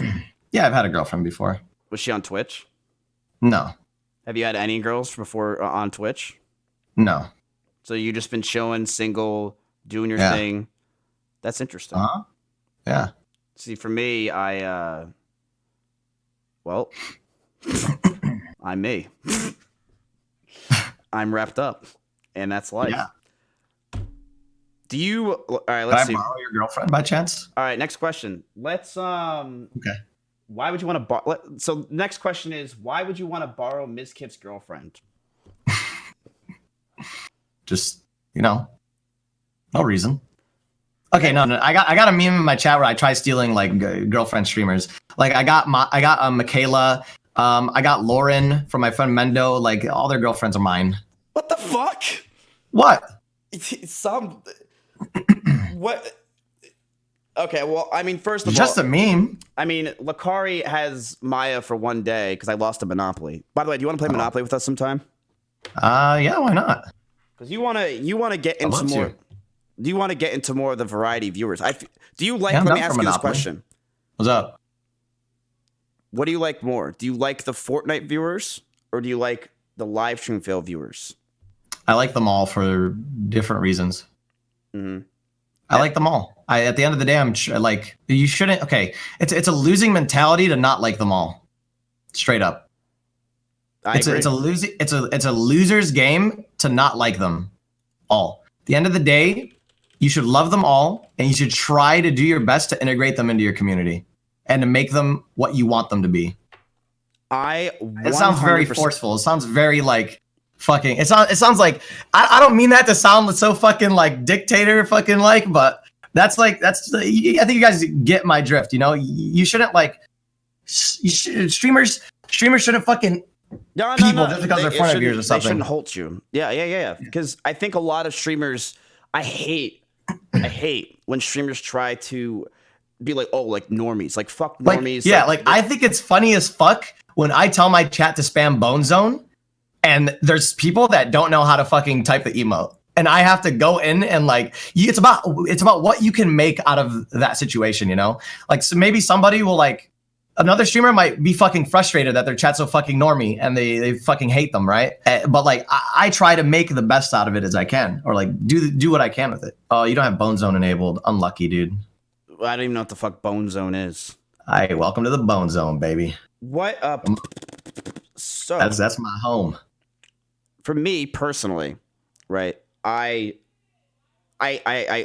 Yeah, I've had a girlfriend before.
was she on Twitch?
No.
Have you had any girls before on Twitch?
No.
So you just been chilling, single, doing your
Yeah.
thing. That's interesting.
Uh-huh. Yeah.
See, for me, well, I'm me. I'm wrapped up, and that's life.
Yeah.
Do you? All right,
Can
let's
I
see.
borrow your girlfriend by chance?
All right, next question. Let's
Okay.
Why would you want to borrow? So next question is, why would you want to borrow Mizkif's girlfriend?
Just, no reason. Okay, no. I got a meme in my chat where I try stealing like girlfriend streamers. Like I got Michaela, I got Lauren from my friend Mendo. Like all their girlfriends are mine.
What the fuck?
What?
What? Okay, well, I mean, first of
Just
all,
a meme.
I mean, Lakari has Maya for one day because I lost a Monopoly. By the way, do you want to play Monopoly with us sometime?
Yeah, why not?
Because you want to get into
love
more.
to.
Do you want to get into more of the variety of viewers? Do you like?
Yeah, I'm
let me
down for
ask you this
Monopoly.
question.
What's up?
What do you like more? Do you like the Fortnite viewers or do you like the live stream fail viewers?
I like them all for different reasons.
Mm-hmm.
I like them all. At the end of the day, like you shouldn't. Okay, it's a losing mentality to not like them all. Straight up. It's a loser's game to not like them all. At the end of the day, you should love them all, and you should try to do your best to integrate them into your community and to make them what you want them to be. It sounds very forceful. It sounds very like fucking. It sounds like I don't mean that to sound so fucking like dictator fucking like, but that's I think you guys get my drift. You know, you shouldn't like streamers shouldn't fucking people just because they're front of yours or
They
something.
shouldn't halt you. Yeah. Because I think a lot of streamers, I hate when streamers try to be like, oh, like normies, like fuck normies.
I think it's funny as fuck when I tell my chat to spam Bone Zone, and there's people that don't know how to fucking type the emote, and I have to go in and like, it's about what you can make out of that situation, you know? Like, so maybe somebody will like. Another streamer might be fucking frustrated that their chat's so fucking normie and they fucking hate them, right? But like, I try to make the best out of it as I can, or like do what I can with it. Oh, you don't have Bone Zone enabled. Unlucky, dude.
I don't even know what the fuck Bone Zone is.
Hi, welcome to the Bone Zone, baby.
What up? So
That's my home.
for me personally, right? I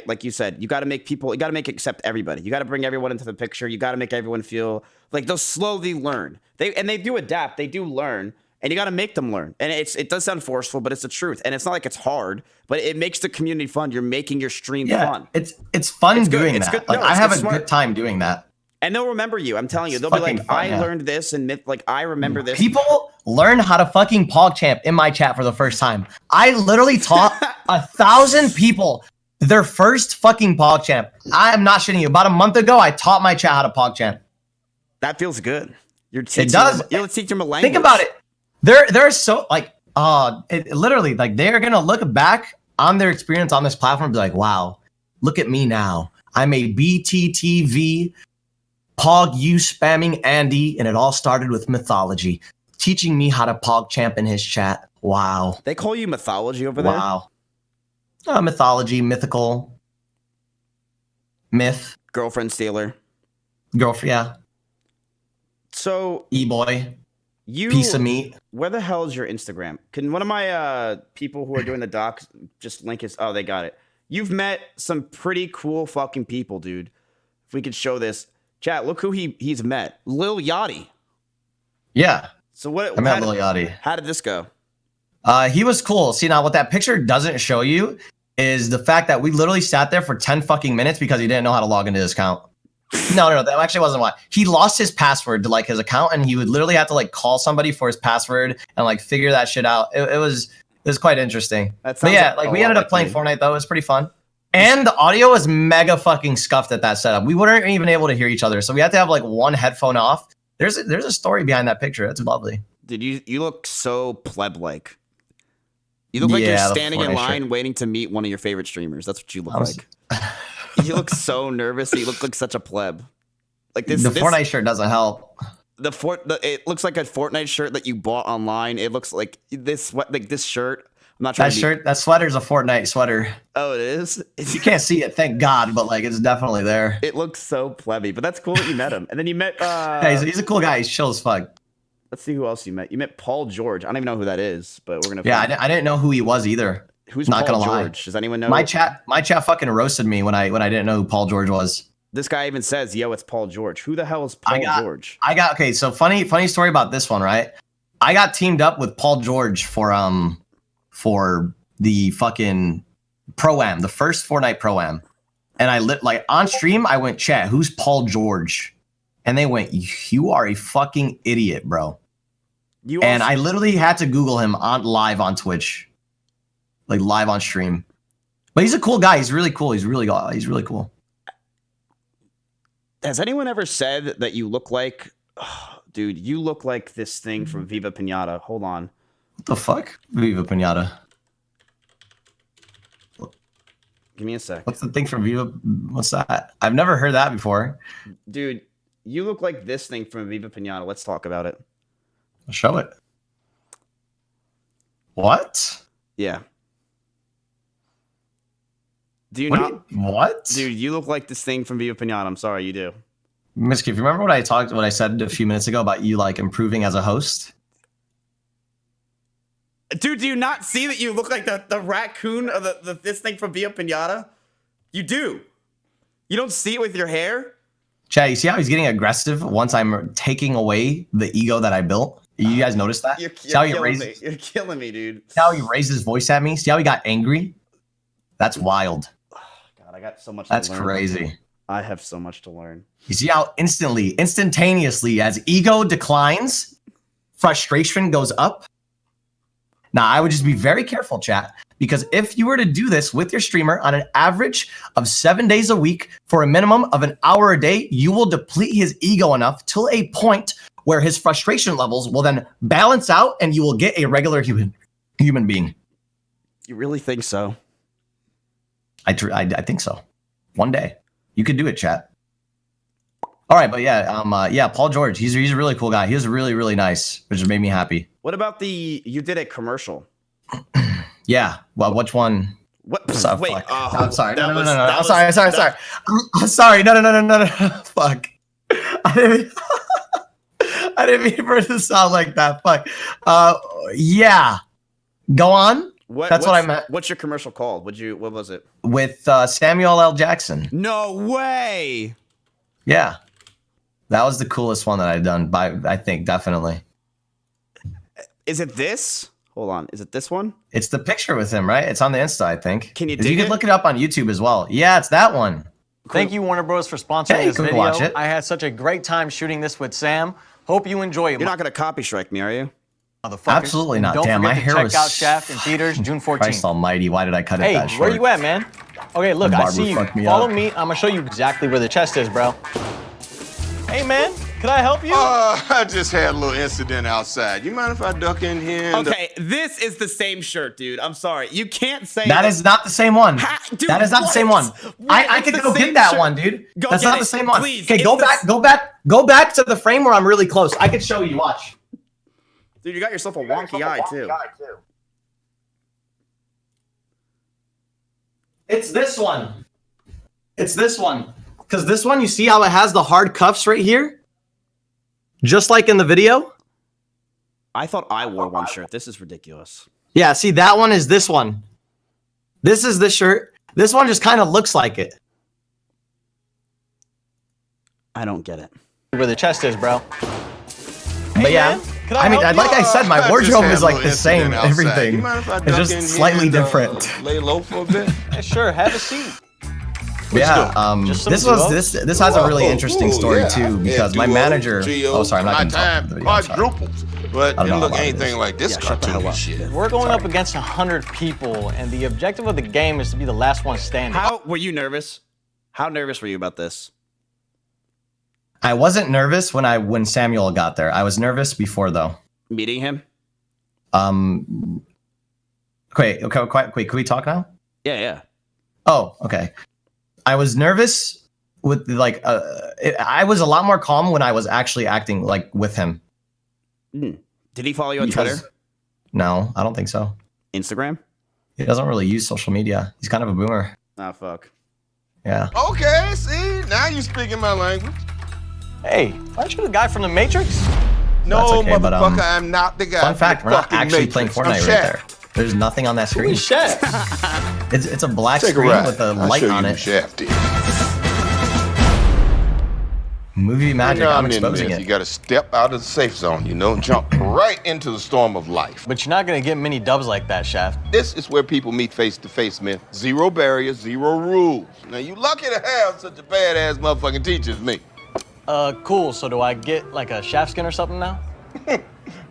like you said, you got to make it accept everybody. You got to bring everyone into the picture. You got to make everyone feel like they'll slowly learn. They do adapt. They do learn, and you got to make them learn. And it does sound forceful, but it's the truth. And it's not like it's hard, but it makes the community fun. You're making your stream fun.
It's fun doing
It's
that.
good.
Like
No,
I
it's
have a
smart.
good time doing that.
And they'll remember you. I'm telling you,
It's
they'll be like,
fucking fun,
I
yeah.
learned this, and like I remember this.
People learn how to fucking PogChamp in my chat for the first time. I literally taught 1,000 people their first fucking PogChamp. I am not shitting you. About a month ago, I taught my chat how to PogChamp.
That feels good. You're teaching
does.
You're teaching them a language.
Think about it. They're so like, literally, like they're gonna look back on their experience on this platform and be like, wow, look at me now. I'm a BTTV Pog you spamming Andy, and it all started with mythology. teaching me how to PogChamp in his chat. Wow.
They call you mythology over there?
Wow. Mythology, mythical, myth,
Girlfriend stealer.
girlfriend, yeah.
So
E-boy,
you
piece of meat.
Where the hell is your Instagram? Can one of my people who are doing the docs just link his? Oh, they got it. You've met some pretty cool fucking people, dude. If we could show this, chat. Look who he's met. Lil Yachty.
Yeah.
So what?
I met Lil Yachty.
How did this go?
He was cool. See, now what that picture doesn't show you is the fact that we literally sat there for 10 fucking minutes because he didn't know how to log into his account. No, that actually wasn't why. He lost his password to like his account, and he would literally have to like call somebody for his password and like figure that shit out. It was quite interesting. But yeah, like we ended up playing Fortnite though. It was pretty fun. And the audio was mega fucking scuffed at that setup. We weren't even able to hear each other, so we had to have like one headphone off. There's a story behind that picture. That's lovely.
Dude, you look so pleb-like. You look like you're standing in line waiting to meet one of your favorite streamers. That's what you look like. You look so nervous. You look like such a pleb. Like this.
The Fortnite shirt doesn't help.
It looks like a Fortnite shirt that you bought online. It looks like this shirt. I'm not trying
that sweater's a Fortnite sweater.
Oh, it is?
You can't see it, thank God, but like it's definitely there.
It looks so plebby, but that's cool that you met him. And then you met
yeah, he's a cool guy. He's chill as fuck.
Let's see who else you met. You met Paul George. I don't even know who that is, but we're gonna.
Yeah, I didn't know who he was either.
Who's
not
Paul
gonna
George?
lie.
Does anyone know?
My chat fucking roasted me when I didn't know who Paul George was.
This guy even says, "Yo, it's Paul George." Who the hell is Paul George?
Okay. So funny story about this one, right? I got teamed up with Paul George for the fucking Pro-Am, the first Fortnite Pro-Am, and I like on stream. I went, chat, who's Paul George? And they went, you are a fucking idiot, bro. And I literally had to Google him live on Twitch, like live on stream. But he's a cool guy. He's really cool. He's really cool.
Has anyone ever said that you look like, dude? You look like this thing from Viva Pinata. Hold on.
What the fuck, Viva Pinata?
Give me a sec.
What's the thing from Viva? What's that? I've never heard that before.
Dude, you look like this thing from Viva Pinata. Let's talk about it.
Show it. What?
Yeah. Do you
what?
Dude, you look like this thing from Viva Pinata. I'm sorry, you do.
Mizkif, you remember what I said a few minutes ago about you like improving as a host?
Dude, do you not see that you look like the raccoon of this thing from Viva Pinata? You do. You don't see it with your hair?
Chad, you see how he's getting aggressive once I'm taking away the ego that I built? You guys notice that?
You're killing me. You're killing me, dude.
See how he raised his voice at me? See how he got angry? That's wild.
God, I got so much
That's
to learn.
crazy.
I have so much to learn.
You see how instantaneously, as ego declines, frustration goes up? Now, I would just be very careful, chat, because if you were to do this with your streamer on an average of 7 days a week for a minimum of an hour a day, you will deplete his ego enough till a point where his frustration levels will then balance out and you will get a regular human being.
You really think so?
I think so. One day. You could do it, chat. All right, but yeah, Paul George, he's a really cool guy. He was really, really nice, which made me happy.
What about you did a commercial?
Yeah. Well, which one?
What?
So,
wait.
I'm sorry. No. I'm sorry. I'm sorry. No. Fuck. I didn't mean for it to sound like that. Fuck. Yeah. Go on. That's what I meant.
What's your commercial called? What was it?
With Samuel L. Jackson.
No way.
Yeah. That was the coolest one that I've done, I think, definitely.
Is it this? Hold on. Is it this one?
It's the picture with him, right? It's on the Insta, I think.
Can you
dig it? You can look it up on YouTube as well. Yeah, it's that one.
Thank you, Warner Bros. For sponsoring this video.
Watch it.
I had such a great time shooting this with Sam. Hope you enjoy it.
You're not going to copy strike me, are you?
Absolutely not. Damn, my hair was...
Check out Shaft in theaters June 14th.
Christ almighty, why did I cut it that short?
Hey, where you at, man? Okay, look, I see you. Follow me. I'm going to show you exactly where the chest is, bro. Hey, man, can I help you?
I just had a little incident outside. You mind if I duck in here?
Okay, this is the same shirt, dude. I'm sorry. You can't say
that is not the same one.
Dude,
that is not the same one. I could go get that one, dude. That's not the same one.
Please,
okay, go back to the frame where I'm really close. I could show you. Watch.
Dude, you got yourself a wonky eye too.
It's this one. It's this one. Because this one, you see how it has the hard cuffs right here? Just like in the video?
I thought I wore one shirt. This is ridiculous.
Yeah, see, that one is this one. This is the shirt. This one just kind of looks like it.
I don't get it.
Where the chest is, bro.
But yeah, I mean, like I said, my wardrobe is like the same, everything. It's just slightly different.
Lay low for a bit.
Yeah, sure, have a seat.
Yeah, this has a really
Whoa,
interesting
ooh,
story
yeah.
too,
Yeah,
because my
duo,
manager.
trio,
Oh, sorry, I'm not
my
going to talk
time
about the video. I'm sorry.
quadruples, but
I don't
didn't
know
look
about
anything
this.
like this
Yeah, shut the hell
cartoon
up.
shit.
We're going up against 100 people, and the objective of the game is to be the last one standing.
How were you nervous? How nervous were you about this?
I wasn't nervous when Samuel got there. I was nervous before though.
Meeting him?
Wait, can we talk now?
Yeah.
Oh, okay. I was nervous with I was a lot more calm when I was actually acting like with him.
Did he follow you on
Because-
Twitter?
No, I don't think so.
Instagram?
He doesn't really use social media. He's kind of a boomer.
Oh, fuck.
Yeah.
Okay, see, now you speaking my language.
Hey, aren't you the guy from the Matrix?
No,
okay, but,
motherfucker, I'm not the guy.
Fun
from
fact,
the
we're not
fucking
actually
Matrix.
playing Fortnite
I'm
right
Shaq.
there. There's nothing on that screen.
Holy shit.
It's a black
Take a
screen
ride.
with a
I'll
light
show
on
you
it.
who Shaft is.
Movie magic.
You know,
I'm
in
exposing
this,
it.
You got to step out of the safe zone, jump right into the storm of life.
But you're not gonna get many dubs like that, Shaft.
This is where people meet face to face, man. Zero barriers, zero rules. Now, you lucky to have such a badass motherfucking teacher as me.
Cool. So do I get like a Shaft skin or something now?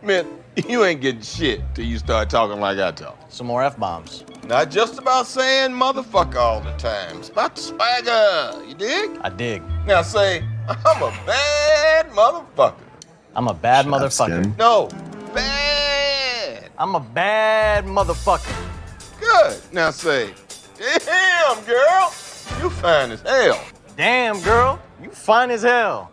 Man, you ain't getting shit till you start talking like I talk.
Some more F-bombs.
Not just about saying motherfucker all the time. It's about the swagger, you dig?
I dig.
Now say, I'm a bad motherfucker.
I'm a bad
Shaft
motherfucker.
skin.
No, bad.
I'm a bad motherfucker.
Good. Now say, damn, girl, you fine as hell.
Damn, girl, you fine as hell.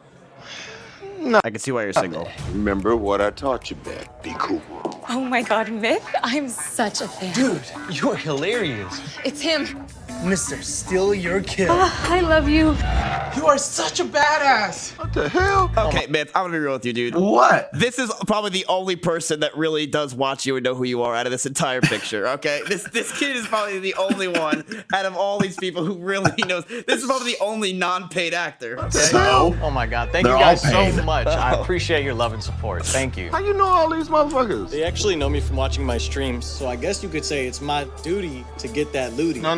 I can see why you're single.
Remember what I taught you, man. Be cool.
Oh my god, Myth, I'm such a fan.
Dude, you are hilarious.
It's him.
Mr. Steal Your Kill.
I love you.
You are such a badass.
What the hell?
Okay, Myth, I'm gonna be real with you, dude.
What?
This is probably the only person that really does watch you and know who you are out of this entire picture, okay? This kid is probably the only one out of all these people who really knows. This is probably the only non-paid actor. Okay?
So
Oh my god, thank you
They're
guys
all paid.
so much. I appreciate your love and support. Thank you.
How you know all these motherfuckers?
They actually know me from watching my streams, so I guess you could say it's my duty to get that looty.
No.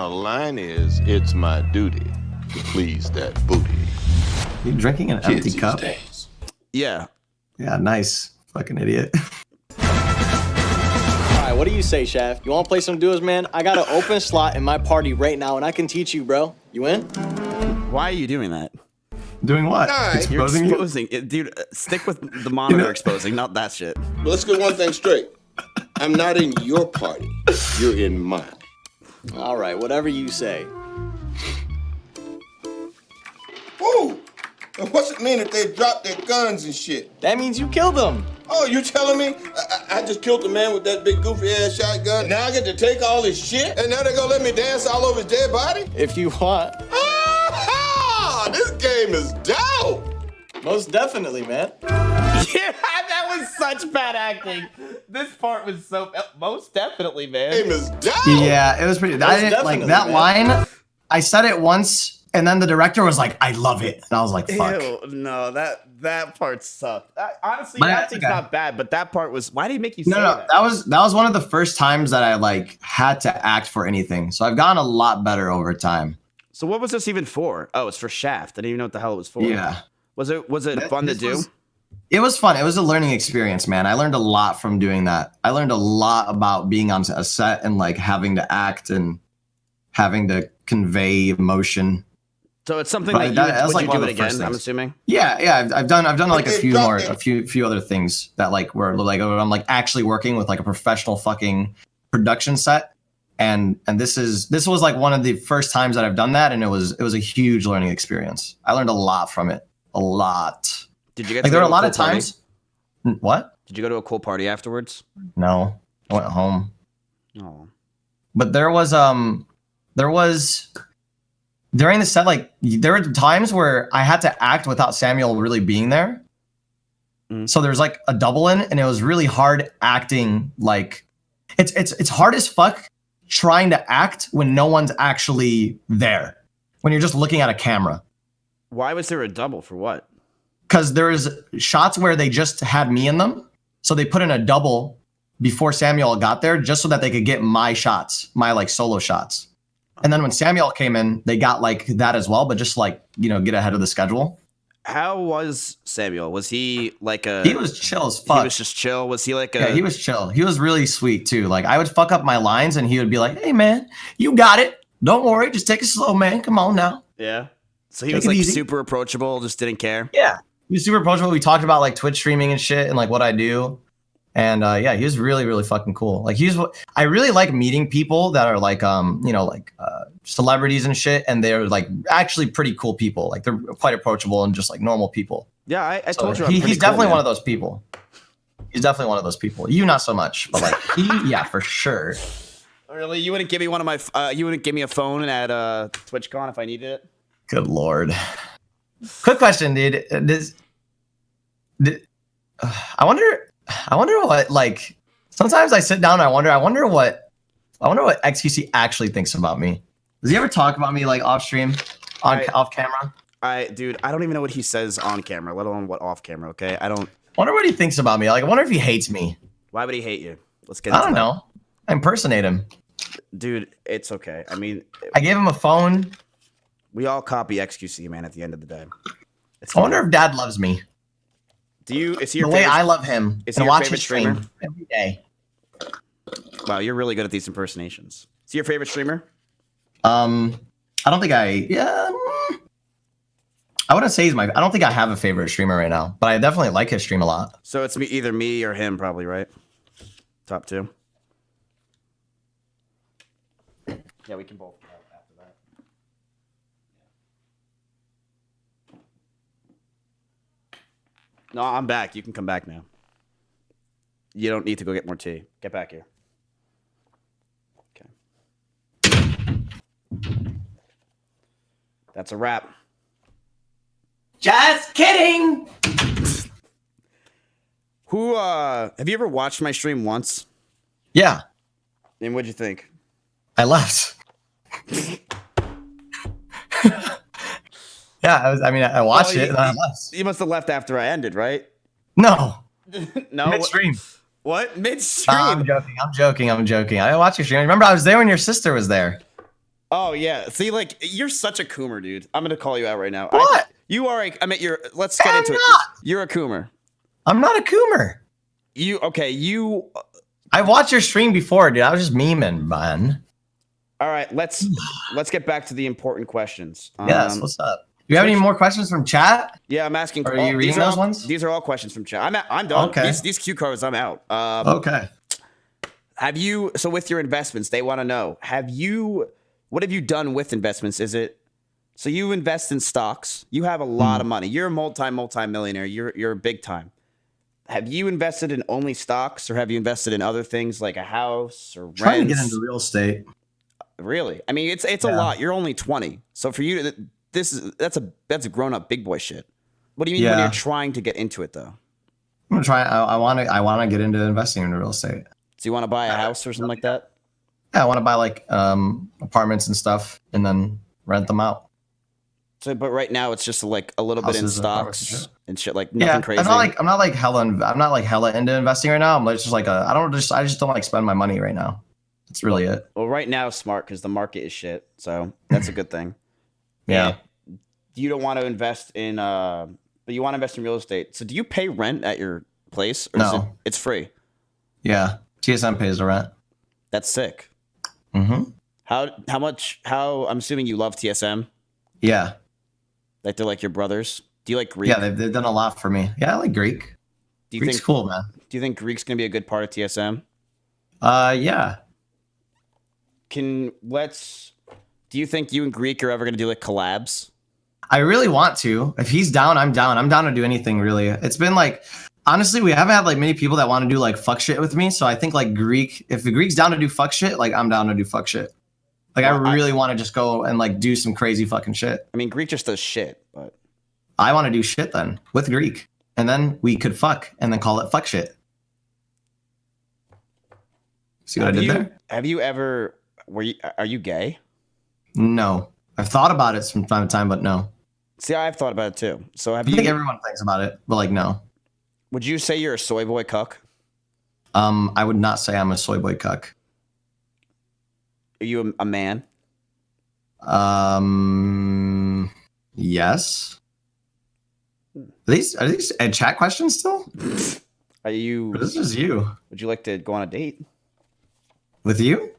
The line is, it's my duty to please that booty.
you drinking an
Kids
empty
these
cup?
days.
Yeah.
Yeah, nice. Fucking idiot.
All right, what do you say, Shaft? You want to play some duos, man? I got an open slot in my party right now, and I can teach you, bro. You in?
Why are you doing that?
Doing what?
Alright.
You're
Exposing you?
exposing it, dude. Stick with the monitor exposing, not that shit.
But let's get one thing straight. I'm not in your party. You're in mine.
All right, whatever you say.
Ooh! And what's it mean if they drop their guns and shit?
That means you killed them.
Oh, you telling me I just killed the man with that big goofy ass shotgun? And now I get to take all his shit? And now they're gonna let me dance all over his dead body?
If you want.
Ah! This game is dope!
Most definitely, man.
Yeah, that was such bad acting. This part was so most definitely, man.
Game is dope!
Yeah, it was pretty. I didn't like
definitely,
that
man.
line. I said it once, and then the director was like, "I love it," and I was like, "Fuck."
Ew, no, that part sucked. Honestly,
But
acting's
okay.
not bad, but that part was. Why did he make you say
No, that was one of the first times that I like had to act for anything. So I've gotten a lot better over time.
So what was this even for? Oh, it's for Shaft. I didn't even know what the hell it was for.
Yeah.
Was it fun to
This
do?
It was fun. It was a learning experience, man. I learned a lot from doing that. I learned a lot about being on a set and like having to act and having to convey emotion.
So it's something
Right,
that
that's
would
like
you
one
do
of
it
the first
again? I'm
things.
assuming.
Yeah. I've done like a
Okay,
few
drop
more,
it.
a few other things that like were like I'm like actually working with like a professional fucking production set. And this was like one of the first times that I've done that, and it was a huge learning experience. I learned a lot from it. A lot.
Did you get
Like
to
there
go
were a
to
lot of
pool party?
times. What?
Did you go to a cool party afterwards?
No, I went home.
Oh.
But there was during the set, like there were times where I had to act without Samuel really being there. So there's like a double in, and it was really hard acting. Like it's hard as fuck trying to act when no one's actually there. When you're just looking at a camera.
Why was there a double for what?
Because there's shots where they just had me in them, so they put in a double before Samuel got there, just so that they could get my shots, my like solo shots. And then when Samuel came in, they got like that as well, but just like, you know, get ahead of the schedule.
How was Samuel? Was he like a...
He was chill as fuck.
He was just chill? Was he like a...
Yeah, he was chill. He was really sweet too. Like I would fuck up my lines and he would be like, hey man, you got it. Don't worry. Just take it slow, man. Come on now.
Yeah. So he
Take
was
it
like
easy.
super approachable, just didn't care?
Yeah. He was super approachable. We talked about like Twitch streaming and shit and like what I do. And yeah, he was really, really fucking cool. Like I really like meeting people that are like, you know, like celebrities and shit. And they're like actually pretty cool people. Like they're quite approachable and just like normal people.
Yeah, I
So
told you.
he's definitely one of those people. He's definitely one of those people. You not so much, but like yeah, for sure.
Really, you wouldn't give me one of my? You wouldn't give me a phone at TwitchCon if I needed it?
Good lord. Quick question, dude. I wonder what like. Sometimes I sit down and I wonder what XQC actually thinks about me. Does he ever talk about me like off stream, off camera?
Dude, I don't even know what he says on camera, let alone what off camera. Okay, I don't.
Wonder what he thinks about me. Like, I wonder if he hates me.
Why would he hate you? Let's get.
I don't know. I impersonate him.
Dude, it's okay. I mean,
I gave him a phone.
We all copy XQC, man. At the end of the day,
I wonder if Dad loves me.
Do you? Is he your
the way
favorite,
I love him?
Is he
and
your
watch
favorite
his stream
streamer
every day?
Wow, you're really good at these impersonations. Is he your favorite streamer?
I don't think I wouldn't say he's my. I don't think I have a favorite streamer right now, but I definitely like his stream a lot.
So it's either me or him, probably, right? Top two. Yeah, we can both after that. No, I'm back. You can come back now. You don't need to go get more tea. Get back here. Okay. That's a wrap.
Just kidding.
Who have you ever watched my stream once?
Yeah.
And what'd you think?
I left. Yeah, I watched it and I left.
You must have left after I ended, right?
No.
No.
Midstream.
What? Midstream?
I'm joking. I watched your stream. Remember, I was there when your sister was there.
Oh yeah. See, like you're such a coomer, dude. I'm gonna call you out right now.
What?
You are let's get into it. You're a coomer.
I'm not a coomer.
I
watched your stream before, dude. I was just memeing, man.
All right, let's get back to the important questions.
Yes, what's up? Do you have any more questions from chat?
Yeah, I'm asking.
Are you reading those ones?
These are all questions from chat. I'm done.
Okay.
These cue cards, I'm out.
Okay.
So with your investments, they want to know, what have you done with investments? Is it, so you invest in stocks, you have a lot of money. You're a multi-millionaire. You're big time. Have you invested in only stocks or have you invested in other things like a house or rents?
Trying to get into real estate.
Really? I mean, it's a lot. You're only 20. So for you, that's a grown up big boy shit. What do you mean when you're trying to get into it though?
I'm gonna try. I want to get into investing in real estate.
So you want to buy a house or something like that?
Yeah, I want to buy like apartments and stuff, and then rent them out.
So, but right now it's just like a little bit in stocks and shit, like nothing crazy.
I'm not like hella into investing right now. I'm just like I just don't like spend my money right now. That's really it.
Well, right now it's smart because the market is shit, so that's a good thing.
Yeah.
And you don't want to invest in, but you want to invest in real estate. So do you pay rent at your place? Or
No.
It's free?
Yeah. TSM pays the rent.
That's sick.
Mm-hmm.
How much, I'm assuming you love TSM?
Yeah.
Like they're like your brothers? Do you like Greek?
Yeah, they've done a lot for me. Yeah, I like Greek. Greek's cool, man.
Do you think Greek's going to be a good part of TSM?
Yeah.
Do you think you and Greek are ever going to do like collabs?
I really want to. If he's down, I'm down. I'm down to do anything really. It's been like, Honestly, we haven't had like many people that want to do like fuck shit with me. So I think like Greek, if the Greek's down to do fuck shit, like I'm down to do fuck shit. Like
Well,
I really want to just go and like do some crazy fucking shit.
I mean, Greek just does shit, but
I want to do shit then with Greek, and then we could fuck and then call it fuck shit. See what I did there?
Have you ever? Are you gay?
No, I've thought about it from time to time, but no.
See, I've thought about it too. So have
I
you?
think everyone thinks about it, but like no.
Would you say you're a soy boy cuck?
I would not say I'm a soy boy cuck.
Are you a man?
Yes. Are these chat questions still?
Are you?
Or this is you.
Would you like to go on a date?
With you?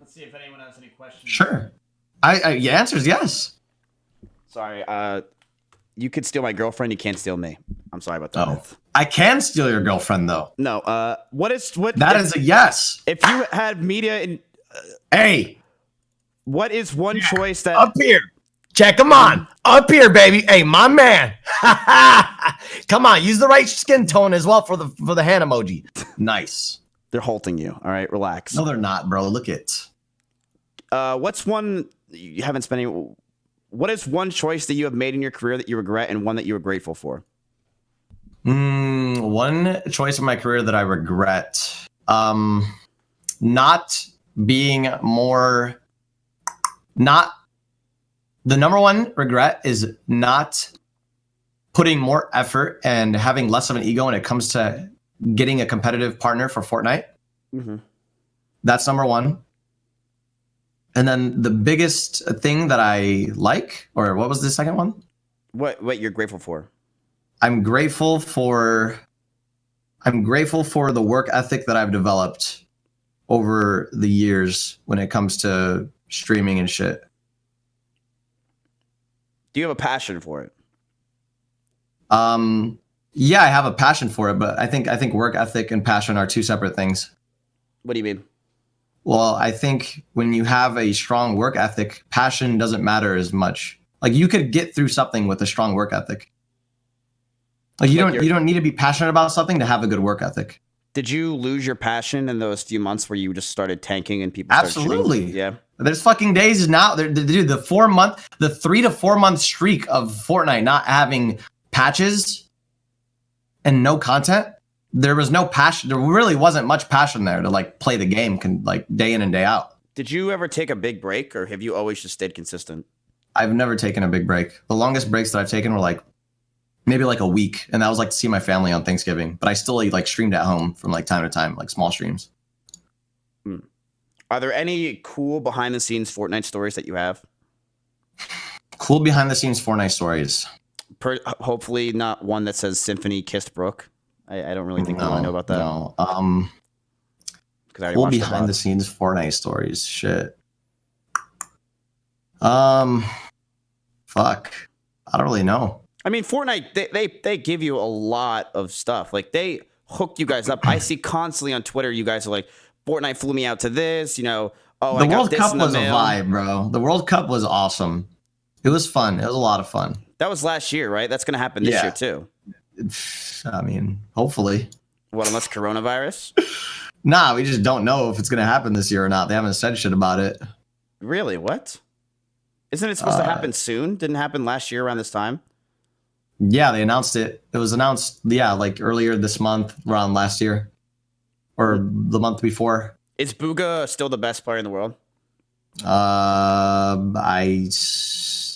Let's see if anyone has any questions.
Sure. Your answer is yes.
Sorry. You could steal my girlfriend. You can't steal me. I'm sorry about that.
Oh, I can steal your girlfriend though.
No. What
That is a yes.
If you had media in,
Hey,
what is one choice that
Up here. Check him on. Up here, baby. Hey, my man. Come on, use the right skin tone as well for the hand emoji.
Nice.
they're halting you? All right, relax.
No, they're not, bro. Look it.
What's one you haven't spent any? What is one choice that you have made in your career that you regret, and one that you were grateful for?
One choice in my career that I regret. Not being more. Not. The number one regret is not putting more effort and having less of an ego when it comes to getting a competitive partner for Fortnite.
Mm-hmm.
That's number one. And then the biggest thing that I like, or what was the second one?
What you're grateful for?
I'm grateful for the work ethic that I've developed over the years when it comes to streaming and shit.
Do you have a passion for it?
Yeah, I have a passion for it, but I think work ethic and passion are two separate things.
What do you mean?
Well, I think when you have a strong work ethic, passion doesn't matter as much. Like you could get through something with a strong work ethic. Like you don't need to be passionate about something to have a good work ethic.
Did you lose your passion in those few months where you just started tanking and people started
Absolutely.
shooting? Yeah.
There's fucking days now. Dude, the 3 to 4 month streak of Fortnite not having patches and no content. There was no passion. There really wasn't much passion there to like play the game like day in and day out.
Did you ever take a big break, or have you always just stayed consistent?
I've never taken a big break. The longest breaks that I've taken were like maybe like a week, and that was like to see my family on Thanksgiving. But I still like streamed at home from like time to time, like small streams.
Are there any cool behind the scenes Fortnite stories that you have?
Cool behind the scenes Fortnite stories.
Hopefully not one that says Symphony kissed Brooke. I don't really think I want to know about that.
No.
Because
Cool behind the scenes Fortnite stories. Shit. Fuck. I don't really know.
I mean, Fortnite, they give you a lot of stuff. Like, they hook you guys up. I see constantly on Twitter, you guys are like, Fortnite flew me out to this, you know. Oh,
the World Cup was a vibe, bro. The World Cup was awesome. It was fun. It was a lot of fun.
That was last year, right? That's going to happen this year, too.
I mean, hopefully.
What, unless coronavirus?
Nah, we just don't know if it's going to happen this year or not. They haven't said shit about it.
Really? What? Isn't it supposed to happen soon? Didn't it happen last year around this time?
Yeah, they announced it. It was announced, like earlier this month, around last year. Or the month before.
Is Booga still the best player in the world?
I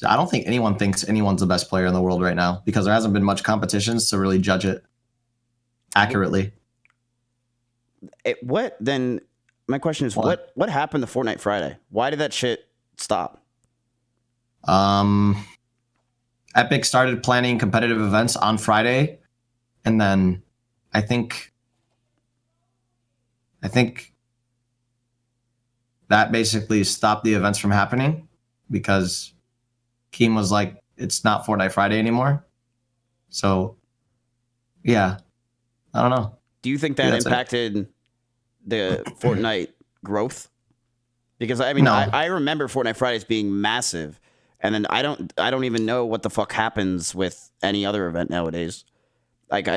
don't think anyone thinks anyone's the best player in the world right now because there hasn't been much competitions to really judge it accurately.
Then my question is, what happened to Fortnite Friday? Why did that shit stop?
Epic started planning competitive events on Friday, and then I think that basically stopped the events from happening because Keem was like, it's not Fortnite Friday anymore. So, yeah, I don't know.
Do you think that impacted the Fortnite growth? Because I mean,
No.
I remember Fortnite Fridays being massive, and then I don't even know what the fuck happens with any other event nowadays. Like,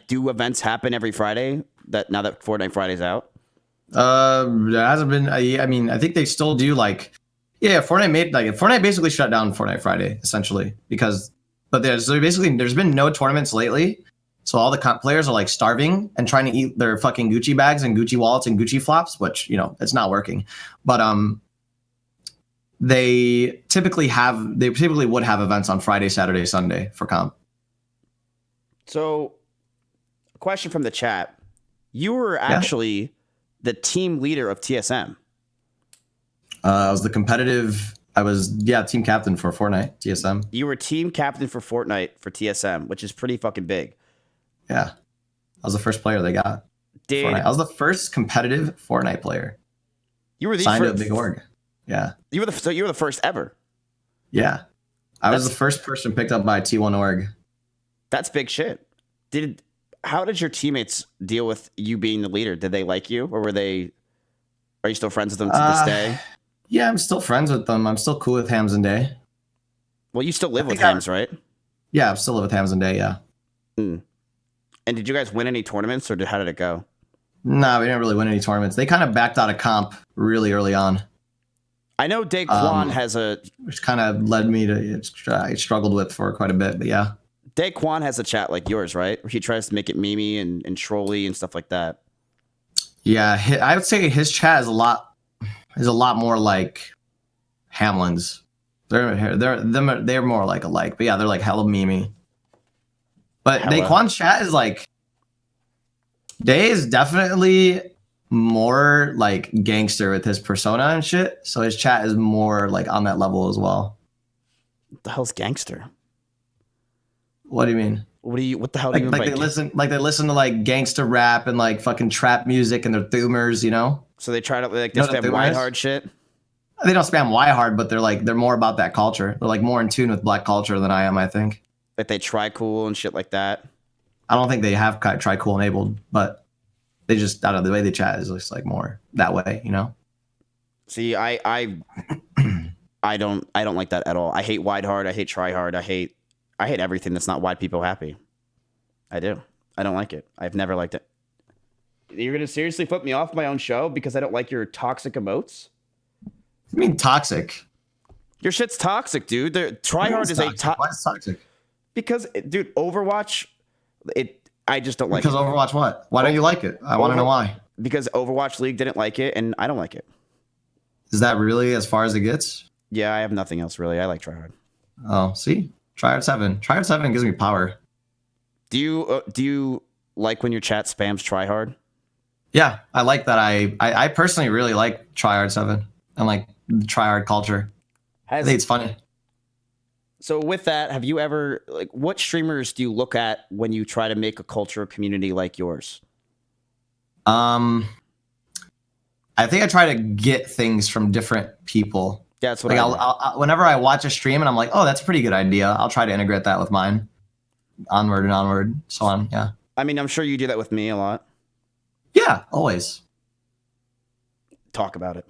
do events happen every Friday? That now that Fortnite Friday's out.
There hasn't been. I mean, I think they still do like. Yeah, Fortnite basically shut down Fortnite Friday essentially but there's been no tournaments lately, so all the players are like starving and trying to eat their fucking Gucci bags and Gucci wallets and Gucci flops, which it's not working. But they typically would have events on Friday, Saturday, Sunday for comp.
So, a question from the chat: you were actually the team leader of TSM.
I was team captain for Fortnite, TSM.
You were team captain for Fortnite for TSM, which is pretty fucking big.
Yeah. I was the first player they got.
Dude.
I was the first competitive Fortnite player.
You were the
signed to a big org. Yeah.
You were the first ever.
Yeah. I was the first person picked up by T1 org.
That's big shit. How did your teammates deal with you being the leader? Did they like you, or are you still friends with them to this day?
Yeah, I'm still friends with them. I'm still cool with Hams and Day.
Well, you still live with Hams, right?
Yeah, I'm still live with Hams and Day, yeah.
And did you guys win any tournaments, or how did it go?
No, we didn't really win any tournaments. They kind of backed out of comp really early on.
I know Daquan has
which kind of led me to I struggled with for quite a bit, but yeah.
Daquan has a chat like yours, right? Where he tries to make it memey and trolly and stuff like that.
Yeah, I would say his chat is a lot more like Hamlin's. They're more like alike, but yeah, they're like hella memey. But Daquan's chat is like, Day is definitely more like gangster with his persona and shit. So his chat is more like on that level as well.
What the hell's gangster?
What do you mean?
What the hell do you mean by
they listen to like gangster rap and like fucking trap music and they're thoomers,
So they try to they spam white hard shit.
They don't spam white hard, but they're more about that culture. They're like more in tune with black culture than I am, I think.
Like they try cool and shit like that.
I don't think they have try cool enabled, but they just, I don't know, the way they chat is just like more that way,
See, I don't like that at all. I hate wide hard. I hate try hard. I hate everything that's not wide people happy. I do. I don't like it. I've never liked it. You're gonna seriously flip me off my own show because I don't like your toxic emotes?
I mean toxic.
Your shit's toxic, dude. Try hard is toxic.
Why is it toxic?
Because, dude, Overwatch, I just don't like
it. Because Overwatch what? Why don't you like it? I want to know why.
Because Overwatch League didn't like it, and I don't like it.
Is that really as far as it gets?
Yeah, I have nothing else, really. I like Tryhard.
Oh, see? Tryhard 7. Tryhard 7 gives me power.
Do you like when your chat spams Tryhard?
Yeah, I like that. I personally really like Tryhard 7 and like the Tryhard culture. I think it's funny.
So with that, have you ever, what streamers do you look at when you try to make a culture or community like yours?
I think I try to get things from different people.
Yeah, that's what
I'll whenever I watch a stream and I'm like, oh, that's a pretty good idea. I'll try to integrate that with mine. Onward, so on. Yeah.
I mean, I'm sure you do that with me a lot.
Yeah, always.
Talk about it.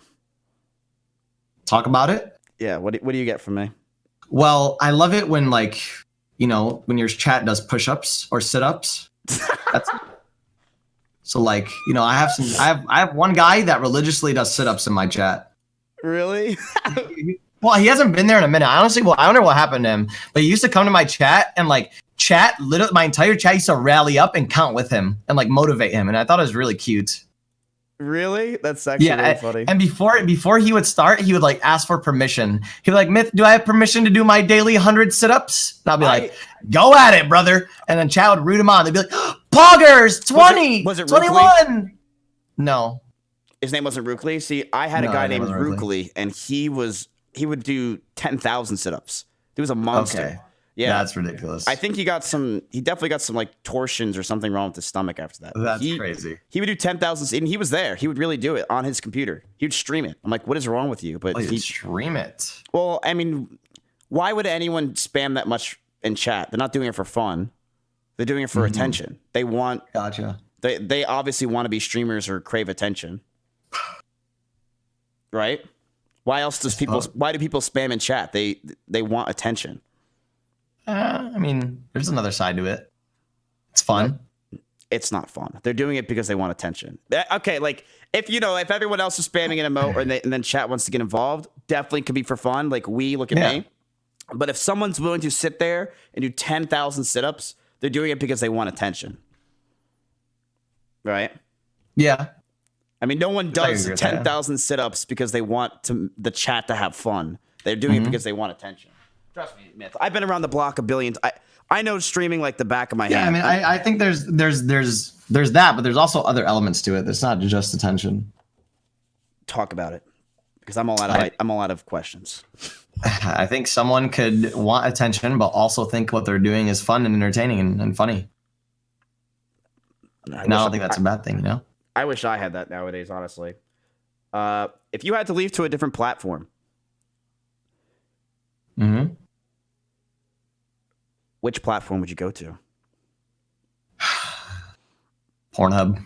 Talk about it?
Yeah. What do you get from me?
Well, I love it when when your chat does push-ups or sit-ups. So I have one guy that religiously does sit-ups in my chat.
Really?
Well, he hasn't been there in a minute. I wonder what happened to him. But he used to come to my chat and literally my entire chat used to rally up and count with him and motivate him. And I thought it was really cute.
Really? That's actually really funny.
And before he would start, he would ask for permission. He'd be like, Myth, do I have permission to do my daily 100 sit-ups? And I'll be like, go at it, brother. And then chat would root him on. They'd be like, Poggers, 20,
was it
21.
Rukli?
No.
His name wasn't Rukli? See, I had a guy named Rukli, and he would do 10,000 sit-ups. He was a monster.
Okay.
Yeah,
that's ridiculous.
I think he definitely got some torsions or something wrong with his stomach after that.
That's crazy.
He would do 10,000, and he was there. He would really do it on his computer. He would stream it. I'm like, what is wrong with you? But
he'd stream it.
Well, I mean, why would anyone spam that much in chat? They're not doing it for fun. They're doing it for attention. They want.
Gotcha.
They obviously want to be streamers or crave attention. Right? Why do people spam in chat? They want attention.
I mean, there's another side to it. fun.
It's not fun. They're doing it because they want attention. Okay, like if everyone else is spamming an emote and then chat wants to get involved, definitely could be for fun. Like look at me. But if someone's willing to sit there and do 10,000 sit-ups, they're doing it because they want attention. Right?
Yeah.
I mean, no one does 10,000 sit-ups because they want the chat to have fun. They're doing it because they want attention. Trust me, Myth. I've been around the block a billion. I know streaming like the back of my hand.
Yeah, I mean, I think there's that, but there's also other elements to it. It's not just attention.
Talk about it, because I'm all out of questions.
I think someone could want attention, but also think what they're doing is fun and entertaining and funny. I don't think that's a bad thing, you know?
I wish I had that nowadays, honestly. If you had to leave to a different platform, which platform would you go to?
Pornhub.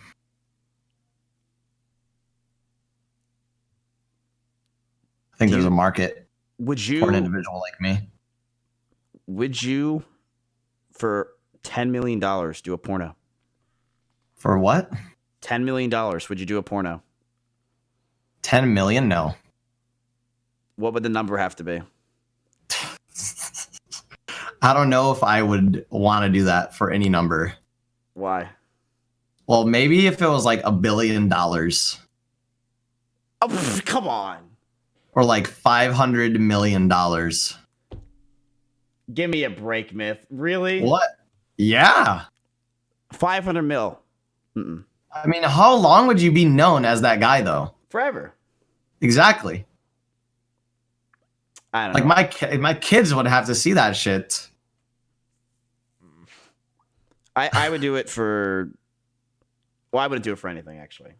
I think there's a market for an individual like me.
Would you, for $10 million, do a porno?
For what?
$10 million. Would you do a porno?
10 million? No.
What would the number have to be?
I don't know if I would want to do that for any number.
Why?
Well, maybe if it was like $1 billion.
Oh, come on.
Or like $500 million.
Give me a break, Myth. Really?
What? Yeah.
500 mil.
I mean, how long would you be known as that guy, though?
Forever.
Exactly.
I don't know.
Like my kids would have to see that shit.
I would do it for. Well, I wouldn't do it for anything, actually.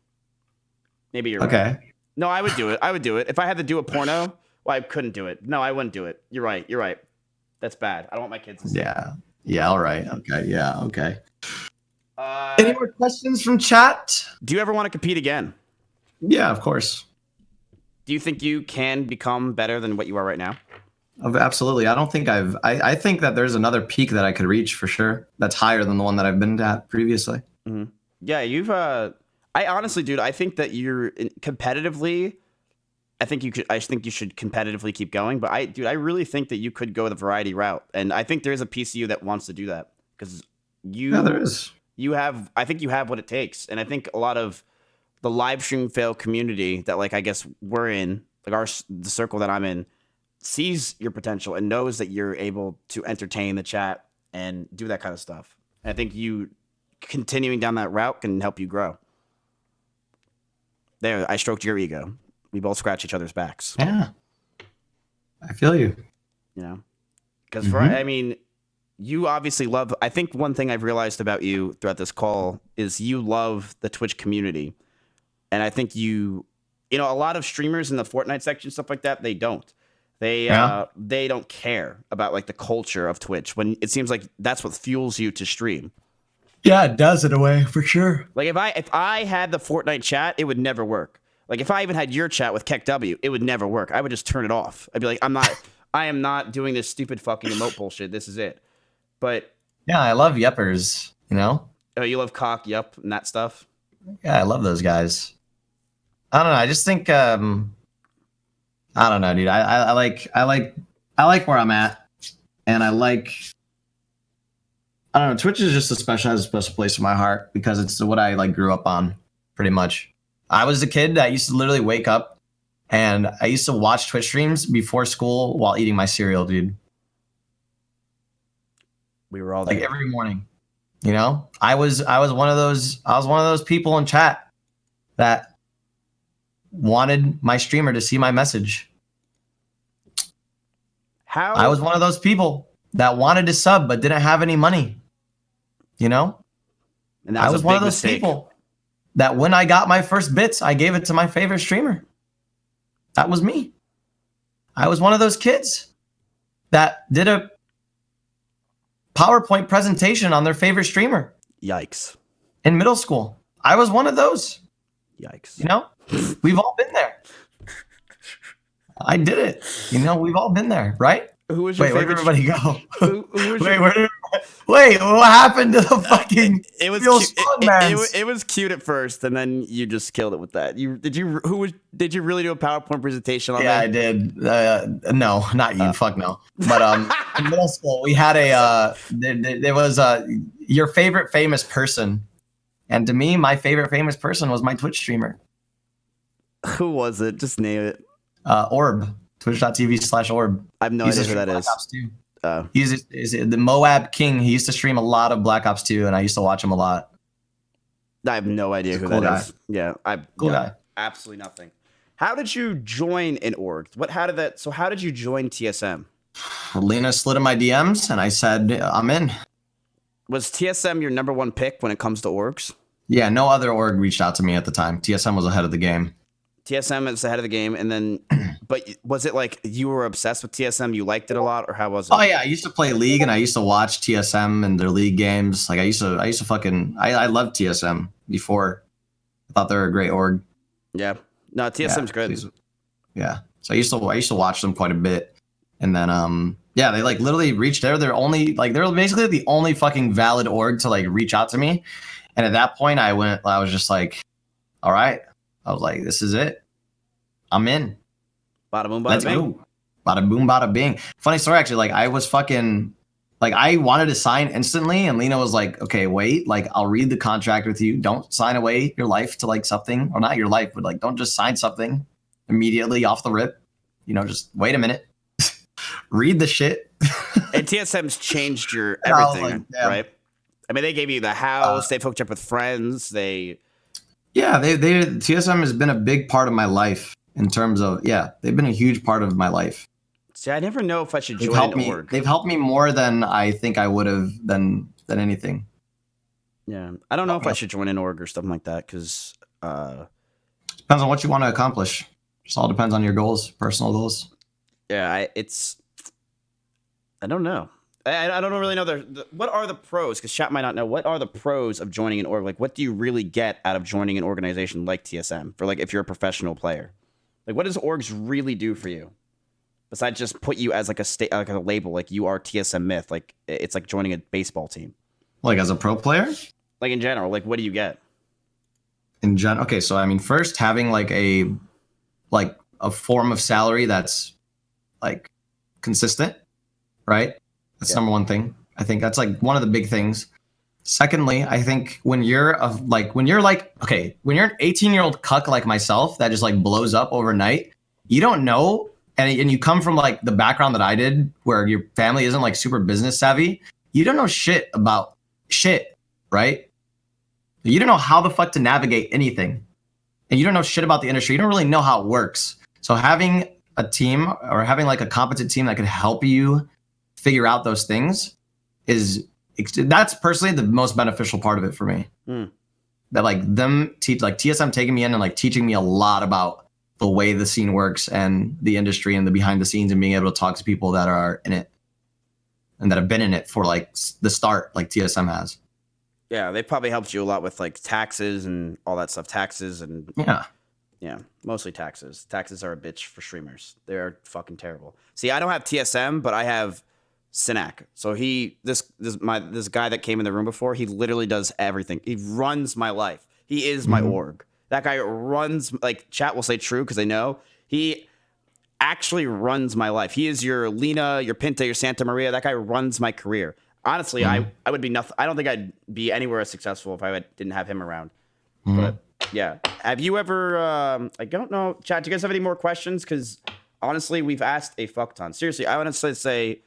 Maybe you're right.
Okay.
No, I would do it. I would do it if I had to do a porno. Well, I couldn't do it. No, I wouldn't do it. You're right. You're right. That's bad. I don't want my kids to see.
Yeah. Yeah. All right. Okay. Yeah. Okay. Any more questions from chat?
Do you ever want to compete again?
Yeah, of course.
Do you think you can become better than what you are right now?
Absolutely. I don't think I think that there's another peak that I could reach for sure. That's higher than the one that I've been at previously.
Mm-hmm. Yeah, I honestly, dude, I think that you're competitively. I think you should competitively keep going. But I really think that you could go the variety route, and I think there is a piece of you that wants to do that because
Yeah, there is.
I think you have what it takes, and I think a lot of the live stream fail community that, like, I guess we're in, like the circle that I'm in, sees your potential and knows that you're able to entertain the chat and do that kind of stuff. And I think you continuing down that route can help you grow. There, I stroked your ego. We both scratch each other's backs.
Yeah, I feel you.
You know, because I mean, you obviously love. I think one thing I've realized about you throughout this call is you love the Twitch community. And I think a lot of streamers in the Fortnite section, stuff like that, they don't. They don't care about like the culture of Twitch when it seems like that's what fuels you to stream.
Yeah, it does in a way for sure.
Like if I had the Fortnite chat, it would never work. Like if I even had your chat with Keck W, it would never work. I would just turn it off. I'd be like, I am not doing this stupid fucking emote bullshit. This is it. But
yeah, I love yuppers. You know?
Oh, you love cock, yup, and that stuff.
Yeah, I love those guys. I don't know. I just think I don't know, dude. I like where I'm at, and I don't know. Twitch is just has a special place in my heart because it's what I like grew up on, pretty much. I was a kid that used to literally wake up, and I used to watch Twitch streams before school while eating my cereal, dude.
We were all
like every morning. You know, I was one of those people in chat that wanted my streamer to see my message. I was one of those people that wanted to sub but didn't have any money. You know?
And
I was one of those people that when I got my first bits, I gave it to my favorite streamer. That was me. I was one of those kids that did a PowerPoint presentation on their favorite streamer.
Yikes.
In middle school. I was one of those.
Yikes.
You know? We've all been there. I did it. You know, we've all been there, right?
Who was your favorite?
Where'd everybody go?
Wait, what happened to the fucking?
It was
Feel
cute.
Strong Mans?
It was cute at first, and then you just killed it with that. Did you really do a PowerPoint presentation on
Yeah,
that?
I did. No, not you. Fuck no. But in middle school, we had there was your favorite famous person, and to me, my favorite famous person was my Twitch streamer.
Who was it? Just name it.
Orb. Twitch.tv/Orb.
I have no idea who that is.
Black Ops 2. He's the Moab King. He used to stream a lot of Black Ops 2, and I used to watch him a lot.
I have no idea who
cool
that
guy.
is. Yeah,
Cool guy.
Absolutely nothing. How did you join an org? How did you join TSM?
Lena slid in my DMs, and I said, I'm in.
Was TSM your number one pick when it comes to orgs?
Yeah, no other org reached out to me at the time. TSM was ahead of the game.
TSM is ahead of the game, and then, but was it like you were obsessed with TSM? You liked it a lot, or how was it?
Oh yeah, I used to play League, and I used to watch TSM and their League games. Like I used to fucking, I loved TSM before. I thought they were a great org.
Yeah, no, TSM's good.
Yeah, so I used to watch them quite a bit, and then yeah, they like literally reached there. They're basically the only fucking valid org to like reach out to me, and at that point, I was just like, all right. I was like, this is it. I'm in.
Bada boom, bada
Let's
bing.
go. Bada boom, bada bing. Funny story, actually. Like, I was fucking, like, I wanted to sign instantly, and Lena was like, okay, wait. Like, I'll read the contract with you. Don't sign away your life to, like, something. Or not your life, but, like, don't just sign something immediately off the rip. You know, just wait a minute. Read the shit.
And TSM's changed your
And I was
everything,
like, damn.
right? I mean, they gave you the house. They've hooked you up with friends.
Yeah, TSM has been a big part of my life in terms of, yeah, they've been a huge part of my life.
See, I never know if I should
They've
join
helped
an
me.
org.
They've helped me more than I think I would have than anything.
Yeah, I don't know if I should join an org or something like that because
Depends on what you want to accomplish. Just all depends on your goals, personal goals.
yeah, I don't know. I don't really know what are the pros, because chat might not know. What are the pros of joining an org? Like, what do you really get out of joining an organization like TSM for, like, if you're a professional player? Like, what does orgs really do for you besides just put you as like a label, like you are TSM Myth? Like, it's like joining a baseball team.
Like as a pro player?
Like in general, like what do you get?
In general, okay, so I mean, first having like a form of salary that's like consistent, right? That's number one thing. I think that's like one of the big things. Secondly, I think when you're an 18-year-old cuck like myself that just like blows up overnight, you don't know, and you come from like the background that I did, where your family isn't like super business savvy. You don't know shit about shit, right? You don't know how the fuck to navigate anything, and you don't know shit about the industry. You don't really know how it works. So having a team or having like a competent team that could help you figure out those things that's personally the most beneficial part of it for me. That like TSM taking me in and like teaching me a lot about the way the scene works and the industry and the behind the scenes, and being able to talk to people that are in it and that have been in it for like the start, like TSM has.
Yeah, they probably helped you a lot with like taxes and all that stuff. Taxes and yeah, mostly taxes. Taxes are a bitch for streamers. They're fucking terrible. See, I don't have TSM, but I have Sinak. So this guy that came in the room before, he literally does everything. He runs my life. He is my org. That guy runs, like, chat will say true because they know he actually runs my life. He is your Lena, your Pinta, your Santa Maria. That guy runs my career. Honestly, I would be nothing. I don't think I'd be anywhere as successful if I didn't have him around. But yeah, have you ever? I don't know, chat. Do you guys have any more questions? Because honestly, we've asked a fuck ton. Seriously, I want to say,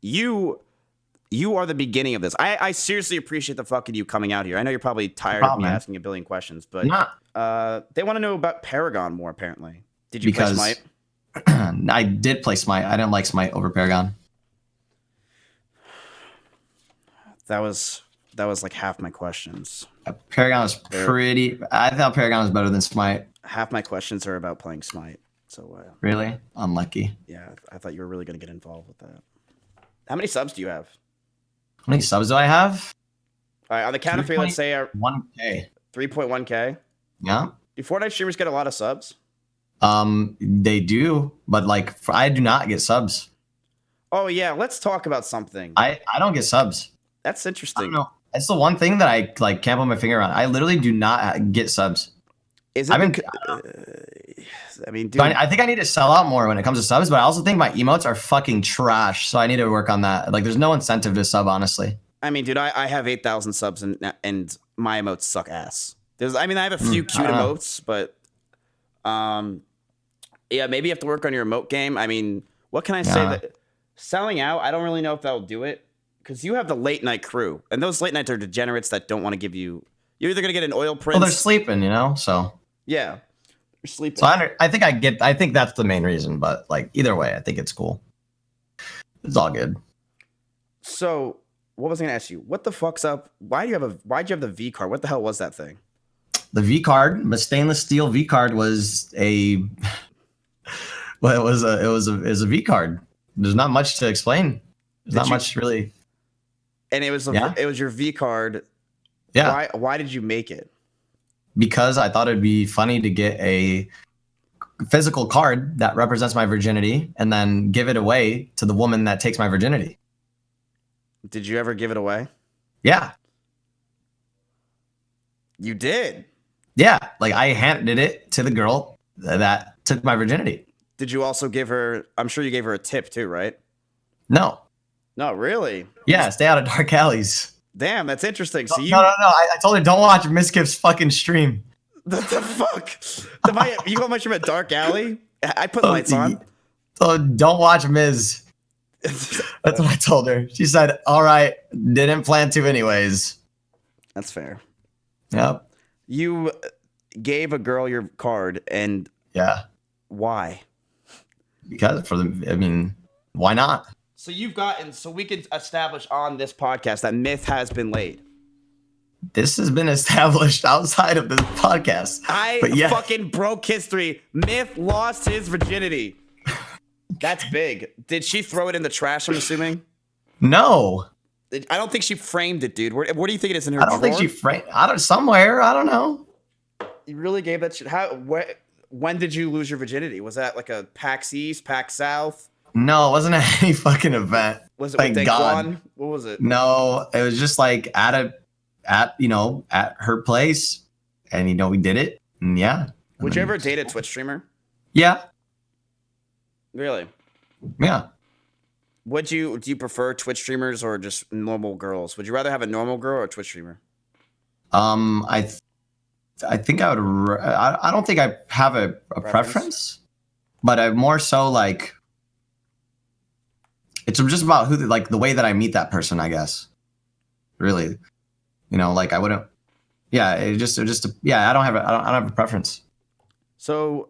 you are the beginning of this. I seriously appreciate the fucking you coming out here. I know you're probably tired of me asking a billion questions, but they want to know about Paragon more. Apparently, did you play Smite?
I did play Smite. I didn't like Smite over Paragon.
That was like half my questions.
Paragon was pretty. I thought Paragon was better than Smite.
Half my questions are about playing Smite. So
really unlucky.
Yeah, I thought you were really going to get involved with that. How many subs do you have?
How many subs do I have?
All right, on the count of three, let's say
1K.
3.1K.
Yeah.
Do Fortnite streamers get a lot of subs?
They do, but like I do not get subs.
Oh, Oh yeah, let's talk about something.
I don't get subs.
That's
I
interesting.
don't know. It's the one thing that I like can't put my finger on. I literally do not get subs.
Is it? I mean, dude,
I think I need to sell out more when it comes to subs, but I also think my emotes are fucking trash. So I need to work on that. Like, there's no incentive to sub, honestly.
I mean, dude, I have 8,000 subs and my emotes suck ass. I have a few cute emotes, but yeah, maybe you have to work on your emote game. I mean, what can I say? That selling out, I don't really know if that'll do it because you have the late night crew, and those late nights are degenerates that don't want to give you. You're either gonna get an oil prince.
Well, they're sleeping, so
yeah, you're sleeping.
So I think that's the main reason, but like either way, I think it's cool. It's all good.
So what was I gonna ask you? What the fuck's up? Why'd you have the V card? What the hell was that thing?
The V card, the stainless steel V card was a well, it was a V card. There's not much to explain. There's not much really.
And it was it was your V card.
Yeah.
Why did you make it?
Because I thought it'd be funny to get a physical card that represents my virginity and then give it away to the woman that takes my virginity.
Did you ever give it away?
Yeah.
You did?
Yeah. Like I handed it to the girl that took my virginity.
Did you also give her, I'm sure you gave her a tip too, right?
No.
No, really?
Yeah, stay out of dark alleys.
Damn, that's interesting. So
No. I told her don't watch Mizkif's fucking stream.
The fuck? You go much of a dark alley? I put lights on.
So don't watch Miz. That's what I told her. She said, all right, didn't plan to anyways.
That's fair.
Yep.
You gave a girl your card and
yeah.
Why?
Because why not?
So we could establish on this podcast that myth has been laid.
This has been established outside of this podcast.
I fucking broke history. Myth lost his virginity. That's big. Did she throw it in the trash, I'm assuming?
No.
I don't think she framed it, dude. Where do you think it is in her drawer?
I don't think she framed somewhere. I don't know.
You really gave that shit? When did you lose your virginity? Was that like a PAX East, PAX South?
No, it wasn't at any fucking event.
Was it
Thank
with
God.
Daquan? What was it?
No, it was just like at her place, and we did it. And yeah.
Would you ever date a Twitch streamer?
Yeah.
Really?
Yeah.
Do you prefer Twitch streamers or just normal girls? Would you rather have a normal girl or a Twitch streamer?
I think I would. I don't think I have a preference, but I more so like. It's just about the way that I meet that person, I guess. Really, like I wouldn't. Yeah, I don't have a preference.
So,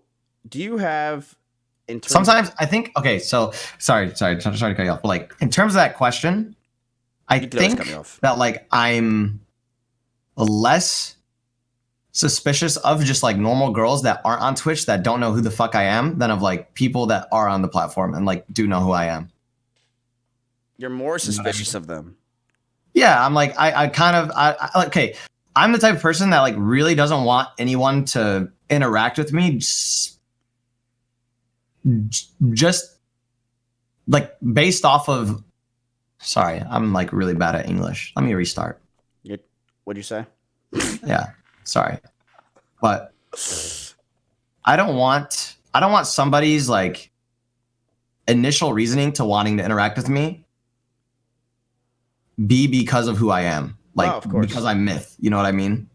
do you have?
Sometimes I think. Okay, so sorry to cut you off. But like in terms of that question, I think that like I'm less suspicious of just like normal girls that aren't on Twitch that don't know who the fuck I am than of like people that are on the platform and like do know who I am.
You're more suspicious of them.
Yeah, I'm like I okay. I'm the type of person that like really doesn't want anyone to interact with me just like based off of. Sorry, I'm like really bad at English. Let me restart.
What'd you say?
Yeah, sorry, but I don't want somebody's like initial reasoning to wanting to interact with me be because of who I am, like
of course.
Because I'm myth. You know what I mean?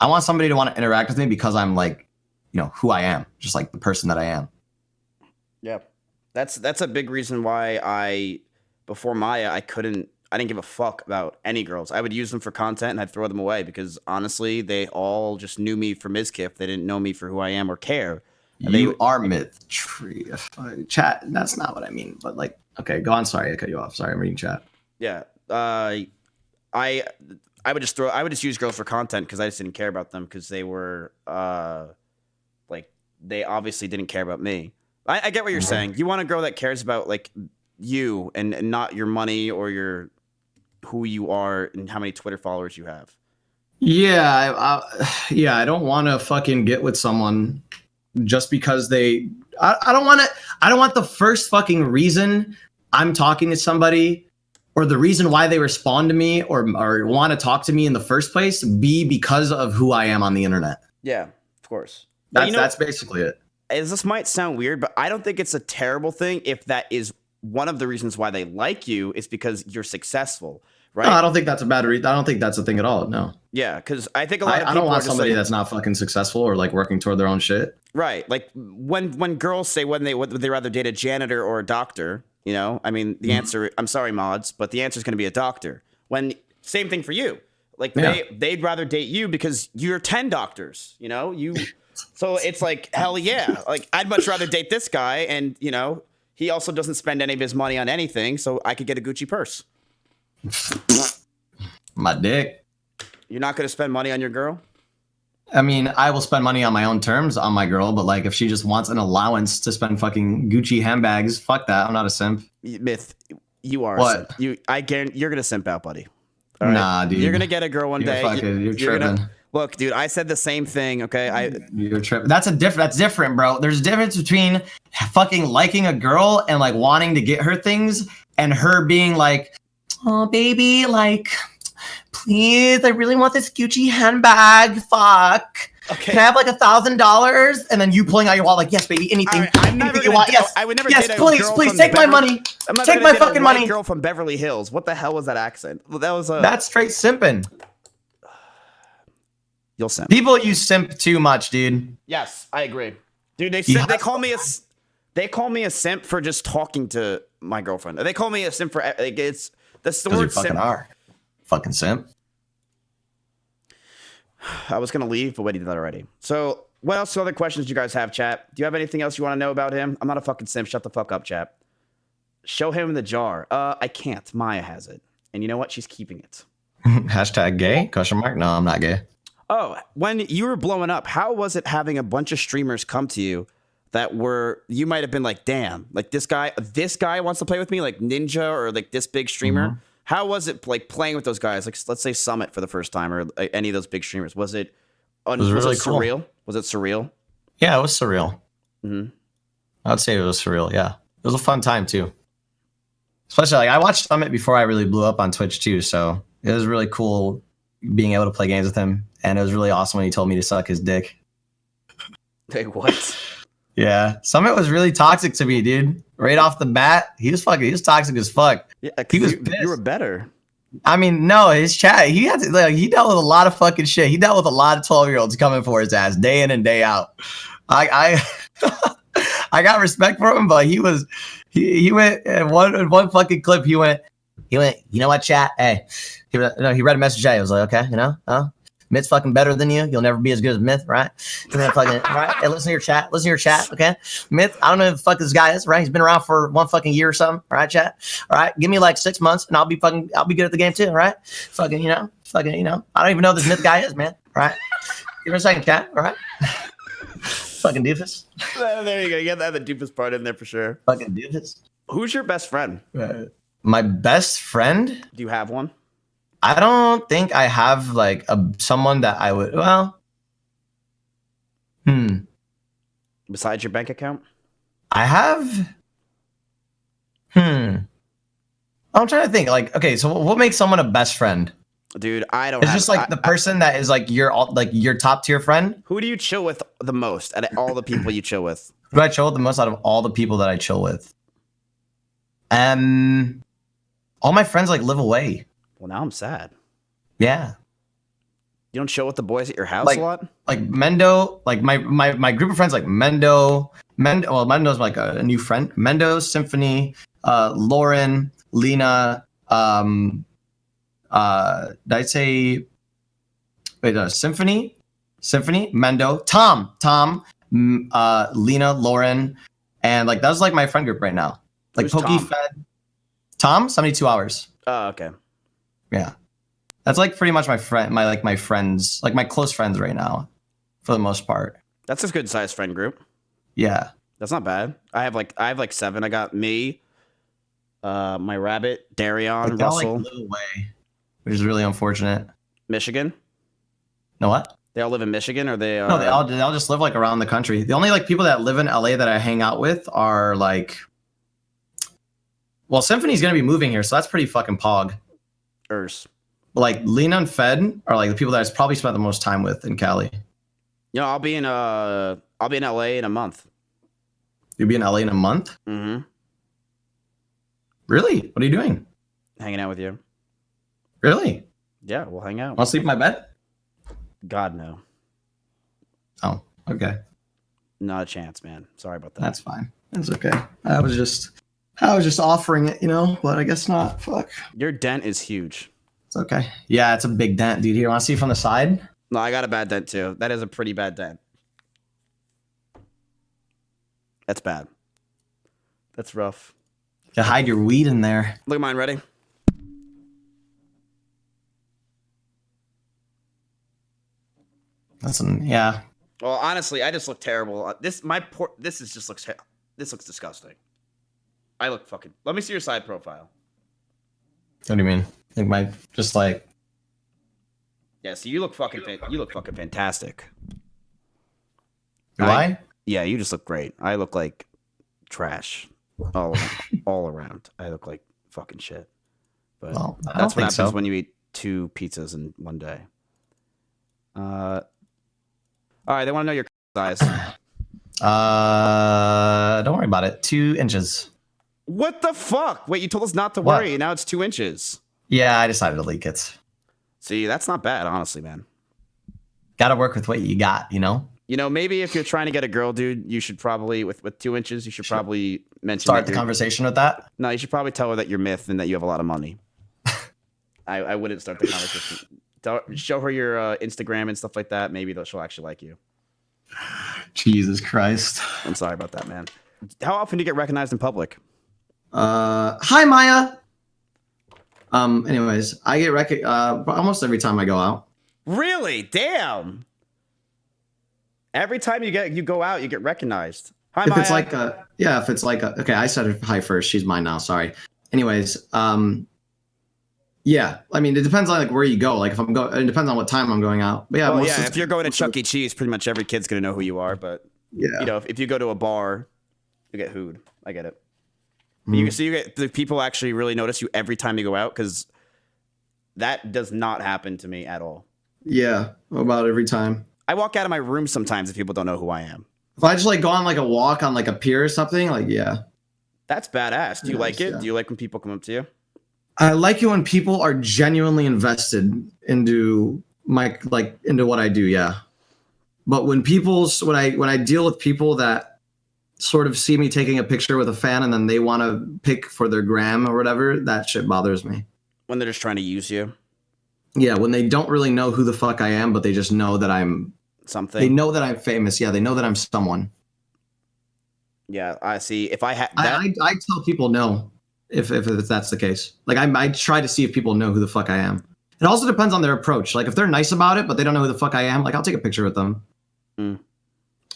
I want somebody to want to interact with me because I'm like, who I am, just like the person that I am.
Yeah, that's a big reason why before Maya I didn't give a fuck about any girls. I would use them for content and I'd throw them away because honestly they all just knew me for Mizkif. They didn't know me for who I am or care.
You are myth. Chat. That's not what I mean. But like, okay, go on. Sorry, I cut you off. Sorry, I'm reading chat.
Yeah. I would just use girls for content because I just didn't care about them because they were like they obviously didn't care about me. I get what you're saying. You want a girl that cares about like you and not your money or who you are and how many Twitter followers you have.
Yeah, I don't want to fucking get with someone just because I don't want the first fucking reason
I'm talking to somebody, or the reason why they respond to me or want to talk to me in the first place be because of who I am on the internet.
Yeah, of course.
That's basically it.
This might sound weird, but I don't think it's a terrible thing if that is one of the reasons why they like you is because you're successful, right?
No, I don't think that's a bad reason. I don't think that's a thing at all. No.
Yeah, because I think a lot of people
I don't want
are just
somebody
like,
that's not fucking successful or like working toward their own shit.
right. Like when girls say would they rather date a janitor or a doctor, you know? I mean, the answer, I'm sorry, mods, but the answer is going to be a doctor. When same thing for you. Like they'd rather date you because you're 10 doctors, you know? So it's like, hell yeah. Like I'd much rather date this guy, and you know, he also doesn't spend any of his money on anything, so I could get a Gucci purse.
My dick.
You're not going to spend money on your girl?
I mean, I will spend money on my own terms on my girl, but like if she just wants an allowance to spend fucking Gucci handbags, fuck that. I'm not a simp.
Myth, you are.
What?
A simp. I guarantee you're going to simp out, buddy. All right?
Nah, dude.
You're going to get a girl one day.
You're tripping.
Look, dude, I said the same thing, okay?
You're tripping. That's different, bro. There's a difference between fucking liking a girl and like wanting to get her things and her being like, oh, baby, like, please, I really want this Gucci handbag. Fuck.
Okay.
Can I have like $1,000? And then you pulling out your wallet, like, yes, baby, anything, anything you want. Yes,
I would never
yes,
date a
please,
girl
please,
from
take my
Beverly-
money.
I'm not
Take
gonna
my
date a
fucking
white
money.
girl from Beverly Hills. What the hell was that accent? Well, that was
That's straight simping.
You'll simp.
People use simp too much, dude.
Yes, I agree. Dude, they call me a simp for just talking to my girlfriend. They call me a simp for like it's the word
fucking
simp.
are. Fucking simp.
I was gonna leave, but we did that already. So, what else? Other questions you guys have, chat? Do you have anything else you want to know about him? I'm not a fucking simp. Shut the fuck up, chat. Show him the jar. I can't. Maya has it, and you know what? She's keeping it.
Hashtag gay? Question mark? No, I'm not gay.
Oh, when you were blowing up, how was it having a bunch of streamers come to you that you might have been like, damn, like this guy wants to play with me, like Ninja or like this big streamer.
Mm-hmm.
How was it like playing with those guys? Like, let's say Summit for the first time or any of those big streamers. Was it
really cool.
surreal? Was it surreal?
Yeah, it was surreal.
Mm-hmm.
I would say it was surreal. Yeah, it was a fun time too. Especially like I watched Summit before I really blew up on Twitch too, so it was really cool being able to play games with him, and it was really awesome when he told me to suck his dick.
Like what?
Yeah, Summit was really toxic to me, dude. Right off the bat, he was toxic as fuck.
Yeah,
he was
you were better.
I mean, no, his chat, he dealt with a lot of fucking shit. He dealt with a lot of 12-year-olds coming for his ass day in and day out. I I got respect for him, but he went in one fucking clip. He went, you know what, chat? Hey, he read a message. He was like, okay, Myth's fucking better than you. You'll never be as good as Myth, right? Fucking, right? Hey, listen to your chat. Okay? Myth, I don't know who the fuck this guy is, right? He's been around for 1 fucking year or something, right, chat? All right? Give me like 6 months and I'll be good at the game too, right? Fucking, I don't even know who this Myth guy is, man. Right? Give me a second, chat, all right? Fucking doofus.
There you go. You got the doofus part in there for sure.
Fucking doofus.
Who's your best friend?
My best friend?
Do you have one?
I don't think I have like someone that I would. Well,
Besides your bank account,
I have. I'm trying to think. Like, okay, so what makes someone a best friend?
Dude, I don't.
It's just like the person that is like your top tier friend.
Who do you chill with the most out of all the people you chill with?
Who do I chill with the most out of all the people that I chill with? All my friends like live away.
Well, now I'm sad.
Yeah.
You don't chill with the boys at your house a lot?
Like Mendo, like my group of friends, like Mendo. Well, Mendo's like a new friend. Mendo, Symphony, Lauren, Lena. Did I say? Wait, Symphony, Mendo, Tom, Lena, Lauren, and like that's like my friend group right now. Like PokeFed. Tom, 72 hours.
Oh, okay.
Yeah. That's like pretty much my friends, like my close friends right now, for the most part.
That's a good sized friend group.
Yeah.
That's not bad. I have like 7. I got me, my rabbit, Darion, Russell.
All like live away, which is really unfortunate.
Michigan?
No what?
They all live in Michigan, or they?
No, they all just live like around the country. The only like people that live in LA that I hang out with are like Well, Symphony's gonna be moving here, so that's pretty fucking pog.
Urs.
But like Lena and Fed are like the people that I probably spent the most time with in Cali.
You know, I'll be in LA in a month.
You'll be in LA in a month?
Mm-hmm.
Really? What are you doing?
Hanging out with you.
Really?
Yeah, we'll hang out.
Want to sleep in my bed?
God, no.
Oh, okay.
Not a chance, man. Sorry about that.
That's fine. It's okay. I was just offering it, you know, but I guess not. Fuck.
Your dent is huge.
It's okay. Yeah, it's a big dent, dude. Here, want to see from the side?
No, I got a bad dent too. That is a pretty bad dent. That's bad. That's rough.
You hide your weed in there.
Look at mine. Ready?
Yeah.
Well, honestly, I just look terrible. This looks disgusting. I look fucking. Let me see your side profile.
What do you mean? I think my just like.
Yeah, so you look fucking fantastic.
Do I?
Yeah, you just look great. I look like trash all around. I look like fucking shit. But
Well, I don't
that's what
think
happens
so.
when you eat 2 pizzas in one day. All right, they want to know your size.
Don't worry about it. 2 inches.
What the fuck? Wait, you told us not to
What?
worry, and now it's 2 inches.
Yeah, I decided to leak it.
See, that's not bad, honestly, man.
Got to work with what you got, you know?
You know, maybe if you're trying to get a girl, dude, you should probably, with 2 inches, you should probably mention.
Start
that
the
you're-
conversation with that?
No, you should probably tell her that you're myth and that you have a lot of money. I wouldn't start the conversation. Show her your Instagram and stuff like that. Maybe she'll actually like you.
Jesus Christ.
I'm sorry about that, man. How often do you get recognized in public?
Hi, Maya. Anyways, I get almost every time I go out.
Really? Damn. Every time you go out, you get recognized. Hi,
If
Maya.
it's like if it's like okay, I said hi first. She's mine now. Sorry. Anyways, yeah. I mean, it depends on like where you go. Like if it depends on what time I'm going out. But yeah,
well,
most
yeah.
of the-
If you're going to Chuck E. Cheese, pretty much every kid's gonna know who you are. But
yeah,
you know, if you go to a bar, you get hooed. I get it.
Mhm.
So you get the people actually really notice you every time you go out, because that does not happen to me at all.
yeah, about every time.
I walk out of my room sometimes if people don't know who I am.
If I just like go on like a walk on like a pier or something, like yeah.
That's badass. Do you
Yes,
like it?
yeah.
Do you like when people come up to you?
I like it when people are genuinely invested into into what I do, yeah. But when I deal with people that sort of see me taking a picture with a fan and then they want to pick for their gram or whatever, that shit bothers me.
When they're just trying to use you?
Yeah, when they don't really know who the fuck I am, but they just know that I'm
something.
They know that I'm famous. Yeah, they know that I'm someone.
Yeah, I see. If I had
I tell people no if that's the case. Like I try to see if people know who the fuck I am. It also depends on their approach. Like if they're nice about it, but they don't know who the fuck I am, like I'll take a picture with them.
Mm.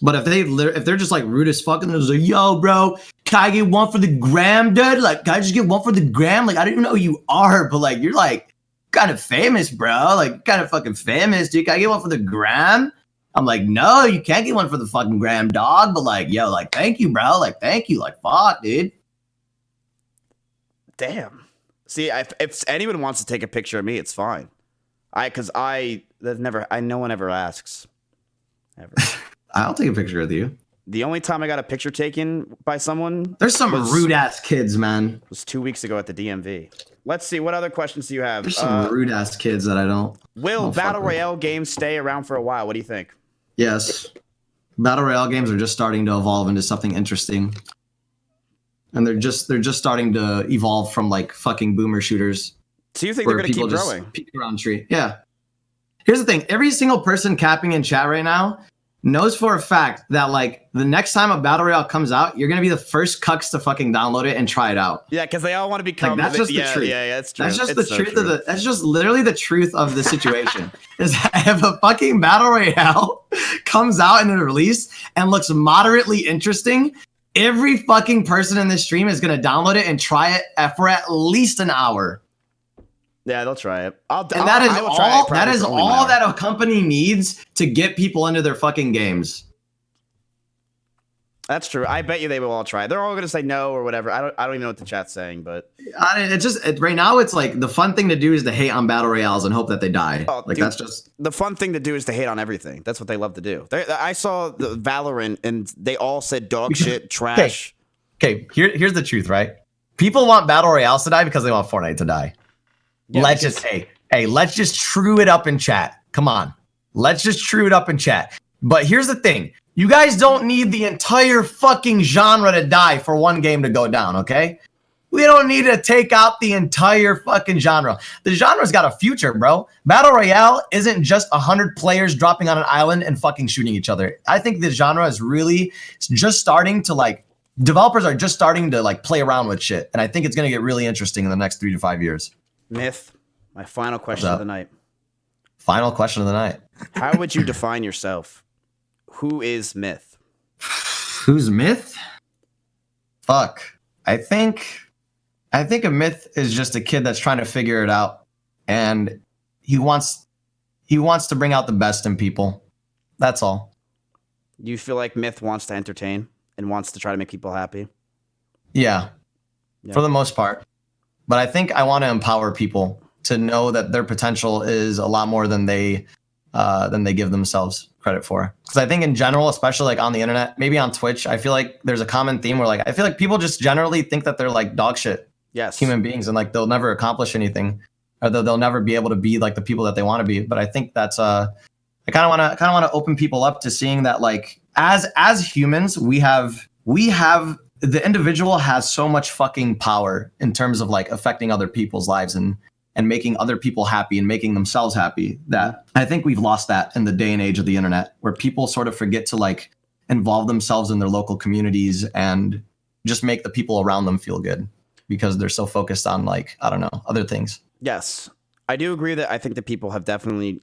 But if they're just like rude as fuck and they're just like, yo, bro, can I get one for the gram, dude? Like, can I just get one for the gram? Like, I don't even know who you are, but like, you're like kind of famous, bro. Like, kind of fucking famous, dude. Can I get one for the gram? I'm like, no, you can't get one for the fucking gram, dog. But like, yo, like, thank you, bro. Like, thank you. Like, fuck, dude.
Damn. See, if anyone wants to take a picture of me, it's fine. No one ever asks. Ever.
I'll take a picture with you.
The only time I got a picture taken by someone,
there's some rude ass kids, man.
Was 2 weeks ago at the DMV. Let's see, what other questions do you have?
There's some rude ass kids that I don't.
Will battle royale games stay around for a while? What do you think?
Yes, battle royale games are just starting to evolve into something interesting, and they're just starting to evolve from like fucking boomer shooters.
So you think they're
where
going to keep
people just
growing?
peek around the tree. Yeah. Here's the thing: every single person capping in chat right now knows for a fact that like the next time a battle royale comes out, you're gonna be the first cucks to fucking download it and try it out.
Yeah, because they all want to become.
Like, that's just the truth.
Yeah, that's true.
That's just
It's
the
so
truth
true.
of the. That's just literally the truth of the situation. Is that if a fucking battle royale comes out in a release and looks moderately interesting, every fucking person in this stream is gonna download it and try it for at least an hour.
Yeah, they'll try it.
That is all that a company needs to get people into their fucking games.
That's true. I bet you they will all try. They're all gonna say no or whatever. I don't even know what the chat's saying, but
Right now it's like the fun thing to do is to hate on battle royales and hope that they die.
Dude,
that's just
the fun thing to do is to hate on everything. That's what they love to do. I saw the Valorant and they all said dog shit, trash.
Okay, here's the truth, right? People want battle royales to die because they want Fortnite to die.
Yeah,
let's just true it up in chat. Come on. Let's just true it up in chat. But here's the thing. You guys don't need the entire fucking genre to die for one game to go down, okay? We don't need to take out the entire fucking genre. The genre's got a future, bro. Battle Royale isn't just 100 players dropping on an island and fucking shooting each other. I think the genre is really just starting to like, developers are just starting to like play around with shit. And I think it's going to get really interesting in the next 3 to 5 years.
Myth, my final question of the night.
Final question of the night.
How would you define yourself? Who is Myth?
Who's Myth? Fuck. I think a myth is just a kid that's trying to figure it out, and he wants to bring out the best in people. That's all.
You feel like Myth wants to entertain and wants to try to make people happy?
Yeah. For the most part. But I think I want to empower people to know that their potential is a lot more than they give themselves credit for. Because I think in general, especially like on the internet, maybe on Twitch, I feel like there's a common theme where like I feel like people just generally think that they're like dog shit human beings and like they'll never accomplish anything, or they'll never be able to be like the people that they want to be. But I think that's I kind of want to open people up to seeing that like as humans we have the individual has so much fucking power in terms of like affecting other people's lives and making other people happy and making themselves happy, that I think we've lost that in the day and age of the internet, where people sort of forget to like involve themselves in their local communities and just make the people around them feel good because they're so focused on like, I don't know, other things.
Yes. I do agree that I think that people have definitely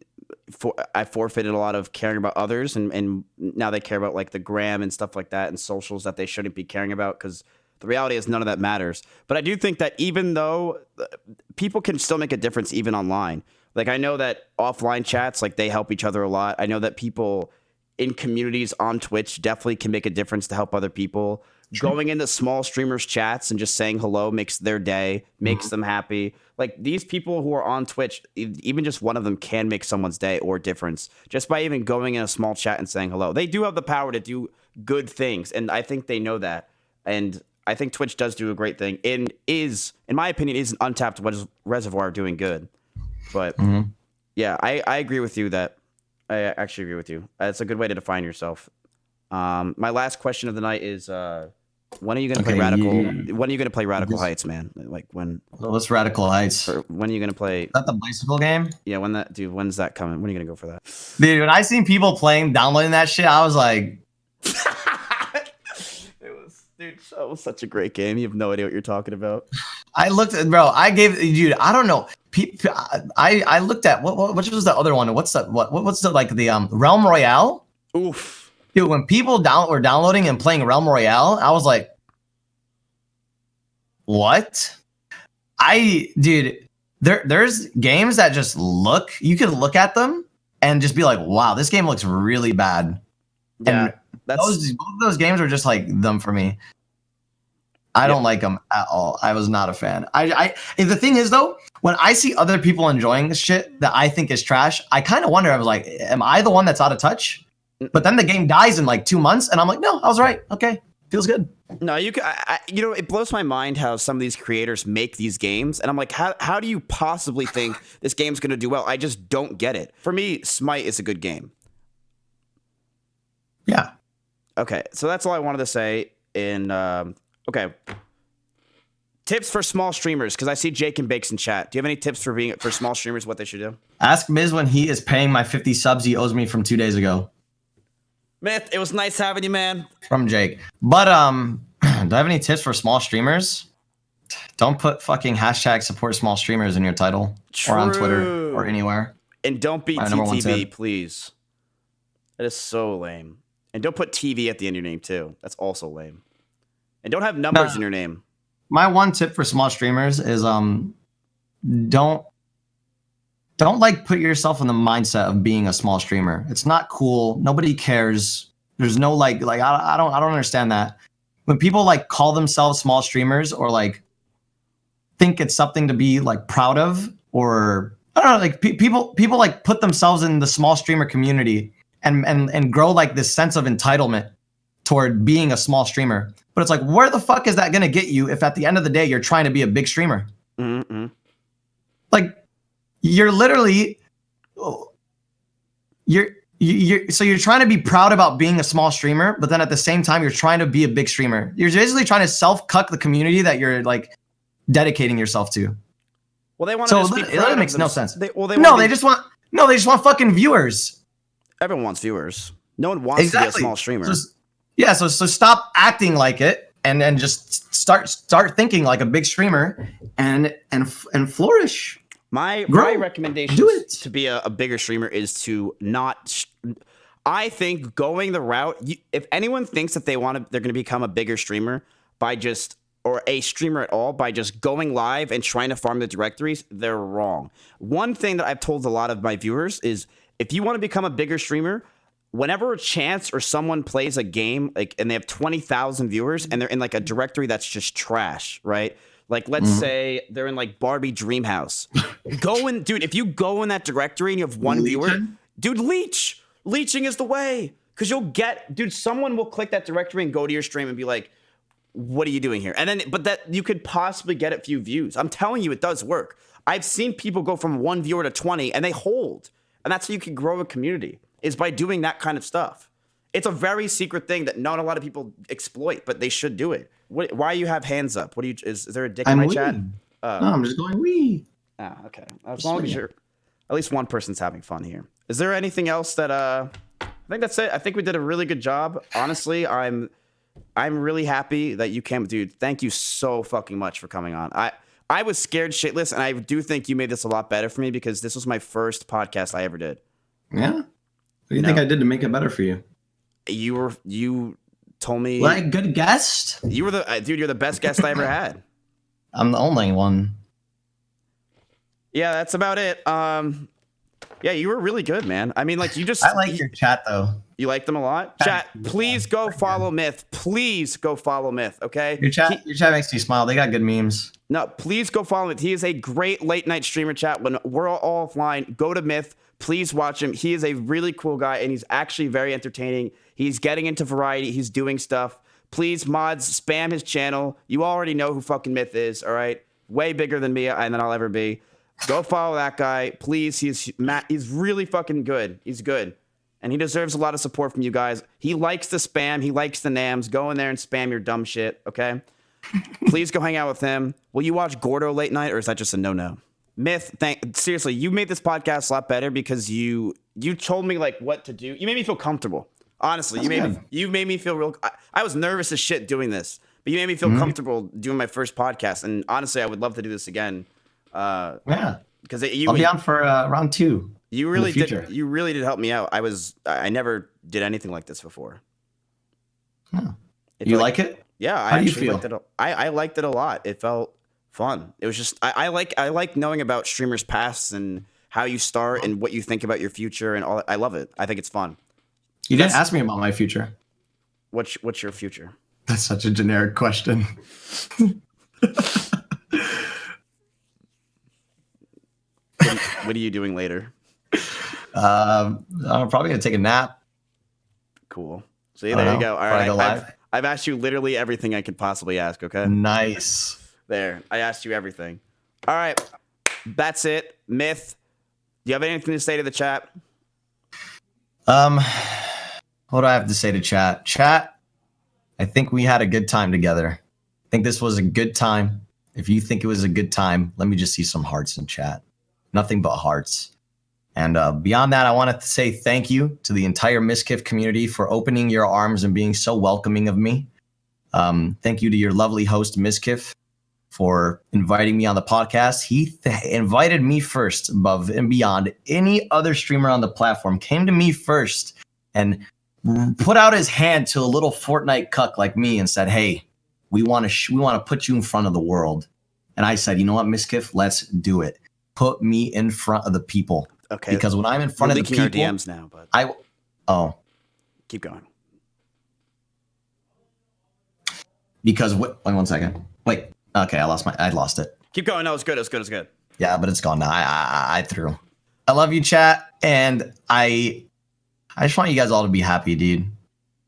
I forfeited a lot of caring about others, and now they care about like the gram and stuff like that and socials that they shouldn't be caring about, because the reality is none of that matters. But I do think that even though people can still make a difference even online, like I know that offline chats, like they help each other a lot. I know that people in communities on Twitch definitely can make a difference to help other people. Sure. Going into small streamers chats and just saying hello makes their day, makes them happy. Like these people who are on Twitch, even just one of them can make someone's day or difference just by even going in a small chat and saying hello. They do have the power to do good things, and I think they know that. And I think Twitch does do a great thing and is, in my opinion, is an untapped reservoir doing good. But yeah, I agree with you that I actually agree with you. It's a good way to define yourself. My last question of the night is, when are you going to play Radical? When are you going to play Radical Heights, man? Like when?
What's Radical Heights?
When are you going to play?
Is that the bicycle game?
Yeah, when's that coming? When are you going to go for that?
Dude, when I seen people downloading that shit, I was like,
Dude, that was such a great game. You have no idea what you're talking about.
I looked at, bro. I don't know. I looked at which was the other one? What's the like the Realm Royale?
Oof.
Dude, when people were downloading and playing Realm Royale, I was like, what? There's games that just you could look at them and just be like, wow, this game looks really bad.
Yeah.
And both of those games are just like them for me. I don't like them at all. I was not a fan. The thing is though, when I see other people enjoying this shit that I think is trash, I kind of wonder. I was like, am I the one that's out of touch? But then the game dies in like 2 months, and I'm like, no, I was right. Okay, feels good.
No, it blows my mind how some of these creators make these games, and I'm like, how do you possibly think this game's gonna do well? I just don't get it. For me, Smite is a good game.
Yeah.
Okay, so that's all I wanted to say. Okay. Tips for small streamers, because I see Jake and Bakes in chat. Do you have any tips for small streamers, what they should do?
Ask Miz when he is paying my 50 subs he owes me from 2 days ago.
Myth, it was nice having you, man.
From Jake. But do I have any tips for small streamers? Don't put fucking hashtag support small streamers in your title. True. Or on Twitter or anywhere.
And don't beat TTV, please. That is so lame. And don't put TV at the end of your name too. That's also lame. And don't have numbers in your name.
My one tip for small streamers is don't like put yourself in the mindset of being a small streamer. It's not cool. Nobody cares. There's no like I don't understand that. When people like call themselves small streamers or like think it's something to be like proud of, or I don't know, like people like put themselves in the small streamer community and grow like this sense of entitlement toward being a small streamer. But it's like, where the fuck is that gonna get you if at the end of the day you're trying to be a big streamer?
Mm-hmm.
Like you're literally so you're trying to be proud about being a small streamer, but then at the same time you're trying to be a big streamer. You're basically trying to self-cuck the community that you're like dedicating yourself to.
Well, they want
so
to.
It makes no sense.
They
just want fucking viewers.
Everyone wants viewers. No one wants to be a small streamer.
So stop acting like it and just start thinking like a big streamer and flourish.
My recommendation to be a bigger streamer is to not. I think going the route. If anyone thinks that they're going to become a bigger streamer or a streamer at all by just going live and trying to farm the directories, they're wrong. One thing that I've told a lot of my viewers is if you want to become a bigger streamer, whenever a chance or someone plays a game and they have 20,000 viewers and they're in like a directory that's just trash, right? Like, let's say they're in like Barbie Dreamhouse. Dude, if you go in that directory and you have one viewer, dude, leech. Leeching is the way. Because someone will click that directory and go to your stream and be like, what are you doing here? And then, but that you could possibly get a few views. I'm telling you, it does work. I've seen people go from 1 viewer to 20 and they hold. And that's how you can grow a community, is by doing that kind of stuff. It's a very secret thing that not a lot of people exploit, but they should do it. Why you have hands up? Is there a dick in my chat?
No, I'm just going wee.
Ah, okay. As long as you're, at least one person's having fun here. Is there anything else that I think that's it. I think we did a really good job. Honestly, I'm really happy that you came, dude. Thank you so fucking much for coming on. I was scared shitless, and I do think you made this a lot better for me because this was my first podcast I ever did.
Yeah. What do you think I did to make it better for you?
You told me.
Like, good guest?
You were dude, you're the best guest I ever had.
I'm the only one.
Yeah, that's about it. Yeah, you were really good, man. I mean, like,
I like your chat, though.
You like them a lot? Chat, please go follow Myth. Please go follow Myth, okay?
Your chat makes me smile. They got good memes.
No, please go follow Myth. He is a great late night streamer, chat. When we're all offline, go to Myth. Please watch him. He is a really cool guy, and he's actually very entertaining. He's getting into variety. He's doing stuff. Please, mods, spam his channel. You already know who fucking Myth is, all right? Way bigger than me and than I'll ever be. Go follow that guy. Please, he's really fucking good. He's good. And he deserves a lot of support from you guys. He likes the spam. He likes the nams. Go in there and spam your dumb shit, okay? Please go hang out with him. Will you watch Gordo late night, or is that just a no-no? Myth, seriously, you made this podcast a lot better because you told me like what to do. You made me feel comfortable. Honestly, you made me feel real. I was nervous as shit doing this, but you made me feel comfortable doing my first podcast. And honestly, I would love to do this again.
Yeah,
because
I'll be on for round 2.
You really did. You really did help me out. I never did anything like this before.
Huh. You like it?
Yeah,
How do you feel?
Liked it. I liked it a lot. It felt fun. It was just I like knowing about streamers' pasts and how you start and what you think about your future and all. I love it. I think it's fun.
You didn't ask me about my future.
What's your future?
That's such a generic question.
What are you doing later?
I'm probably gonna take a nap.
Cool. See, there you go. All right,
I've
asked you literally everything I could possibly ask. Okay.
Nice.
There, I asked you everything. All right, that's it. Myth, do you have anything to say to the chat?
What do I have to say to chat? Chat, I think we had a good time together. I think this was a good time. If you think it was a good time, let me just see some hearts in chat. Nothing but hearts. And beyond that, I wanted to say thank you to the entire Mizkif community for opening your arms and being so welcoming of me. Thank you to your lovely host, Mizkif, for inviting me on the podcast. He invited me first above and beyond any other streamer on the platform, came to me first and put out his hand to a little Fortnite cuck like me and said, hey, we want to put you in front of the world. And I said, you know what, Mizkif, let's do it. Put me in front of the people.
Okay.
Because when I'm in front of the people,
our DMs now, but
keep going.
because wait 1 second. Wait. Okay, I lost it.
Keep going. No, it's good. It's good. It's good.
Yeah, but it's gone now. I threw. I love you, chat, and I just want you guys all to be happy, dude.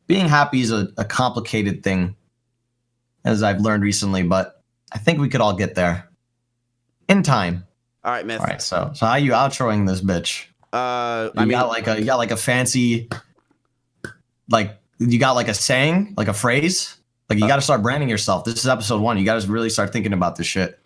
Being happy is a complicated thing, as I've learned recently, but I think we could all get there in time.
All right, Myth.
All right, so how you outroing this bitch? You got like a fancy, like you got like a saying, like a phrase. Like you got to start branding yourself. This is episode 1. You got to really start thinking about this shit.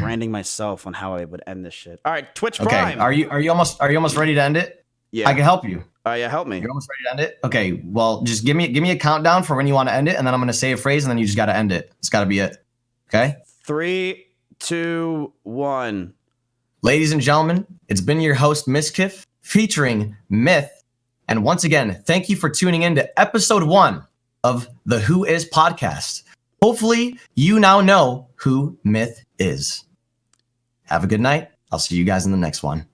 Branding myself on how I would end this shit. All right, Twitch
Okay,
Prime.
are you almost ready to end it?
Yeah,
I can help you.
Yeah, help me.
You're almost ready to end it. Okay, well, just give me a countdown for when you want to end it, and then I'm gonna say a phrase, and then you just got to end it. It's got to be it. Okay.
3, 2, 1.
Ladies and gentlemen, it's been your host Mizkif featuring Myth, and once again, thank you for tuning in to episode 1 of the Who Is podcast. Hopefully, you now know who Myth is. Have a good night. I'll see you guys in the next one.